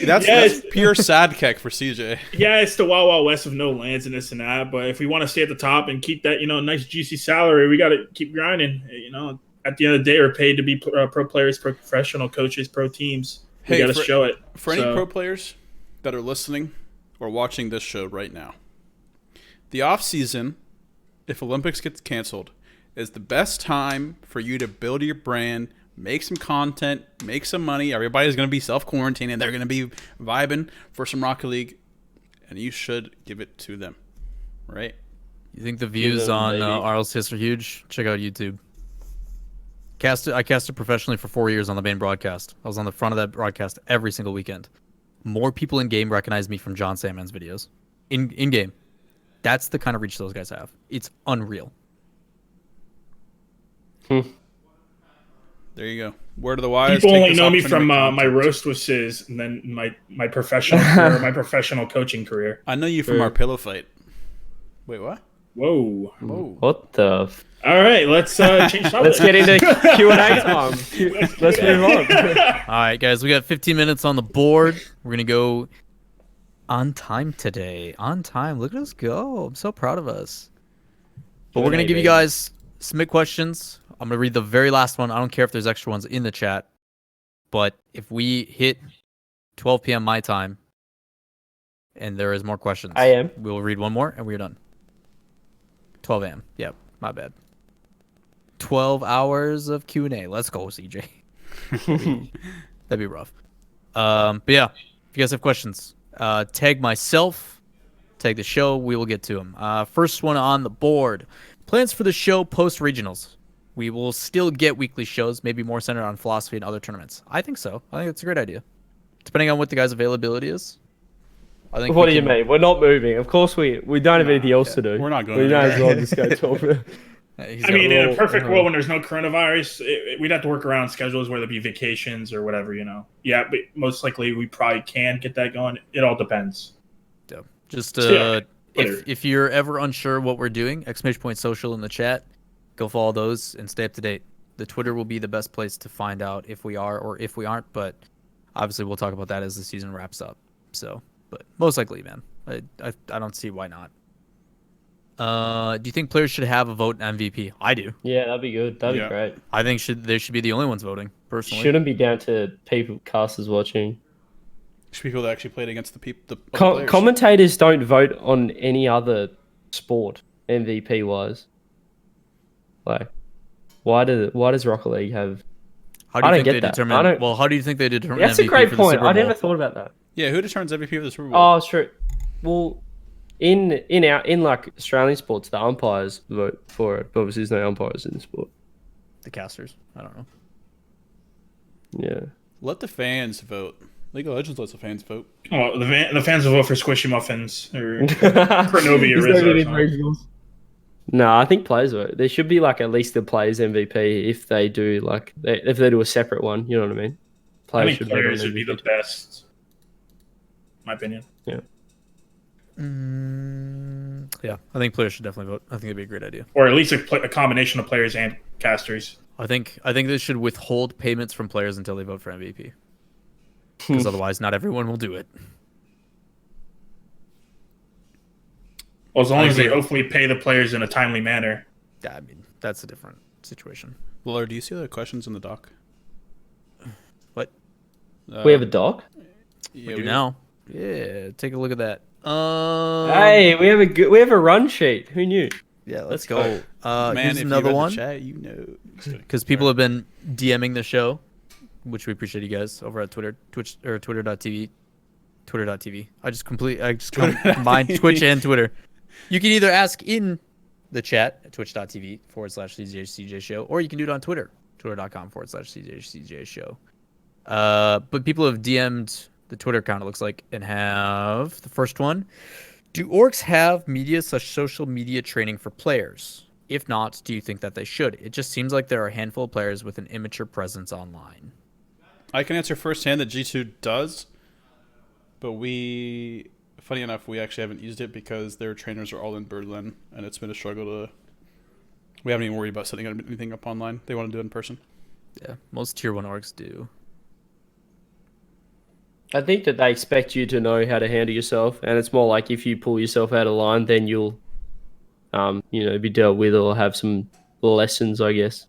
That's pure sad keck for CJ. Yeah, it's the Wild Wild West of no lands and this and that. But if we want to stay at the top and keep that, nice juicy salary, we got to keep grinding. At the end of the day, we're paid to be pro players, pro professional coaches, pro teams. We got to show it. For any pro players that are listening or watching this show right now, the off season, if Olympics gets canceled, is the best time for you to build your brand, make some content, make some money. Everybody's going to be self-quarantining. They're going to be vibing for some Rocket League, and you should give it to them, right? You think the views on RLCS are huge? Check out YouTube. I casted professionally for 4 years on the main broadcast. I was on the front of that broadcast every single weekend. More people in game recognize me from John Sandman's videos. In game. That's the kind of reach those guys have. It's unreal. There you go. Word of the wise. People only know me from my roast with Sizz, and then my professional career, my professional coaching career. I know you from our pillow fight. Wait, what? Whoa. What the? All right, let's change topic. Let's get into Q&A time. Let's move on. All right, guys, we got 15 minutes on the board. We're gonna go on time today. On time. Look at us go. I'm so proud of us. But we're gonna give you guys submit questions. I'm gonna read the very last one. I don't care if there's extra ones in the chat, but if we hit 12 p.m. my time and there is more questions, we'll read one more and we're done. 12 a.m. Yep, my bad. 12 hours of Q&A. Let's go, CJ. That'd be rough. But yeah, if you guys have questions, tag myself, tag the show. We will get to them. First one on the board. Plans for the show post regionals. We will still get weekly shows, maybe more centered on philosophy and other tournaments. I think so. I think it's a great idea. Depending on what the guys' availability is. I think. What do you mean? We're not moving. Of course we don't have anything else to do. We're not going. We might as well just go talk. I mean, in a perfect world, when there's no coronavirus, we'd have to work around schedules, whether it be vacations or whatever, Yeah, but most likely we probably can get that going. It all depends. Yeah. Just if you're ever unsure what we're doing, !social in the chat. Go follow those and stay up to date. The Twitter will be the best place to find out if we are or if we aren't, but obviously we'll talk about that as the season wraps up. So, but most likely, man. I don't see why not. Do you think players should have a vote in MVP? I do. Yeah, that'd be good. That'd be great. I think they should be the only ones voting, personally. Shouldn't be down to people, casters watching. Should people that actually played against the people. Commentators don't vote on any other sport, MVP wise. Like, why does Rocket League have? How do you think they determine? Well, how do you think they determine? That's MVP a great for point. The Super Bowl? I never thought about that. Yeah, who determines MVP of the Super Bowl? Oh, sure. Well, in like Australian sports, the umpires vote for it. But obviously, there's no umpires in the sport. The casters. I don't know. Yeah. Let the fans vote. League of Legends lets the fans vote. Oh, the fans will vote for Squishy Muffins or Cronovi or Rizzo. No, I think players vote. There should be like at least the players MVP if they do if they do a separate one. You know what I mean? I think players would be the best. my opinion. Yeah, I think players should definitely vote. I think it'd be a great idea. Or at least a combination of players and casters. I think they should withhold payments from players until they vote for MVP, because otherwise, not everyone will do it. Well, as long as they hopefully pay the players in a timely manner. I mean, that's a different situation. Lawler, do you see the questions in the doc? What? We have a doc. Yeah, We do now. Yeah, take a look at that. Hey, we have a run sheet. Who knew? Yeah, let's go. Man, Here's if another you read one. the chat, you know. Because people have been DMing the show, which we appreciate you guys over at Twitter, Twitch or Twitter.tv, Twitter.tv. I just combined Twitch and Twitter. You can either ask in the chat at twitch.tv/CJCJ show, or you can do it on Twitter, twitter.com/CJCJ show. But people have DM'd the Twitter account, it looks like, and have the first one. Do orgs have media/social media training for players? If not, do you think that they should? It just seems like there are a handful of players with an immature presence online. I can answer firsthand that G2 does, but funny enough, we actually haven't used it because their trainers are all in Berlin, and it's been a struggle to. We haven't even worried about setting anything up online. They want to do it in person. Yeah, most tier 1 orgs do. I think that they expect you to know how to handle yourself, and it's more like if you pull yourself out of line, then you'll, be dealt with or have some lessons, I guess,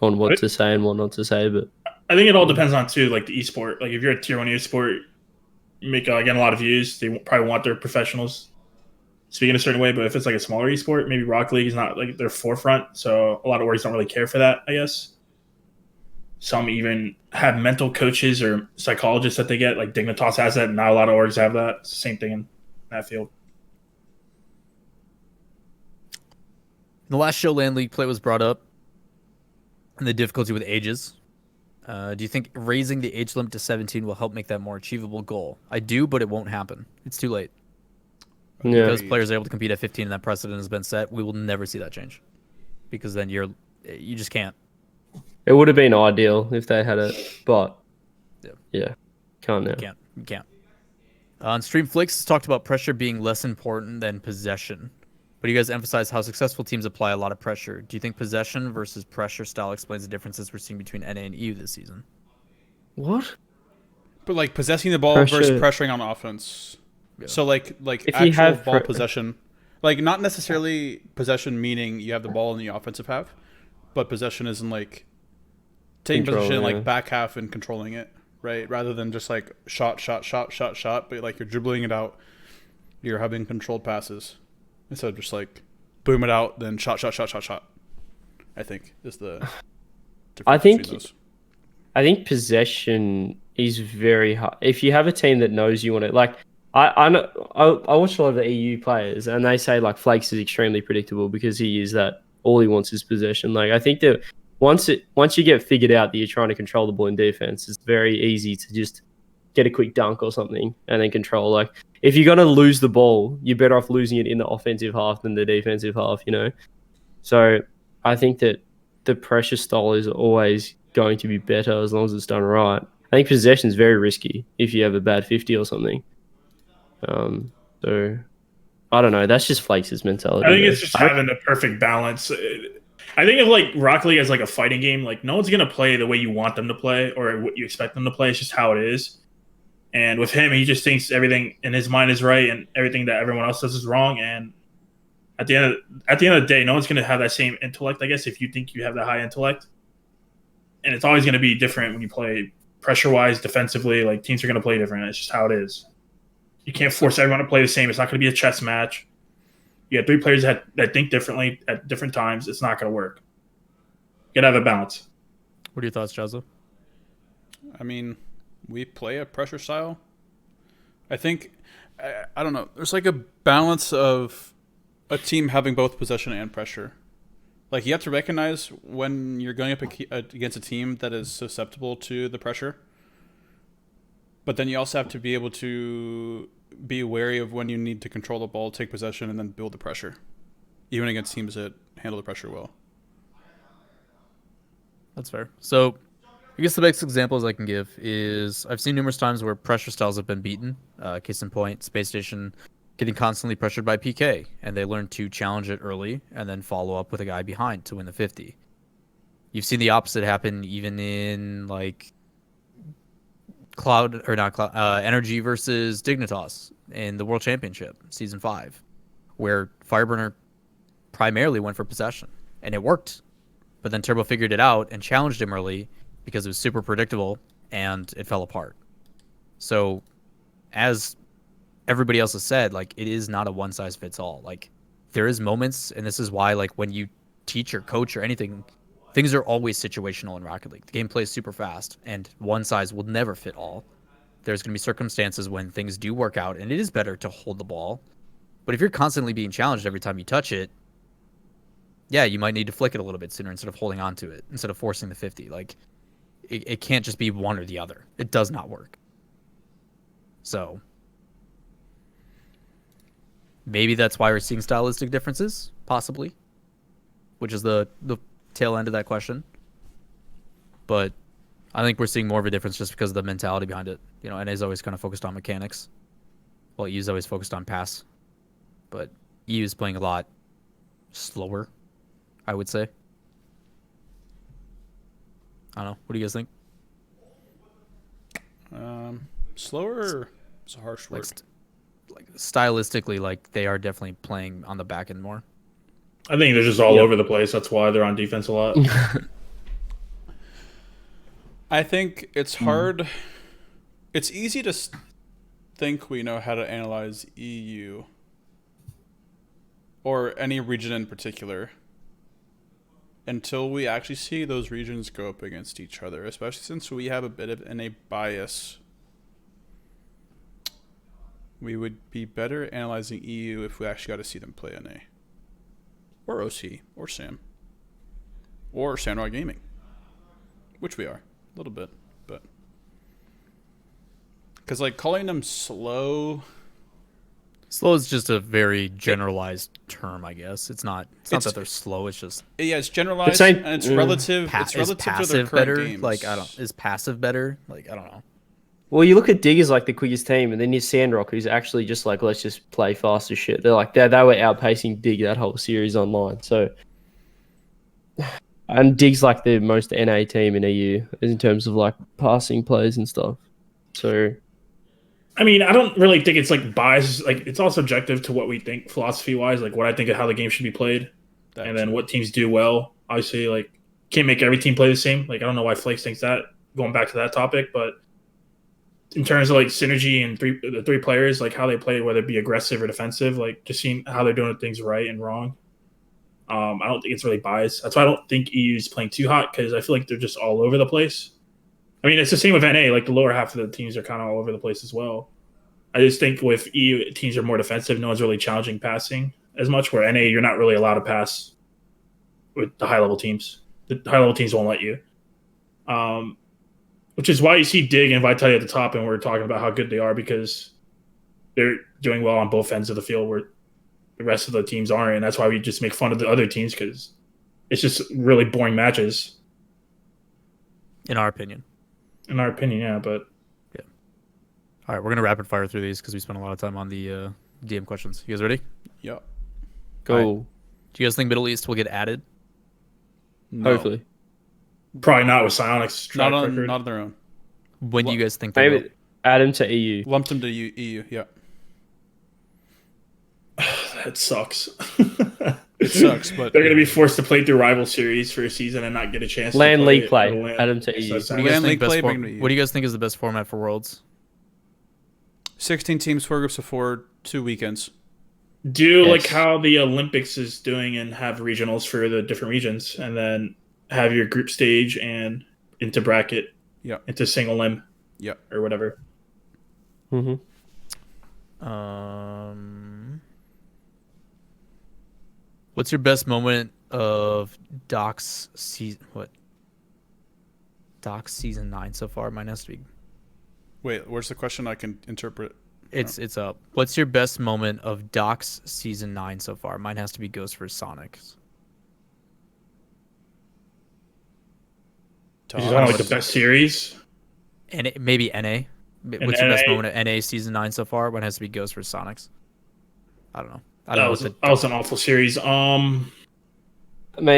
on what to say and what not to say. But I think it all depends on too, like the esport. Like if you're a tier 1 esport, you make again a lot of views. They probably want their professionals speak in a certain way. But if it's like a smaller esport, maybe Rocket League is not like their forefront, so a lot of orgs don't really care for that, I guess. Some even have mental coaches or psychologists that they get. Like Dignitas has that. Not a lot of orgs have that. It's the same thing in that field. In the last show, Land League play was brought up, and the difficulty with ages. Do you think raising the age limit to 17 will help make that more achievable goal? I do, but it won't happen. It's too late. yeah, Because players are able to compete at 15 and that precedent has been set, we will never see that change. Because then you just can't. it would have been ideal if they had it, but yeah, can't now. You can't. On Stream Flicks talked about pressure being less important than possession. But you guys emphasize how successful teams apply a lot of pressure. Do you think possession versus pressure style explains the differences we're seeing between NA and EU this season? What? But like possessing the ball versus pressuring on offense. Yeah. So like if actual you have ball possession, like not necessarily possession meaning you have the ball in the offensive half, but possession isn't like taking position like back half and controlling it, right? Rather than just like shot, but like you're dribbling it out, you're having controlled passes instead of just like boom it out, then shot. I think is the difference between those. I think possession is very hard. If you have a team that knows you want to, like, I watch a lot of the EU players, and they say like Flakes is extremely predictable because he is that all he wants is possession. Like I think that once you get figured out that you're trying to control the ball in defense, it's very easy to just get a quick dunk or something and then control. Like if you're gonna lose the ball, you're better off losing it in the offensive half than the defensive half. So I think that the pressure style is always going to be better as long as it's done right. I think possession is very risky if you have a bad 50 or something. So I don't know. That's just Flakes' mentality. I think it's just having the perfect balance. I think of like Rocket League as like a fighting game. Like no one's gonna play the way you want them to play or what you expect them to play. It's just how it is. And with him, he just thinks everything in his mind is right and everything that everyone else does is wrong. And at the end of the day, no one's gonna have that same intellect. I guess if you think you have that high intellect, and it's always gonna be different when you play pressure-wise, defensively. Like teams are gonna play different. It's just how it is. You can't force everyone to play the same. It's not going to be a chess match. You have 3 players that think differently at different times. It's not going to work. You got to have a balance. What are your thoughts, Jahzo? I mean, we play a pressure style. I think, I don't know. There's like a balance of a team having both possession and pressure. Like you have to recognize when you're going up against a team that is susceptible to the pressure. But then you also have to be able to be wary of when you need to control the ball, take possession, and then build the pressure, even against teams that handle the pressure well. That's fair. So I guess the best examples I can give is I've seen numerous times where pressure styles have been beaten. Case in point, Space Station getting constantly pressured by PK, and they learn to challenge it early and then follow up with a guy behind to win the 50. You've seen the opposite happen even in like Cloud or not Cloud, Energy versus Dignitas in the World Championship Season 5, where Fireburner primarily went for possession, and it worked. But then Turbo figured it out and challenged him early because it was super predictable, and it fell apart. So, as everybody else has said, like, it is not a one-size-fits-all. Like, there is moments, and this is why, like, when you teach or coach or anything, things are always situational in Rocket League. The game plays super fast, and one size will never fit all. There's going to be circumstances when things do work out, and it is better to hold the ball. But if you're constantly being challenged every time you touch it, yeah, you might need to flick it a little bit sooner instead of holding on to it, instead of forcing the 50. Like, it can't just be one or the other. It does not work. So, maybe that's why we're seeing stylistic differences, possibly, which is the tail end of that question. But I think we're seeing more of a difference just because of the mentality behind it. You know, NA's always kind of focused on mechanics, while U's always focused on pass. But U's playing a lot slower, I would say. I don't know. What do you guys think? Slower is a harsh word. Like stylistically, like they are definitely playing on the back end more. I think they're just all over the place. That's why they're on defense a lot. I think it's hard. It's easy to think we know how to analyze EU or any region in particular until we actually see those regions go up against each other, especially since we have a bit of a bias. We would be better analyzing EU if we actually got to see them play NA. Or OC, or SAM. Or Sandrock Gaming. Which we are. A little bit, but... Because, like, calling them slow... Slow is just a very generalized term, I guess. It's not that they're slow, it's just... Yeah, it's generalized, and it's relative, it's relative to their passive current better? games. Like, is passive better? Like, I don't know. Well, you look at Dig as like the quickest team, and then you Sandrock, who's actually just like, let's just play fast as shit. They're like, they were outpacing Dig that whole series online. So, and Dig's like the most NA team in EU in terms of like passing plays and stuff. So, I mean, I don't really think it's like biased. Like, it's all subjective to what we think philosophy wise, like what I think of how the game should be played, and then what teams do well. Obviously, like, can't make every team play the same. Like, I don't know why Flakes thinks that. Going back to that topic, but in terms of like synergy and the three players, like how they play, whether it be aggressive or defensive, like just seeing how they're doing things right and wrong. I don't think it's really biased. That's why I don't think EU is playing too hot, because I feel like they're just all over the place. I mean, it's the same with NA. Like the lower half of the teams are kind of all over the place as well. I just think with EU, teams are more defensive. No one's really challenging passing as much. Where NA, you're not really allowed to pass with the high level teams. The high level teams won't let you. Which is why you see Dig and Vitality at the top, and we're talking about how good they are, because they're doing well on both ends of the field where the rest of the teams aren't. And that's why we just make fun of the other teams, because it's just really boring matches. In our opinion. In our opinion, yeah, but... Yeah. All right, we're going to rapid fire through these because we spent a lot of time on the DM questions. You guys ready? Yep. go. Right. Do you guys think Middle East will get added? No. Hopefully. Probably not with Psionic's track Not record. on their own. When do you guys think they will? Maybe add him to EU. Lumped them to EU, yeah. That sucks. It sucks, but... They're going to be forced to play through rival series for a season and not get a chance Land to league play. play. Add him to EU. What do you guys Land think league play, best bring them to EU. what do you guys think is the best format for Worlds? 16 teams, 4 groups of 4, 2 weekends. Do Yes. like how the Olympics is doing, and have regionals for the different regions, and then have your group stage and into bracket, Yeah. into single limb, Yeah. or whatever. Mm-hmm. What's your best moment of Doc's season? What? Doc's season 9 so far. Mine has to be. Wait, where's the question I can interpret? It's up. What's your best moment of Doc's season 9 so far? Mine has to be Ghost vs Sonic. He's on like the best series. And maybe NA. What's your best moment at NA Season 9 so far? When it has to be Ghost versus Sonics? I don't know. That was an awful series. Maybe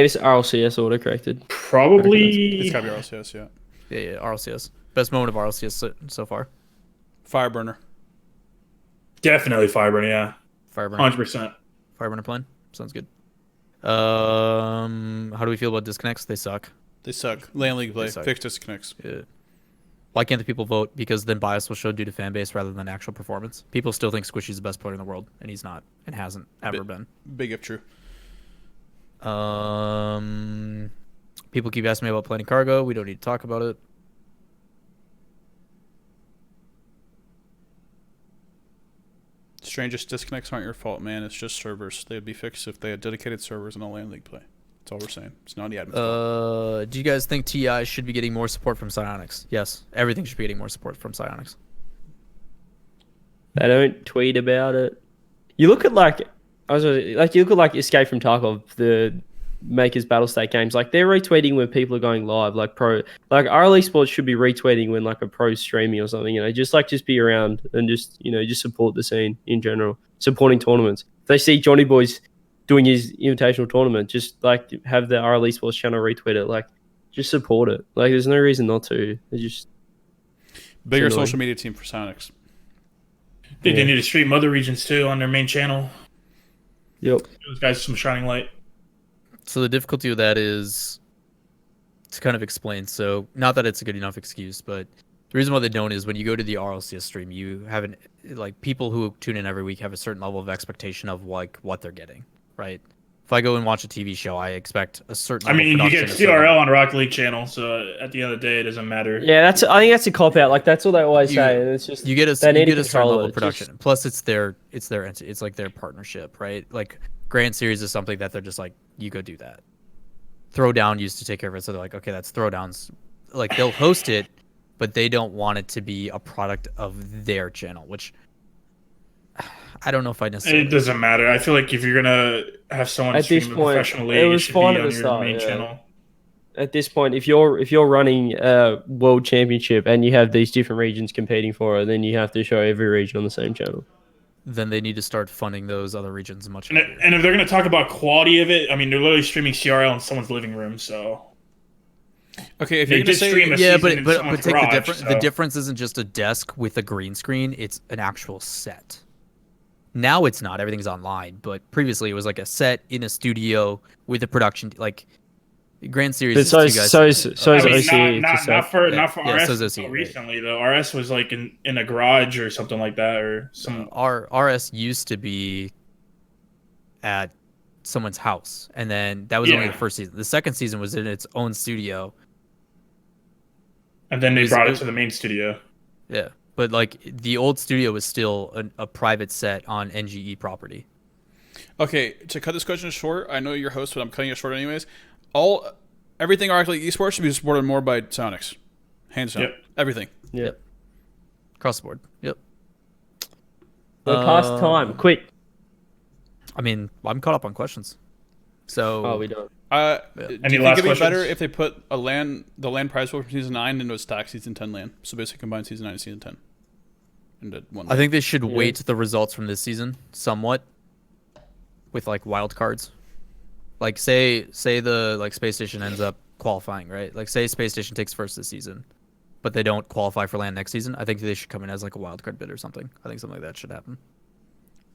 it's RLCS autocorrected. Probably. It's gotta be RLCS, yeah. Yeah, RLCS. Best moment of RLCS so far? Fireburner. Definitely Fireburner, yeah. Fireburner. 100%. Fireburner plan? Sounds good. How do we feel about disconnects? They suck. They suck. LAN League play. suck. Fix disconnects. Yeah. Why can't the people vote? Because then bias will show due to fan base rather than actual performance. People still think Squishy's the best player in the world, and he's not, and hasn't ever been. Big if true. People keep asking me about planning cargo. We don't need to talk about it. Strangest disconnects aren't your fault, man. It's just servers. They'd be fixed if they had dedicated servers in a LAN League play. That's all we're saying. It's not the admin's fault. Do you guys think TEI should be getting more support from Psyonix? Yes, everything should be getting more support from Psyonix. They don't tweet about it. You look at you look at Escape from Tarkov, the Makers Battlestate games. Like they're retweeting when people are going live. Like RL Esports should be retweeting when like a pro streaming or something. Just be around and just support the scene in general. Supporting tournaments. If they see Johnny Boy's doing his invitational tournament, just like have the RL Esports channel retweet it. Like just support it. Like there's no reason not to. It's just bigger social media team for Sonics. I think they need to stream other regions too on their main channel. Yep. Those guys some shining light. So the difficulty with that is to kind of explain. So not that it's a good enough excuse, but the reason why they don't is when you go to the RLCS stream, you have people who tune in every week have a certain level of expectation of like what they're getting, right? If I go and watch a TV show, I expect a certain. You get CRL on Rocket League channel, so at the end of the day, it doesn't matter. Yeah, I think that's a cop out. Like that's what they always say. And it's just you get a certain level of production. Plus, it's like their partnership, right? Like Grand Series is something that they're just like, you go do that. Throwdown used to take care of it, so they're like, okay, that's Throwdown's. Like they'll host it, but they don't want it to be a product of their channel, which I don't know if I necessarily. It doesn't matter. I feel like if you're gonna have someone at this stream point, professionally, it was should fine be at on the your start, main channel. At this point, if you're running a world championship and you have these different regions competing for it, then you have to show every region on the same channel. Then they need to start funding those other regions much. And if they're gonna talk about quality of it, they're literally streaming CRL in someone's living room, so. Okay, if you just stream a yeah, season but in take garage, the difference. so. The difference isn't just a desk with a green screen; it's an actual set. Now it's not. Everything's online, but previously it was like a set in a studio with a production like Grand Series. But so is OCE. Not for RS. So OCE, recently though, RS was like in a garage or something like that, or some. RS used to be at someone's house, and then that was only the first season. The second season was in its own studio, and then they brought it to the main studio. Yeah. But like the old studio was still a private set on NGE property. Okay, to cut this question short, I know you're host, but I'm cutting it short anyways. Everything Rocket League Esports should be supported more by Sonics, hands down. Yep. Everything. Yep. Across the board. Yep. We're past time. Quick. I'm caught up on questions. So. We don't. Do you think it'd be better if they put the LAN prize pool from season 9 into a stack season 10 LAN? So basically combine season 9 and season 10 into one. I think they should wait the results from this season somewhat with like wild cards. Like say the like Space Station ends up qualifying, right? Like say Space Station takes first this season, but they don't qualify for LAN next season. I think they should come in as like a wild card bid or something. I think something like that should happen.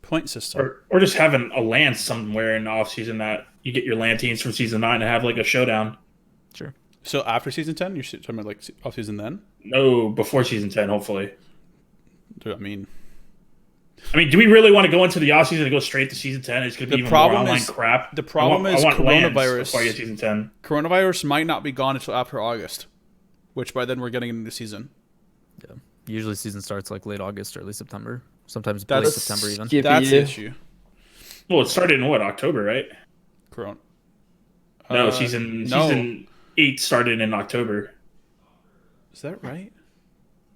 Point system. Or just having a LAN somewhere in the off season that you get your LAN teams from season 9 and have like a showdown. Sure. So after season 10, you're talking about like off season then? No, before season 10, hopefully. I mean, do we really want to go into the off season and go straight to season 10? It's going to be even more online crap. The problem is coronavirus. Before I get season 10. Coronavirus might not be gone until after August, which by then we're getting into the season. Yeah. Usually season starts like late August, early September. Sometimes late September even. That's the issue. Well, it started in October, right? Corona. No, season 8 started in October. Is that right?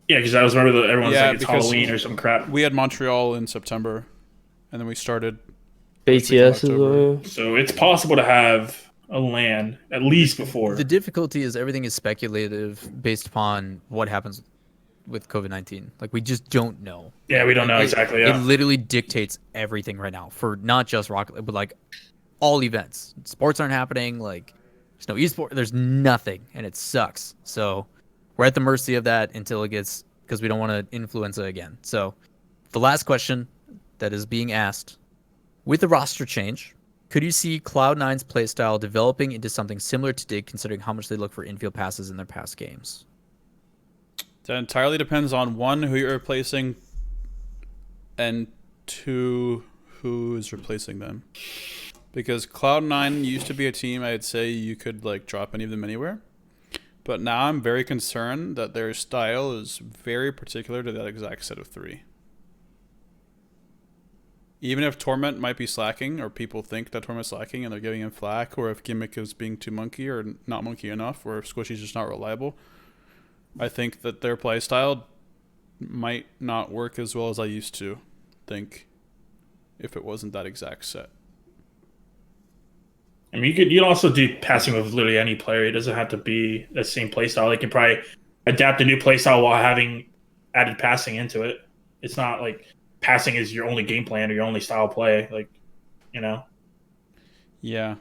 Yeah, because I was remember everyone's like it's Halloween or some crap. We had Montreal in September, and then we started BTS as well. So it's possible to have a LAN at least before. The difficulty is everything is speculative based upon what happens with COVID-19. Like, we just don't know. Yeah, we don't know exactly. It Yeah. literally dictates everything right now for not just Rocket League, but like all events. Sports aren't happening. Like, there's no esport. There's nothing, and it sucks. So we're at the mercy of that until it gets, because we don't want to influenza again. So the last question that is being asked, with the roster change, could you see Cloud9's playstyle developing into something similar to Dig, considering how much they look for infield passes in their past games? That entirely depends on, one, who you're replacing, and two, who is replacing them. Because Cloud9 used to be a team I'd say you could like drop any of them anywhere. But now I'm very concerned that their style is very particular to that exact set of three. Even if Torment might be slacking, or people think that Torment's slacking and they're giving him flack, or if Gimmick is being too monkey or not monkey enough, or if Squishy's just not reliable, I think that their play style might not work as well as I used to think if it wasn't that exact set. I mean, you'd also do passing with literally any player. It doesn't have to be the same play style. They can probably adapt a new play style while having added passing into it. It's not like passing is your only game plan or your only style play. Like, you know? Yeah. I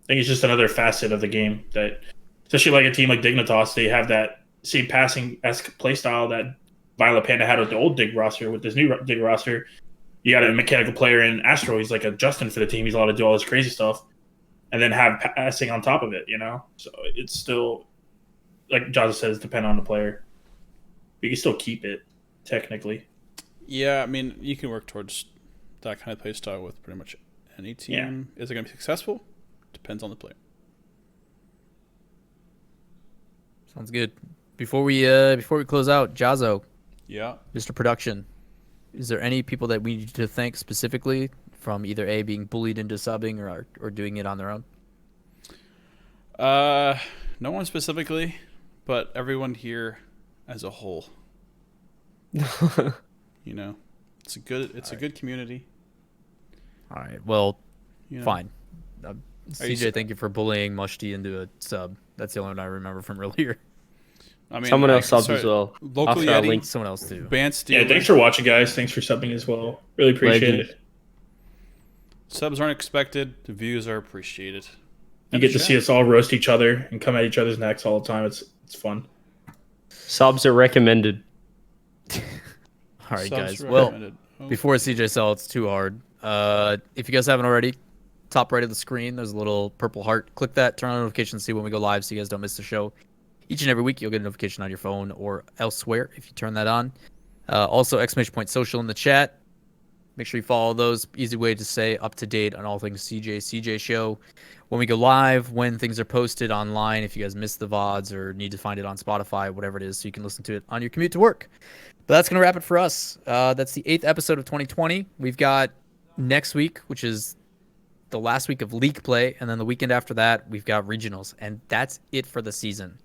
think it's just another facet of the game that, especially like a team like Dignitas, they have that same passing-esque play style that Violet Panda had with the old Dig roster. With this new Dig roster, you got a mechanical player in Astro. He's like a Justin for the team. He's allowed to do all this crazy stuff, and then have passing on top of it. You know, so it's still, like Jahzo says, depend on the player. You can still keep it technically. Yeah, I mean, you can work towards that kind of play style with pretty much any team. Yeah. Is it going to be successful? Depends on the player. Sounds good. Before we close out, Jahzo, yeah, Mr. Production, is there any people that we need to thank specifically from either A, being bullied into subbing, or doing it on their own? No one specifically, but everyone here as a whole. You know, it's a good community. All right. Well, you know. Fine. CJ, thank you for bullying Mushti into a sub. That's the only one I remember from earlier. I mean, someone else subbed as well. Locally, I'll link someone else too. Yeah, thanks for watching, guys. Thanks for subbing as well. Really appreciate it. Subs aren't expected. The views are appreciated. You get to see us all roast each other and come at each other's necks all the time. It's fun. Subs are recommended. All right, guys. Well, before CJ sell, it's too hard. If you guys haven't already, top right of the screen, there's a little purple heart. Click that, turn on notifications, see when we go live so you guys don't miss the show. Each and every week, you'll get a notification on your phone or elsewhere if you turn that on. Also, !social in the chat. Make sure you follow those. Easy way to stay up to date on all things CJ show. When we go live, when things are posted online, if you guys miss the VODs or need to find it on Spotify, whatever it is, so you can listen to it on your commute to work. But that's going to wrap it for us. That's the 8th episode of 2020. We've got next week, which is the last week of league play, and then the weekend after that, we've got regionals, and that's it for the season.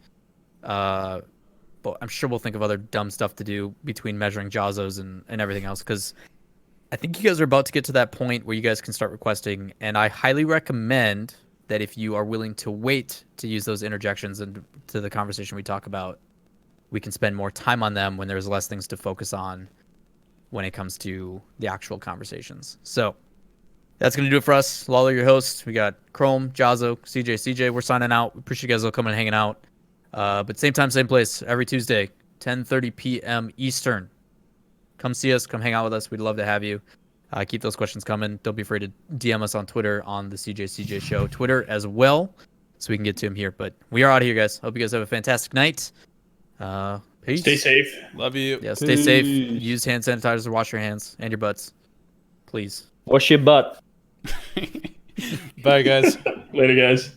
But I'm sure we'll think of other dumb stuff to do between measuring Jahzos and everything else, because I think you guys are about to get to that point where you guys can start requesting, and I highly recommend that if you are willing to wait to use those interjections into the conversation we talk about, we can spend more time on them when there's less things to focus on when it comes to the actual conversations. So that's going to do it for us. Lawler, your host. We got Chrome, Jahzo, CJ. We're signing out. We appreciate you guys all coming and hanging out. But same time, same place, every Tuesday, 10:30 p.m. Eastern. Come see us. Come hang out with us. We'd love to have you. Keep those questions coming. Don't be afraid to DM us on Twitter on the CJ Show Twitter as well, so we can get to him here. But we are out of here, guys. Hope you guys have a fantastic night. Peace. Stay safe. Love you. Yeah, stay safe. Use hand sanitizer. Wash your hands and your butts, please. Wash your butt. Bye, guys. Later, guys.